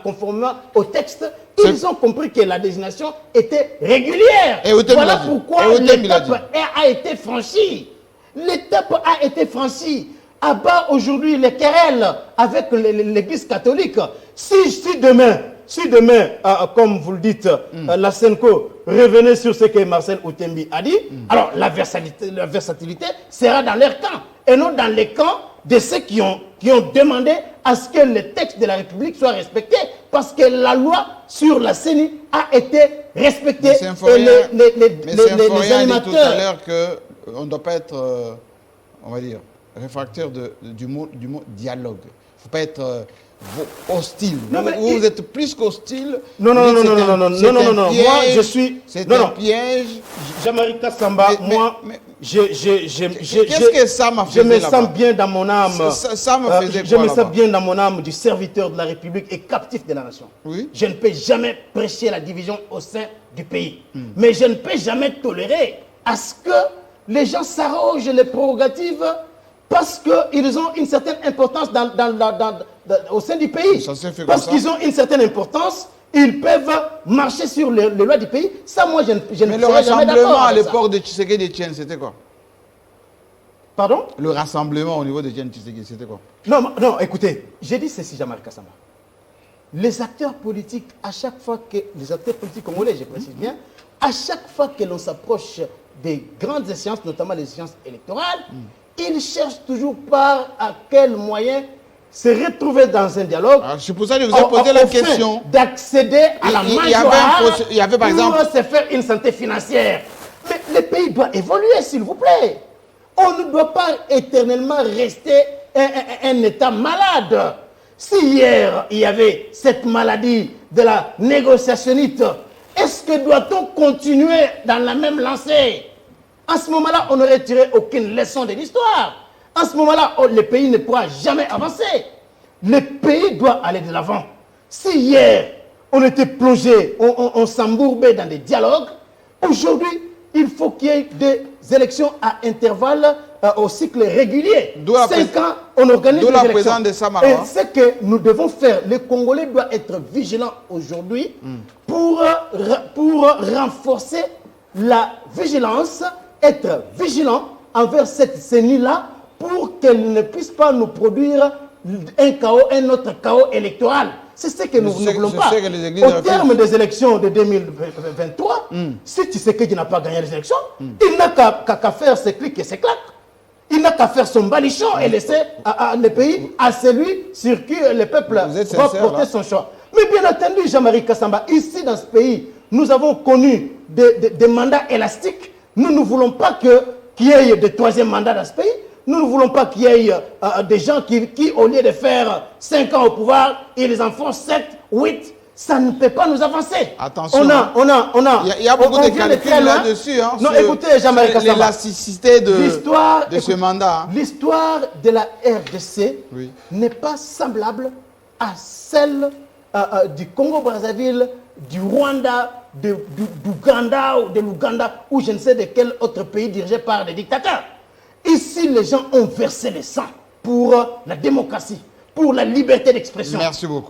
[SPEAKER 4] conformément au texte, ils ont compris que la désignation était régulière. Voilà pourquoi l'étape a été franchie. L'étape a été franchie. À bas aujourd'hui les querelles avec l'église catholique. Si demain, comme vous le dites, la CENCO revenait sur ce que Marcel Outembi a dit, alors la versatilité sera dans leur camp et non dans les camps de ceux qui ont demandé à ce que le texte de la République soit respecté parce que la loi sur la CENI a été respectée.
[SPEAKER 1] Les animateurs dit tout à l'heure qu'on ne doit pas être, on va dire, réfractaire du mot dialogue. Il ne faut pas être hostile.
[SPEAKER 4] Non, mais
[SPEAKER 1] vous êtes plus qu'hostile.
[SPEAKER 4] Non. Moi, je suis.
[SPEAKER 1] C'est un piège.
[SPEAKER 4] Jean-Marie Kassamba,
[SPEAKER 1] qu'est-ce que ça m'a fait?
[SPEAKER 4] Je me sens bien dans mon âme.
[SPEAKER 1] Ça me faisait
[SPEAKER 4] Je me sens bien dans mon âme du serviteur de la République et captif de la nation.
[SPEAKER 1] Oui.
[SPEAKER 4] Je ne peux jamais prêcher la division au sein du pays. Mais je ne peux jamais tolérer à ce que les gens s'arrogent les prérogatives parce qu'ils ont une certaine importance au sein du pays. Parce qu'ils ont une certaine importance, ils peuvent marcher sur les lois du pays. Ça, moi, je ne serais jamais d'accord.
[SPEAKER 1] Mais le rassemblement à l'époque de Tshisekedi et Tchène, c'était quoi?
[SPEAKER 4] Pardon?
[SPEAKER 1] Le rassemblement au niveau de Tchène Tshisekedi, c'était quoi?
[SPEAKER 4] Non, écoutez, j'ai dit ceci, Jean-Marie Kassamba. Les acteurs politiques, à chaque fois que... Les acteurs politiques congolais, je précise bien, à chaque fois que l'on s'approche des grandes échéances, notamment les échéances électorales, ils cherchent toujours par à quel moyen se retrouver dans un dialogue.
[SPEAKER 1] C'est pour ça que je vous ai posé la question.
[SPEAKER 4] D'accéder à la majorité
[SPEAKER 1] il y avait par exemple...
[SPEAKER 4] pour se faire une santé financière. Mais le pays doit évoluer, s'il vous plaît. On ne doit pas éternellement rester un État malade. Si hier, il y avait cette maladie de la négociationnite, est-ce que doit-on continuer dans la même lancée? En ce moment-là, on n'aurait tiré aucune leçon de l'histoire. En ce moment-là, le pays ne pourra jamais avancer. Le pays doit aller de l'avant. Si hier, on était plongé, on s'embourbait dans des dialogues, aujourd'hui, il faut qu'il y ait des élections à intervalles au cycle régulier. 5 ans, on organise des élections. Et ce que nous devons faire, les Congolais doivent être vigilants aujourd'hui pour renforcer la vigilance, être vigilants envers cette CENI-là pour qu'elle ne puisse pas nous produire un autre chaos électoral. C'est ce que nous ne voulons pas. Au terme des élections de 2023, si Tshisekedi n'a pas gagné les élections, il n'a qu'à faire ses clics et ses claques. Il n'a qu'à faire son balichon et laisser le pays à celui sur qui le peuple va porter son choix. Mais bien entendu, Jean-Marie Kassamba, ici dans ce pays, nous avons connu des mandats élastiques. Nous ne voulons pas qu'il y ait de troisième mandat dans ce pays. Nous ne voulons pas qu'il y ait des gens qui, au lieu de faire 5 ans au pouvoir, ils en font 7, 8. Ça ne peut pas nous avancer.
[SPEAKER 1] Attention.
[SPEAKER 4] Il
[SPEAKER 1] y a beaucoup de calculs là-dessus. Hein,
[SPEAKER 4] non, écoutez, Jean-Marie Kassamba.
[SPEAKER 1] L'élasticité de ce mandat. Hein.
[SPEAKER 4] L'histoire de la RDC n'est pas semblable à celle du Congo-Brazzaville, du Rwanda, d'Ouganda ou de l'Ouganda, ou je ne sais de quel autre pays dirigé par des dictateurs. Ici, les gens ont versé le sang pour la démocratie, pour la liberté d'expression,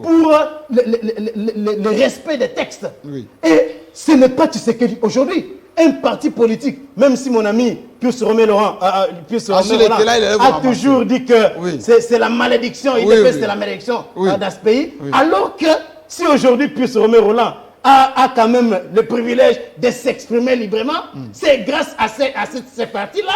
[SPEAKER 4] pour le respect des textes. Et ce n'est pas Tshisekedi. Aujourd'hui, un parti politique, même si mon ami Pius Romé Laurent a toujours dit que c'est la malédiction, c'est la malédiction dans ce pays, alors que si aujourd'hui Pius Romé Roland a quand même le privilège de s'exprimer librement, c'est grâce à ces partis-là.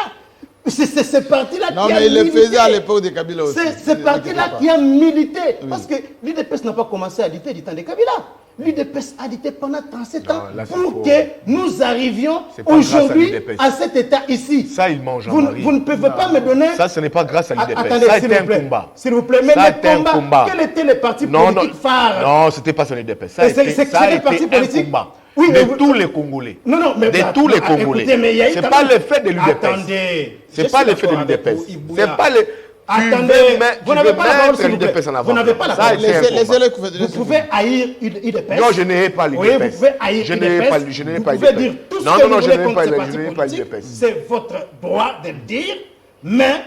[SPEAKER 4] C'est ce parti-là qui a milité. Non, mais il le faisait à l'époque de Kabila aussi. C'est ce parti-là qui a milité. Parce que l'UDPS n'a pas commencé à lutter du temps de Kabila. L'UDPS a lutté pendant 37 ans pour que nous arrivions aujourd'hui à cet état ici.
[SPEAKER 2] Ça, il mange en
[SPEAKER 4] vous ne pouvez pas me donner...
[SPEAKER 2] Ça, ce n'est pas grâce à l'UDPS.
[SPEAKER 4] Attendez,
[SPEAKER 2] ça a été un combat.
[SPEAKER 4] S'il vous plaît, mais le combat, quel était le parti politique phare?
[SPEAKER 2] Non, ce n'était pas son UDPS. Ça a été un combat. Oui, de tous les Congolais. De tous les Congolais. Ce n'est pas l'effet de l'UDPS.
[SPEAKER 4] Attendez.
[SPEAKER 2] Ce n'est pas l'effet de l'UDPS. Ce n'est pas le...
[SPEAKER 4] Attendez, vous n'avez pas la parole, s'il vous plaît. Vous n'avez pas la parole. Vous pouvez haïr l'UDPS.
[SPEAKER 2] Non, je n'ai pas l'UDPS.
[SPEAKER 4] Oui, vous pouvez haïr l'UDPS.
[SPEAKER 2] Je n'ai pas
[SPEAKER 4] l'UDPS. Vous pouvez dire tout ce que vous voulez contre ce parti politique. C'est votre droit de le dire. Mais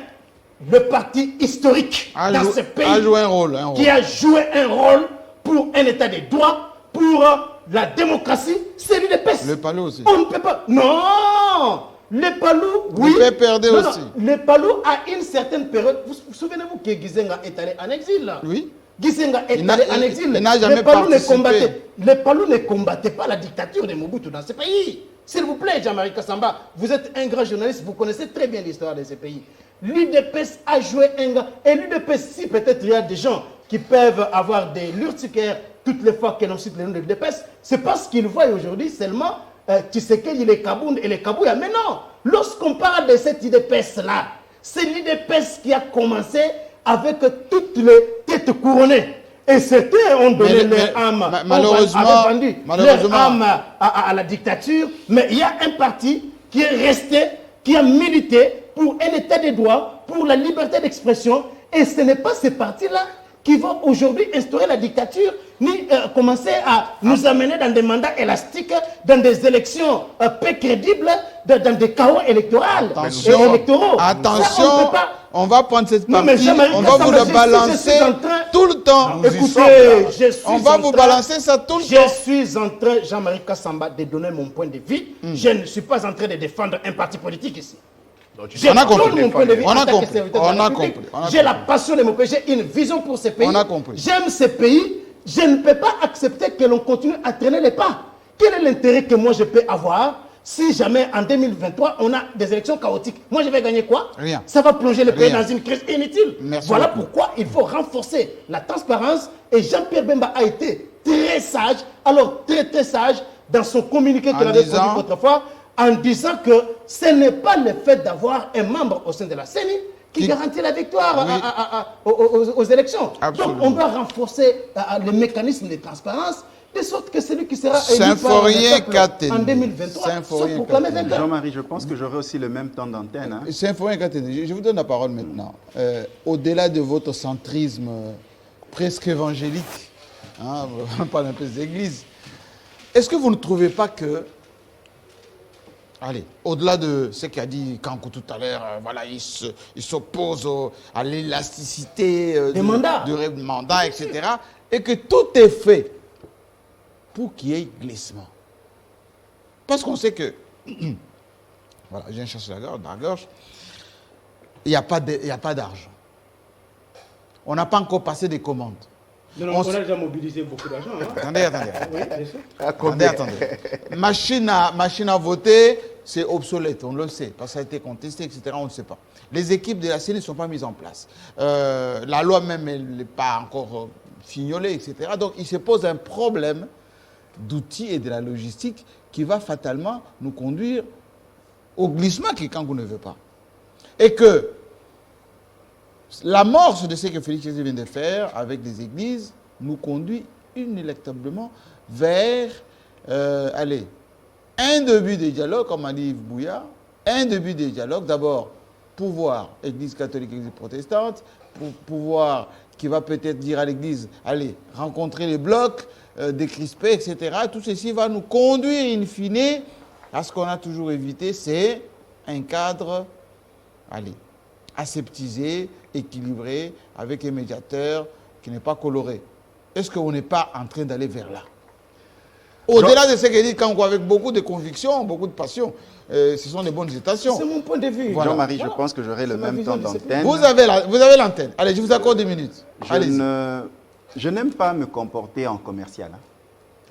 [SPEAKER 4] le parti historique dans ce pays qui a joué un rôle pour un état de droit, pour la démocratie, c'est l'UDPS.
[SPEAKER 1] Le Palou aussi.
[SPEAKER 4] On ne peut pas. Non! Le Palou, oui.
[SPEAKER 1] Le perdait aussi.
[SPEAKER 4] Le Palou, à une certaine période, vous souvenez-vous que Gizenga est allé en exil?
[SPEAKER 1] Oui.
[SPEAKER 4] Gizenga est allé en exil.
[SPEAKER 1] Il n'a jamais participé.
[SPEAKER 4] Le Palou ne combattait pas la dictature de Mobutu dans ce pays. S'il vous plaît, Jean-Marie Kassamba, vous êtes un grand journaliste, vous connaissez très bien l'histoire de ce pays. L'UDPS a joué un grand... Et l'UDPS, si peut-être il y a des gens qui peuvent avoir des l'urticaire toutes les fois que l'on cite le nom de l'UDPS, c'est parce qu'ils voient aujourd'hui seulement Tshisekedi, les Kabound et les Kabouya. Mais non, lorsqu'on parle de cette UDPS-là, c'est l'UDPS qui a commencé avec toutes les têtes couronnées. Et certains ont donné leur âme,
[SPEAKER 1] malheureusement,
[SPEAKER 4] leur âme à la dictature, mais il y a un parti qui est resté, qui a milité pour un état de droit, pour la liberté d'expression, et ce n'est pas ces partis-là qui vont aujourd'hui instaurer la dictature, ni commencer à nous amener dans des mandats élastiques, dans des élections peu crédibles, dans des chaos électoraux.
[SPEAKER 1] Attention, on va prendre cette partie, on va vous le balancer tout le temps.
[SPEAKER 4] Écoutez,
[SPEAKER 1] on va vous balancer ça tout le temps.
[SPEAKER 4] Je suis en train, Jean-Marie Kassamba, de donner mon point de vue. Je ne suis pas en train de défendre un parti politique ici.
[SPEAKER 1] On a compris.
[SPEAKER 4] J'ai la passion de mon pays, j'ai une vision pour ce pays.
[SPEAKER 1] On a compris.
[SPEAKER 4] J'aime ce pays. Je ne peux pas accepter que l'on continue à traîner les pas. Quel est l'intérêt que moi je peux avoir si jamais en 2023 on a des élections chaotiques? Moi je vais gagner quoi?
[SPEAKER 1] Rien.
[SPEAKER 4] Ça va plonger le pays dans une crise inutile. Voilà
[SPEAKER 1] beaucoup.
[SPEAKER 4] pourquoi il faut renforcer la transparence. Et Jean-Pierre Bemba a été très sage, alors très sage dans son communiqué qu'il avait produit autrefois, en disant que ce n'est pas le fait d'avoir un membre au sein de la CENI qui garantit la victoire aux élections.
[SPEAKER 1] Absolument.
[SPEAKER 4] Donc on doit renforcer le mécanisme de transparence, de sorte que celui qui sera élu en 2023 soit proclamé vainqueur.
[SPEAKER 3] Jean-Marie, je pense que j'aurai aussi le même temps d'antenne. Hein.
[SPEAKER 1] Je vous donne la parole maintenant. Au-delà de votre centrisme presque évangélique, hein, on parle un peu des églises, est-ce que vous ne trouvez pas que, allez, au-delà de ce qu'a dit Kankou tout à l'heure, voilà, il s'oppose à l'élasticité
[SPEAKER 4] des mandats,
[SPEAKER 1] etc., et que tout est fait pour qu'il y ait glissement. Parce qu'on sait que, voilà, j'ai un chasseur dans la gorge, il n'y a pas d'argent. On n'a pas encore passé des commandes.
[SPEAKER 4] On a déjà mobilisé beaucoup d'argent. Hein?
[SPEAKER 1] Attendez. Machine à voter, c'est obsolète, on le sait, parce que ça a été contesté, etc., on ne sait pas. Les équipes de la CENI ne sont pas mises en place. La loi même, elle n'est pas encore fignolée, etc. Donc, il se pose un problème d'outils et de la logistique qui va fatalement nous conduire au glissement que Kankou ne veut pas. Et que l'amorce de ce que Félix Tshisekedi vient de faire avec les églises nous conduit inéluctablement vers un début de dialogue, comme a dit Yves Bouya, un début de dialogue. D'abord, pouvoir, Église catholique, Église protestante, pouvoir qui va peut-être dire à l'Église, allez, rencontrer les blocs, décrisper, etc. Tout ceci va nous conduire, in fine, à ce qu'on a toujours évité, c'est un cadre, aseptisé, équilibré, avec un médiateur qui n'est pas coloré. Est-ce qu'on n'est pas en train d'aller vers là? Au-delà de ce qu'il dit Kankou, avec beaucoup de conviction, beaucoup de passion, ce sont des bonnes hésitations.
[SPEAKER 4] C'est mon point de vue.
[SPEAKER 3] Voilà. Jean-Marie, je pense que j'aurai le même temps d'antenne.
[SPEAKER 1] Vous avez l'antenne. Allez, je vous accorde 2 minutes.
[SPEAKER 3] Je n'aime pas me comporter en commercial. Hein.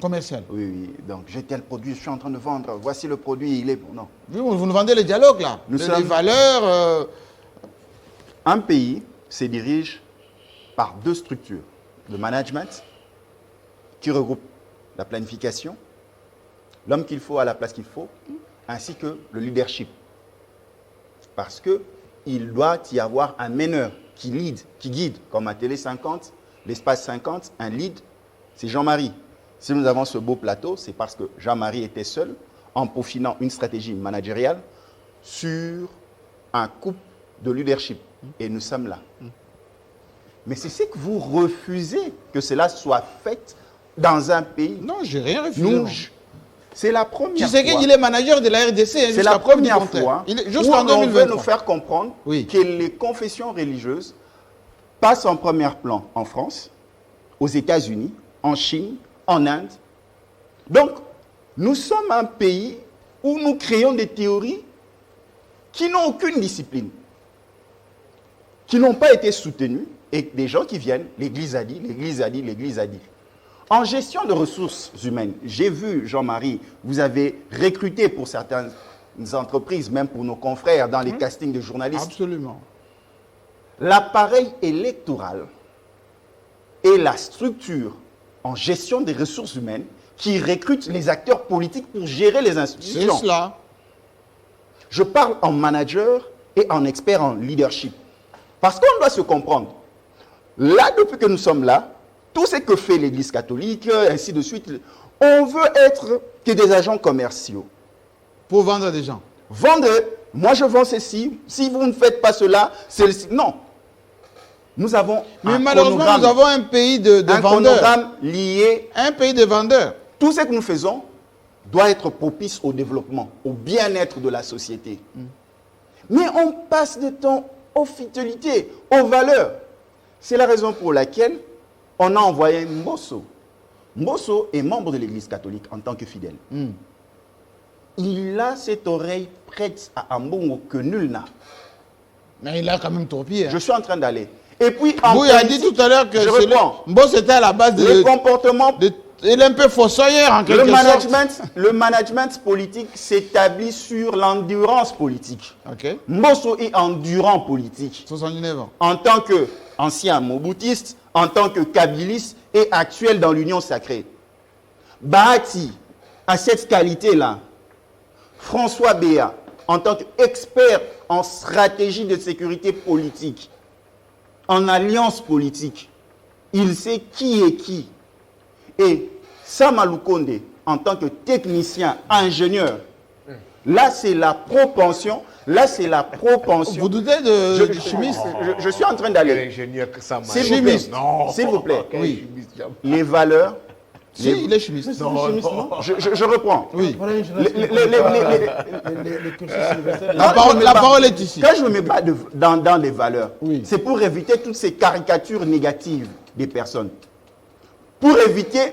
[SPEAKER 1] Commercial?
[SPEAKER 3] Oui. Donc, j'ai tel produit, je suis en train de vendre. Voici le produit, il est bon. Non.
[SPEAKER 1] Vous nous vendez le dialogue, là. Les valeurs.
[SPEAKER 3] Un pays se dirige par 2 structures. Le management, qui regroupe la planification, l'homme qu'il faut à la place qu'il faut, ainsi que le leadership. Parce qu'il doit y avoir un meneur qui guide, comme à Télé 50, l'espace 50, un lead, c'est Jean-Marie. Si nous avons ce beau plateau, c'est parce que Jean-Marie était seul en peaufinant une stratégie managériale sur un couple de leadership. Et nous sommes là. Mais c'est ce que vous refusez que cela soit fait dans un pays.
[SPEAKER 1] Non, je n'ai rien refusé.
[SPEAKER 3] C'est la première fois.
[SPEAKER 1] Tu sais qu'il est manager de la RDC.
[SPEAKER 3] C'est la première fois
[SPEAKER 1] jusqu'en 2023.
[SPEAKER 3] On veut nous faire comprendre que les confessions religieuses passent en premier plan en France, aux États-Unis, en Chine, en Inde. Donc, nous sommes un pays où nous créons des théories qui n'ont aucune discipline, qui n'ont pas été soutenues, et des gens qui viennent, l'Église a dit, l'Église a dit, l'Église a dit. En gestion de ressources humaines, j'ai vu, Jean-Marie, vous avez recruté pour certaines entreprises, même pour nos confrères, dans les castings de journalistes.
[SPEAKER 1] Absolument.
[SPEAKER 3] L'appareil électoral et la structure en gestion des ressources humaines qui recrutent les acteurs politiques pour gérer les institutions.
[SPEAKER 1] C'est cela.
[SPEAKER 3] Je parle en manager et en expert en leadership. Parce qu'on doit se comprendre. Là, depuis que nous sommes là, tout ce que fait l'Église catholique, ainsi de suite, on veut être que des agents commerciaux.
[SPEAKER 1] Pour vendre des gens.
[SPEAKER 3] Vendre, moi je vends ceci, si vous ne faites pas cela, c'est le... Non. Nous avons
[SPEAKER 1] Mais malheureusement, nous avons un pays de vendeurs.
[SPEAKER 3] Chronogramme lié.
[SPEAKER 1] Un pays de vendeurs.
[SPEAKER 3] Tout ce que nous faisons doit être propice au développement, au bien-être de la société. Mais on passe de temps aux fidélités, aux valeurs. C'est la raison pour laquelle on a envoyé Mbosso. Mbosso est membre de l'Église catholique en tant que fidèle. Il a cette oreille prête à Ambongo que nul n'a.
[SPEAKER 1] Mais il a quand même torpillé.
[SPEAKER 3] Je suis en train d'aller. Et puis,
[SPEAKER 1] vous avez dit tout à l'heure que Mbosso était à la base de...
[SPEAKER 3] Le comportement...
[SPEAKER 1] Il est un peu fossoyeur en quelque sorte.
[SPEAKER 3] Le management politique s'établit sur l'endurance politique.
[SPEAKER 1] Okay.
[SPEAKER 3] Mbosso est endurant politique.
[SPEAKER 1] 79 ans.
[SPEAKER 3] En tant qu'ancien moboutiste, en tant que kabiliste et actuel dans l'Union sacrée. Bahati a cette qualité-là. François Béa, en tant qu'expert en stratégie de sécurité politique, en alliance politique, il sait qui est qui. Et Sama Lukonde, en tant que technicien, ingénieur, là c'est la propension,
[SPEAKER 1] Vous doutez de chimiste?
[SPEAKER 3] Je suis en train d'aller.
[SPEAKER 2] Chimiste.
[SPEAKER 3] S'il vous plaît.
[SPEAKER 1] Oui.
[SPEAKER 3] Les valeurs.
[SPEAKER 1] Si, il est chimiste.
[SPEAKER 3] Je reprends.
[SPEAKER 1] Oui.
[SPEAKER 4] La
[SPEAKER 1] parole est ici.
[SPEAKER 3] Quand je me mets pas dans les valeurs, c'est pour éviter toutes ces caricatures négatives des personnes. Pour éviter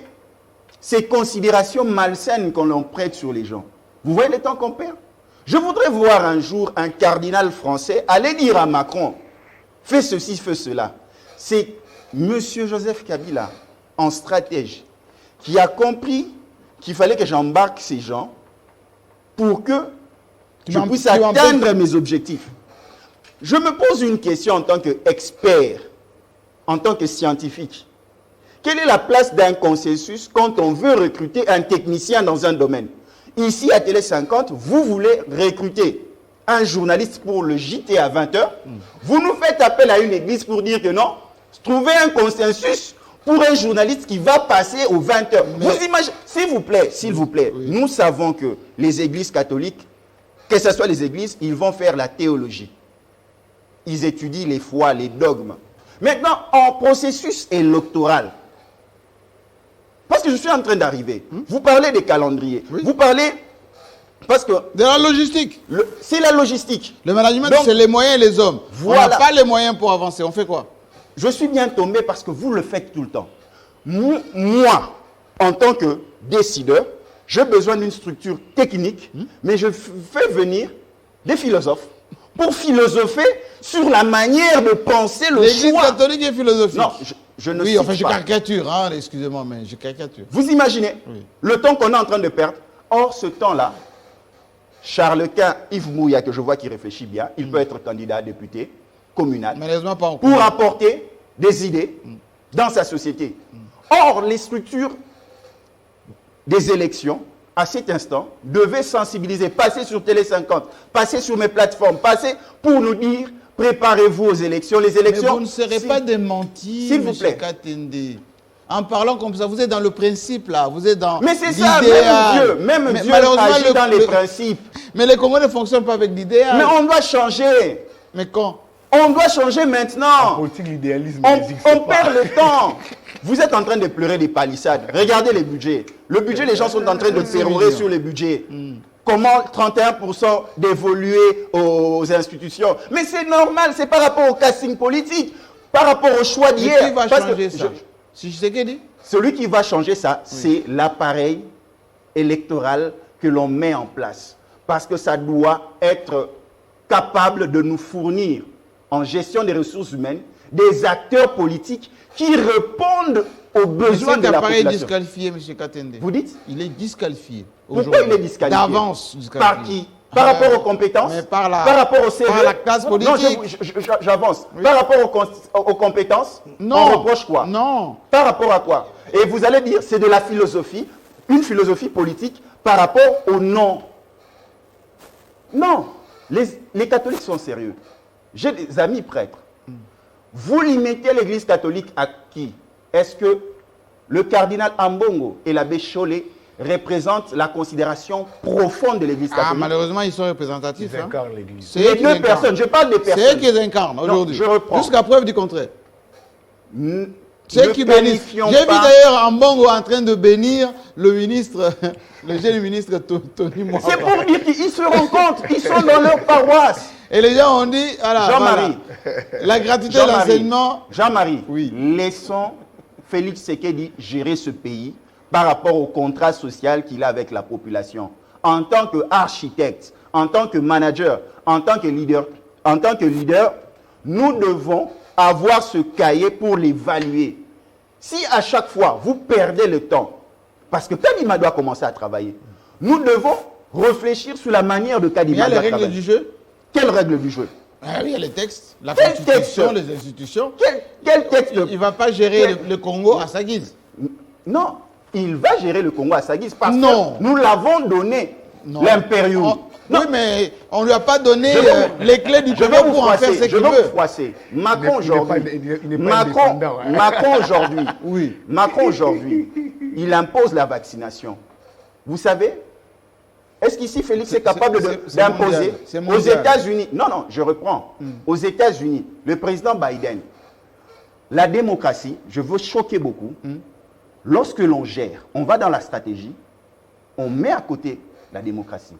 [SPEAKER 3] ces considérations malsaines qu'on en prête sur les gens. Vous voyez le temps qu'on perd? Je voudrais voir un jour un cardinal français aller dire à Macron, fais ceci, fais cela. C'est M. Joseph Kabila, en stratège, qui a compris qu'il fallait que j'embarque ces gens pour que je puisse atteindre mes objectifs. Je me pose une question en tant qu'expert, en tant que scientifique. Quelle est la place d'un consensus quand on veut recruter un technicien dans un domaine? Ici, à Télé 50, vous voulez recruter un journaliste pour le JT à 20h. Vous nous faites appel à une église pour dire que non. Trouvez un consensus pour un journaliste qui va passer aux 20h. Vous imaginez, s'il vous plaît, nous savons que les églises catholiques, que ce soit les églises, ils vont faire la théologie. Ils étudient les foi, les dogmes. Maintenant, en processus électoral, parce que je suis en train d'arriver. Vous parlez des calendriers. Vous parlez... Parce que...
[SPEAKER 1] De la logistique.
[SPEAKER 3] C'est la logistique.
[SPEAKER 1] Le management, c'est les moyens et les hommes. Voilà. On n'a pas les moyens pour avancer. On fait quoi?
[SPEAKER 3] Je suis bien tombé parce que vous le faites tout le temps. Moi, en tant que décideur, j'ai besoin d'une structure technique, mais je fais venir des philosophes pour philosopher sur la manière de penser le choix.
[SPEAKER 1] L'Église catholique est philosophique.
[SPEAKER 3] Non, je ne
[SPEAKER 1] oui,
[SPEAKER 3] sais
[SPEAKER 1] enfin, je
[SPEAKER 3] pas.
[SPEAKER 1] caricature, hein, excusez-moi, mais je caricature.
[SPEAKER 3] Vous imaginez le temps qu'on est en train de perdre. Or, ce temps-là, Charles Quint, Yves Mouya, que je vois qui réfléchit bien, il peut être candidat à député communal
[SPEAKER 1] malheureusement pas
[SPEAKER 3] pour apporter des idées dans sa société. Or, les structures des élections, à cet instant, devaient sensibiliser, passer sur Télé 50, passer sur mes plateformes, passer pour nous dire, préparez-vous aux élections. Les élections...
[SPEAKER 1] Mais vous ne serez pas démenti,
[SPEAKER 3] s'il vous plaît.
[SPEAKER 1] Katende. En parlant comme ça, vous êtes dans le principe là, vous êtes dans
[SPEAKER 3] mais c'est ça, même Dieu agit dans les principes.
[SPEAKER 1] Mais les Congolais ne fonctionnent pas avec l'idéal.
[SPEAKER 3] Mais on doit changer.
[SPEAKER 1] Mais quand?
[SPEAKER 3] On doit changer maintenant.
[SPEAKER 2] En politique, l'idéalisme
[SPEAKER 3] on perd le temps. Vous êtes en train de pleurer des palissades. Regardez les budgets. Le budget, les gens sont en train de pérorer sur les budgets. Comment 31% d'évoluer aux institutions? Mais c'est normal, c'est par rapport au casting politique, par rapport au choix d'hier.
[SPEAKER 1] Qui va changer ça? Si je sais dit.
[SPEAKER 3] Celui qui va changer ça, c'est l'appareil électoral que l'on met en place. Parce que ça doit être capable de nous fournir, en gestion des ressources humaines, des acteurs politiques qui répondent aux besoins de la population.
[SPEAKER 1] Cet appareil est disqualifié, M. Katende.
[SPEAKER 3] Vous dites?
[SPEAKER 1] Il est disqualifié.
[SPEAKER 3] Pourquoi il est disqualifié?
[SPEAKER 1] D'avance.
[SPEAKER 3] Par qui? Par rapport aux compétences?
[SPEAKER 1] Mais par
[SPEAKER 3] rapport au CV?
[SPEAKER 1] Par la classe politique?
[SPEAKER 3] Non, j'avance. Oui. Par rapport aux compétences?
[SPEAKER 1] Non.
[SPEAKER 3] On reproche quoi?
[SPEAKER 1] Non.
[SPEAKER 3] Par rapport à quoi? Et vous allez dire, c'est de la philosophie, une philosophie politique par rapport au non. Non. Les catholiques sont sérieux. J'ai des amis prêtres. Vous limitez l'Église catholique à qui? Est-ce que Le cardinal Ambongo et l'abbé Chollet représentent la considération profonde de l'Église catholique.
[SPEAKER 1] Malheureusement, ils sont représentatifs.
[SPEAKER 2] Ils incarnent l'Église.
[SPEAKER 3] Les deux personnes, je parle des personnes.
[SPEAKER 1] C'est eux qui les incarnent aujourd'hui.
[SPEAKER 3] Je reprends.
[SPEAKER 1] Jusqu'à preuve du contraire. C'est eux qui bénissent. J'ai vu
[SPEAKER 3] pas...
[SPEAKER 1] d'ailleurs Ambongo en train de bénir le ministre, le jeune ministre Tony Mwamba.
[SPEAKER 3] C'est pour dire qu'ils se rencontrent, ils sont dans leur paroisse.
[SPEAKER 1] Et les gens ont dit, voilà,
[SPEAKER 3] Jean-Marie,
[SPEAKER 1] la gratuité de l'enseignement.
[SPEAKER 3] Jean-Marie,
[SPEAKER 1] oui.
[SPEAKER 3] Laissons Félix Tshisekedi gérer ce pays par rapport au contrat social qu'il a avec la population. En tant qu'architecte, en tant que manager, en tant que leader, nous devons avoir ce cahier pour l'évaluer. Si à chaque fois, vous perdez le temps, parce que Kadima doit commencer à travailler, nous devons réfléchir sur la manière de Kadima.
[SPEAKER 1] Il y a les règles du jeu.
[SPEAKER 3] Quelles règles du jeu?
[SPEAKER 1] Il y a les textes, la Constitution, les institutions.
[SPEAKER 3] Quel texte?
[SPEAKER 1] Il ne va pas gérer le Congo à sa guise.
[SPEAKER 3] Non, il va gérer le Congo à sa guise parce
[SPEAKER 1] que
[SPEAKER 3] nous l'avons donné, l'impérium.
[SPEAKER 1] Oui, mais on ne lui a pas donné les clés du Congo pour en faire ce qu'il veut.
[SPEAKER 3] Je vais vous froisser. Macron aujourd'hui, il impose la vaccination. Vous savez, est-ce qu'ici Félix est capable d'imposer aux États-Unis? Non, je reprends. Aux États-Unis, le président Biden, la démocratie, je veux choquer beaucoup, lorsque l'on gère, on va dans la stratégie, on met à côté la démocratie.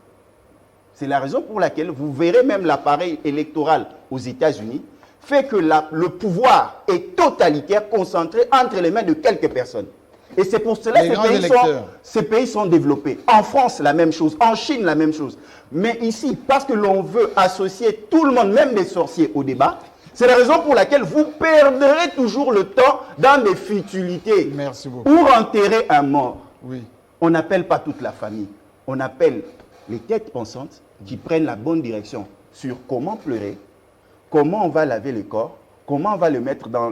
[SPEAKER 3] C'est la raison pour laquelle vous verrez même l'appareil électoral aux États-Unis fait que que le pouvoir est totalitaire, concentré entre les mains de quelques personnes. Et c'est pour cela que ces pays sont développés. En France, la même chose. En Chine, la même chose. Mais ici, parce que l'on veut associer tout le monde, même des sorciers, au débat, c'est la raison pour laquelle vous perdrez toujours le temps dans des futilités.
[SPEAKER 1] Merci beaucoup.
[SPEAKER 3] Pour enterrer un mort,
[SPEAKER 1] oui.
[SPEAKER 3] On n'appelle pas toute la famille. On appelle les têtes pensantes qui prennent la bonne direction sur comment pleurer, comment on va laver le corps, comment on va le mettre dans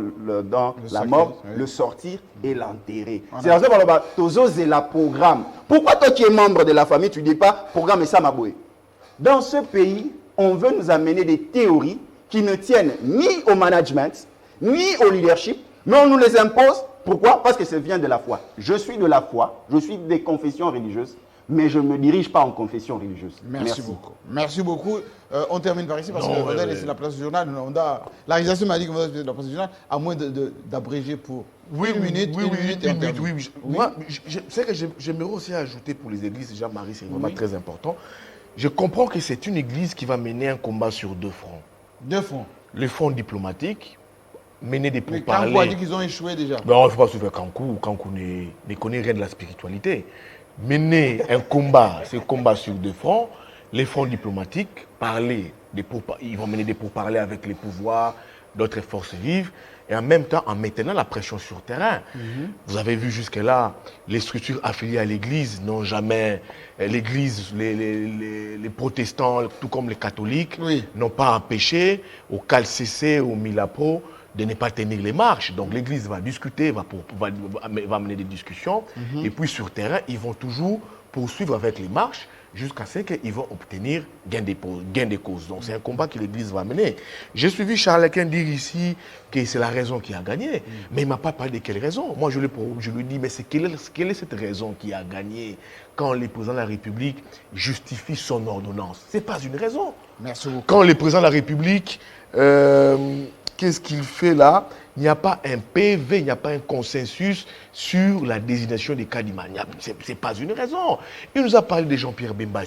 [SPEAKER 3] la mort, le sortir et l'enterrer. C'est la raison pour laquelle Tozo c'est la programme. Pourquoi toi qui es membre de la famille, tu ne dis pas programme et ça m'a boué? Dans ce pays, on veut nous amener des théories qui ne tiennent ni au management, ni au leadership, mais on nous les impose. Pourquoi? Parce que ça vient de la foi. Je suis de la foi, je suis des confessions religieuses, mais je ne me dirige pas en confession religieuse.
[SPEAKER 1] Merci beaucoup. Merci beaucoup. On termine par ici parce qu'on va laisser la place du journal. La réalisation m'a dit qu'on va laisser la place du journal, à moins d'abréger pour une minute.
[SPEAKER 2] Moi, c'est que j'aimerais aussi ajouter pour les églises, Jean-Marie, c'est vraiment très important. Je comprends que c'est une église qui va mener un combat sur deux fronts.
[SPEAKER 1] Deux fronts.
[SPEAKER 2] Le front diplomatique, mener des pourparlers.
[SPEAKER 1] Kankou a dit qu'ils ont échoué déjà.
[SPEAKER 2] Il ne faut pas se faire Kankou. Kankou ne connaît rien de la spiritualité. Mener un combat, c'est un combat sur deux fronts. Les fronts diplomatiques, ils vont mener des pourparlers avec les pouvoirs, d'autres forces vives, et en même temps en maintenant la pression sur terrain. Vous avez vu jusque-là, les structures affiliées à l'Église n'ont jamais... L'Église, les protestants, tout comme les catholiques, n'ont pas empêché au CALCC, au Milapro, de ne pas tenir les marches. Donc l'Église va discuter, va mener des discussions, et puis sur terrain, ils vont toujours poursuivre avec les marches, jusqu'à ce qu'ils vont obtenir gain de cause. Donc c'est un combat que l'Église va mener. J'ai suivi Charles Lequin dire ici que c'est la raison qui a gagné, mais il ne m'a pas parlé de quelle raison. Moi je lui dis, mais quelle est cette raison qui a gagné quand le président de la République justifie son ordonnance? Ce n'est pas une raison.
[SPEAKER 1] Merci beaucoup. Quand
[SPEAKER 2] le président de la République, qu'est-ce qu'il fait là? Il n'y a pas un PV, il n'y a pas un consensus sur la désignation des Kadima. Ce n'est pas une raison. Il nous a parlé de Jean-Pierre Bemba.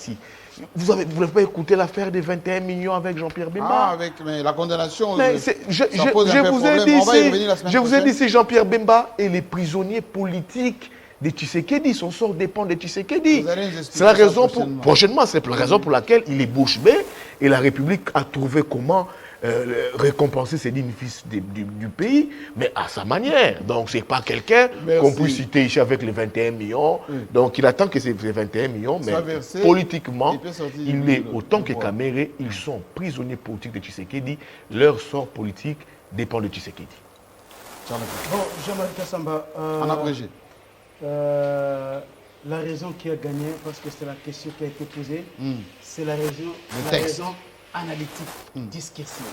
[SPEAKER 2] Vous n'avez pas écouté l'affaire des 21 millions avec Jean-Pierre Bemba?
[SPEAKER 1] Avec la condamnation.
[SPEAKER 2] Je vous ai dit, c'est Jean-Pierre Bemba et les prisonniers politiques de Tshisekedi. Son sort dépend de Tshisekedi. C'est la raison prochainement, c'est la raison pour laquelle il est bouche bée et la République a trouvé comment récompenser ses dignes fils du pays, mais à sa manière. Donc, ce n'est pas quelqu'un qu'on puisse citer ici avec les 21 millions. Donc, il attend que ces 21 millions, mais politiquement, il est autant que Kamere, ils sont prisonniers politiques de Tshisekedi. Leur sort politique dépend de Tshisekedi.
[SPEAKER 4] Bon, Jean-Marie Kassamba,
[SPEAKER 1] en abrégé.
[SPEAKER 4] La raison qui a gagné, parce que c'est la question qui a été posée, c'est la raison analytique, discursive.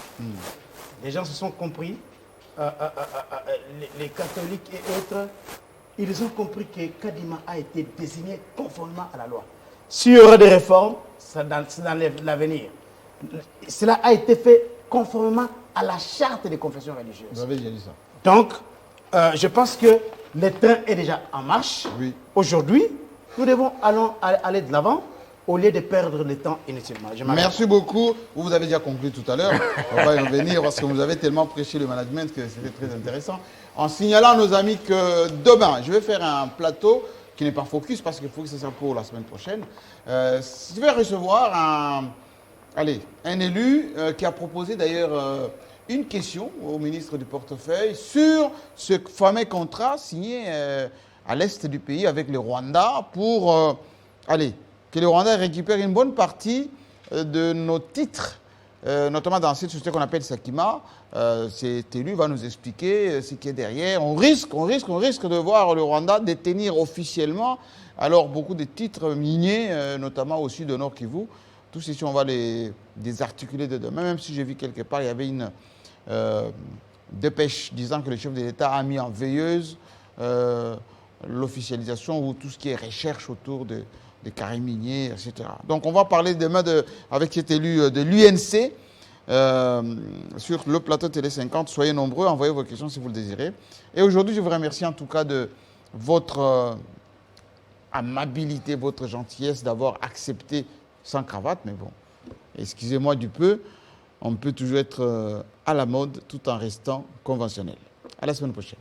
[SPEAKER 4] Les gens se sont compris, les catholiques et autres, ils ont compris que Kadima a été désigné conformément à la loi. S'il y aura des réformes, c'est dans l'avenir. Cela a été fait conformément à la charte des confessions religieuses.
[SPEAKER 1] Vous avez déjà dit ça.
[SPEAKER 4] Donc, je pense que le train est déjà en marche.
[SPEAKER 1] Oui.
[SPEAKER 4] Aujourd'hui, nous devons aller de l'avant au lieu de perdre le temps inutilement.
[SPEAKER 1] Merci beaucoup. Vous avez déjà conclu tout à l'heure. On va y revenir parce que vous avez tellement prêché le management que c'était très intéressant. En signalant à nos amis que demain, je vais faire un plateau qui n'est pas focus parce qu'il faut que ça soit pour la semaine prochaine. Je vais recevoir un élu qui a proposé d'ailleurs une question au ministre du portefeuille sur ce fameux contrat signé à l'est du pays avec le Rwanda pour que le Rwanda récupère une bonne partie de nos titres, notamment dans cette société qu'on appelle Sakima. Cet élu va nous expliquer ce qui est derrière. On risque de voir le Rwanda détenir officiellement alors beaucoup de titres miniers, notamment au sud de Nord Kivu. Tout ceci, on va les désarticuler de demain, même si j'ai vu quelque part, il y avait une dépêche disant que le chef de l'État a mis en veilleuse l'officialisation ou tout ce qui est recherche autour des carrés miniers, etc. Donc on va parler demain avec cet élu de l'UNC sur le plateau Télé 50. Soyez nombreux, envoyez vos questions si vous le désirez. Et aujourd'hui, je vous remercie en tout cas de votre amabilité, votre gentillesse d'avoir accepté sans cravate. Mais bon, excusez-moi du peu, on peut toujours être à la mode tout en restant conventionnel. À la semaine prochaine.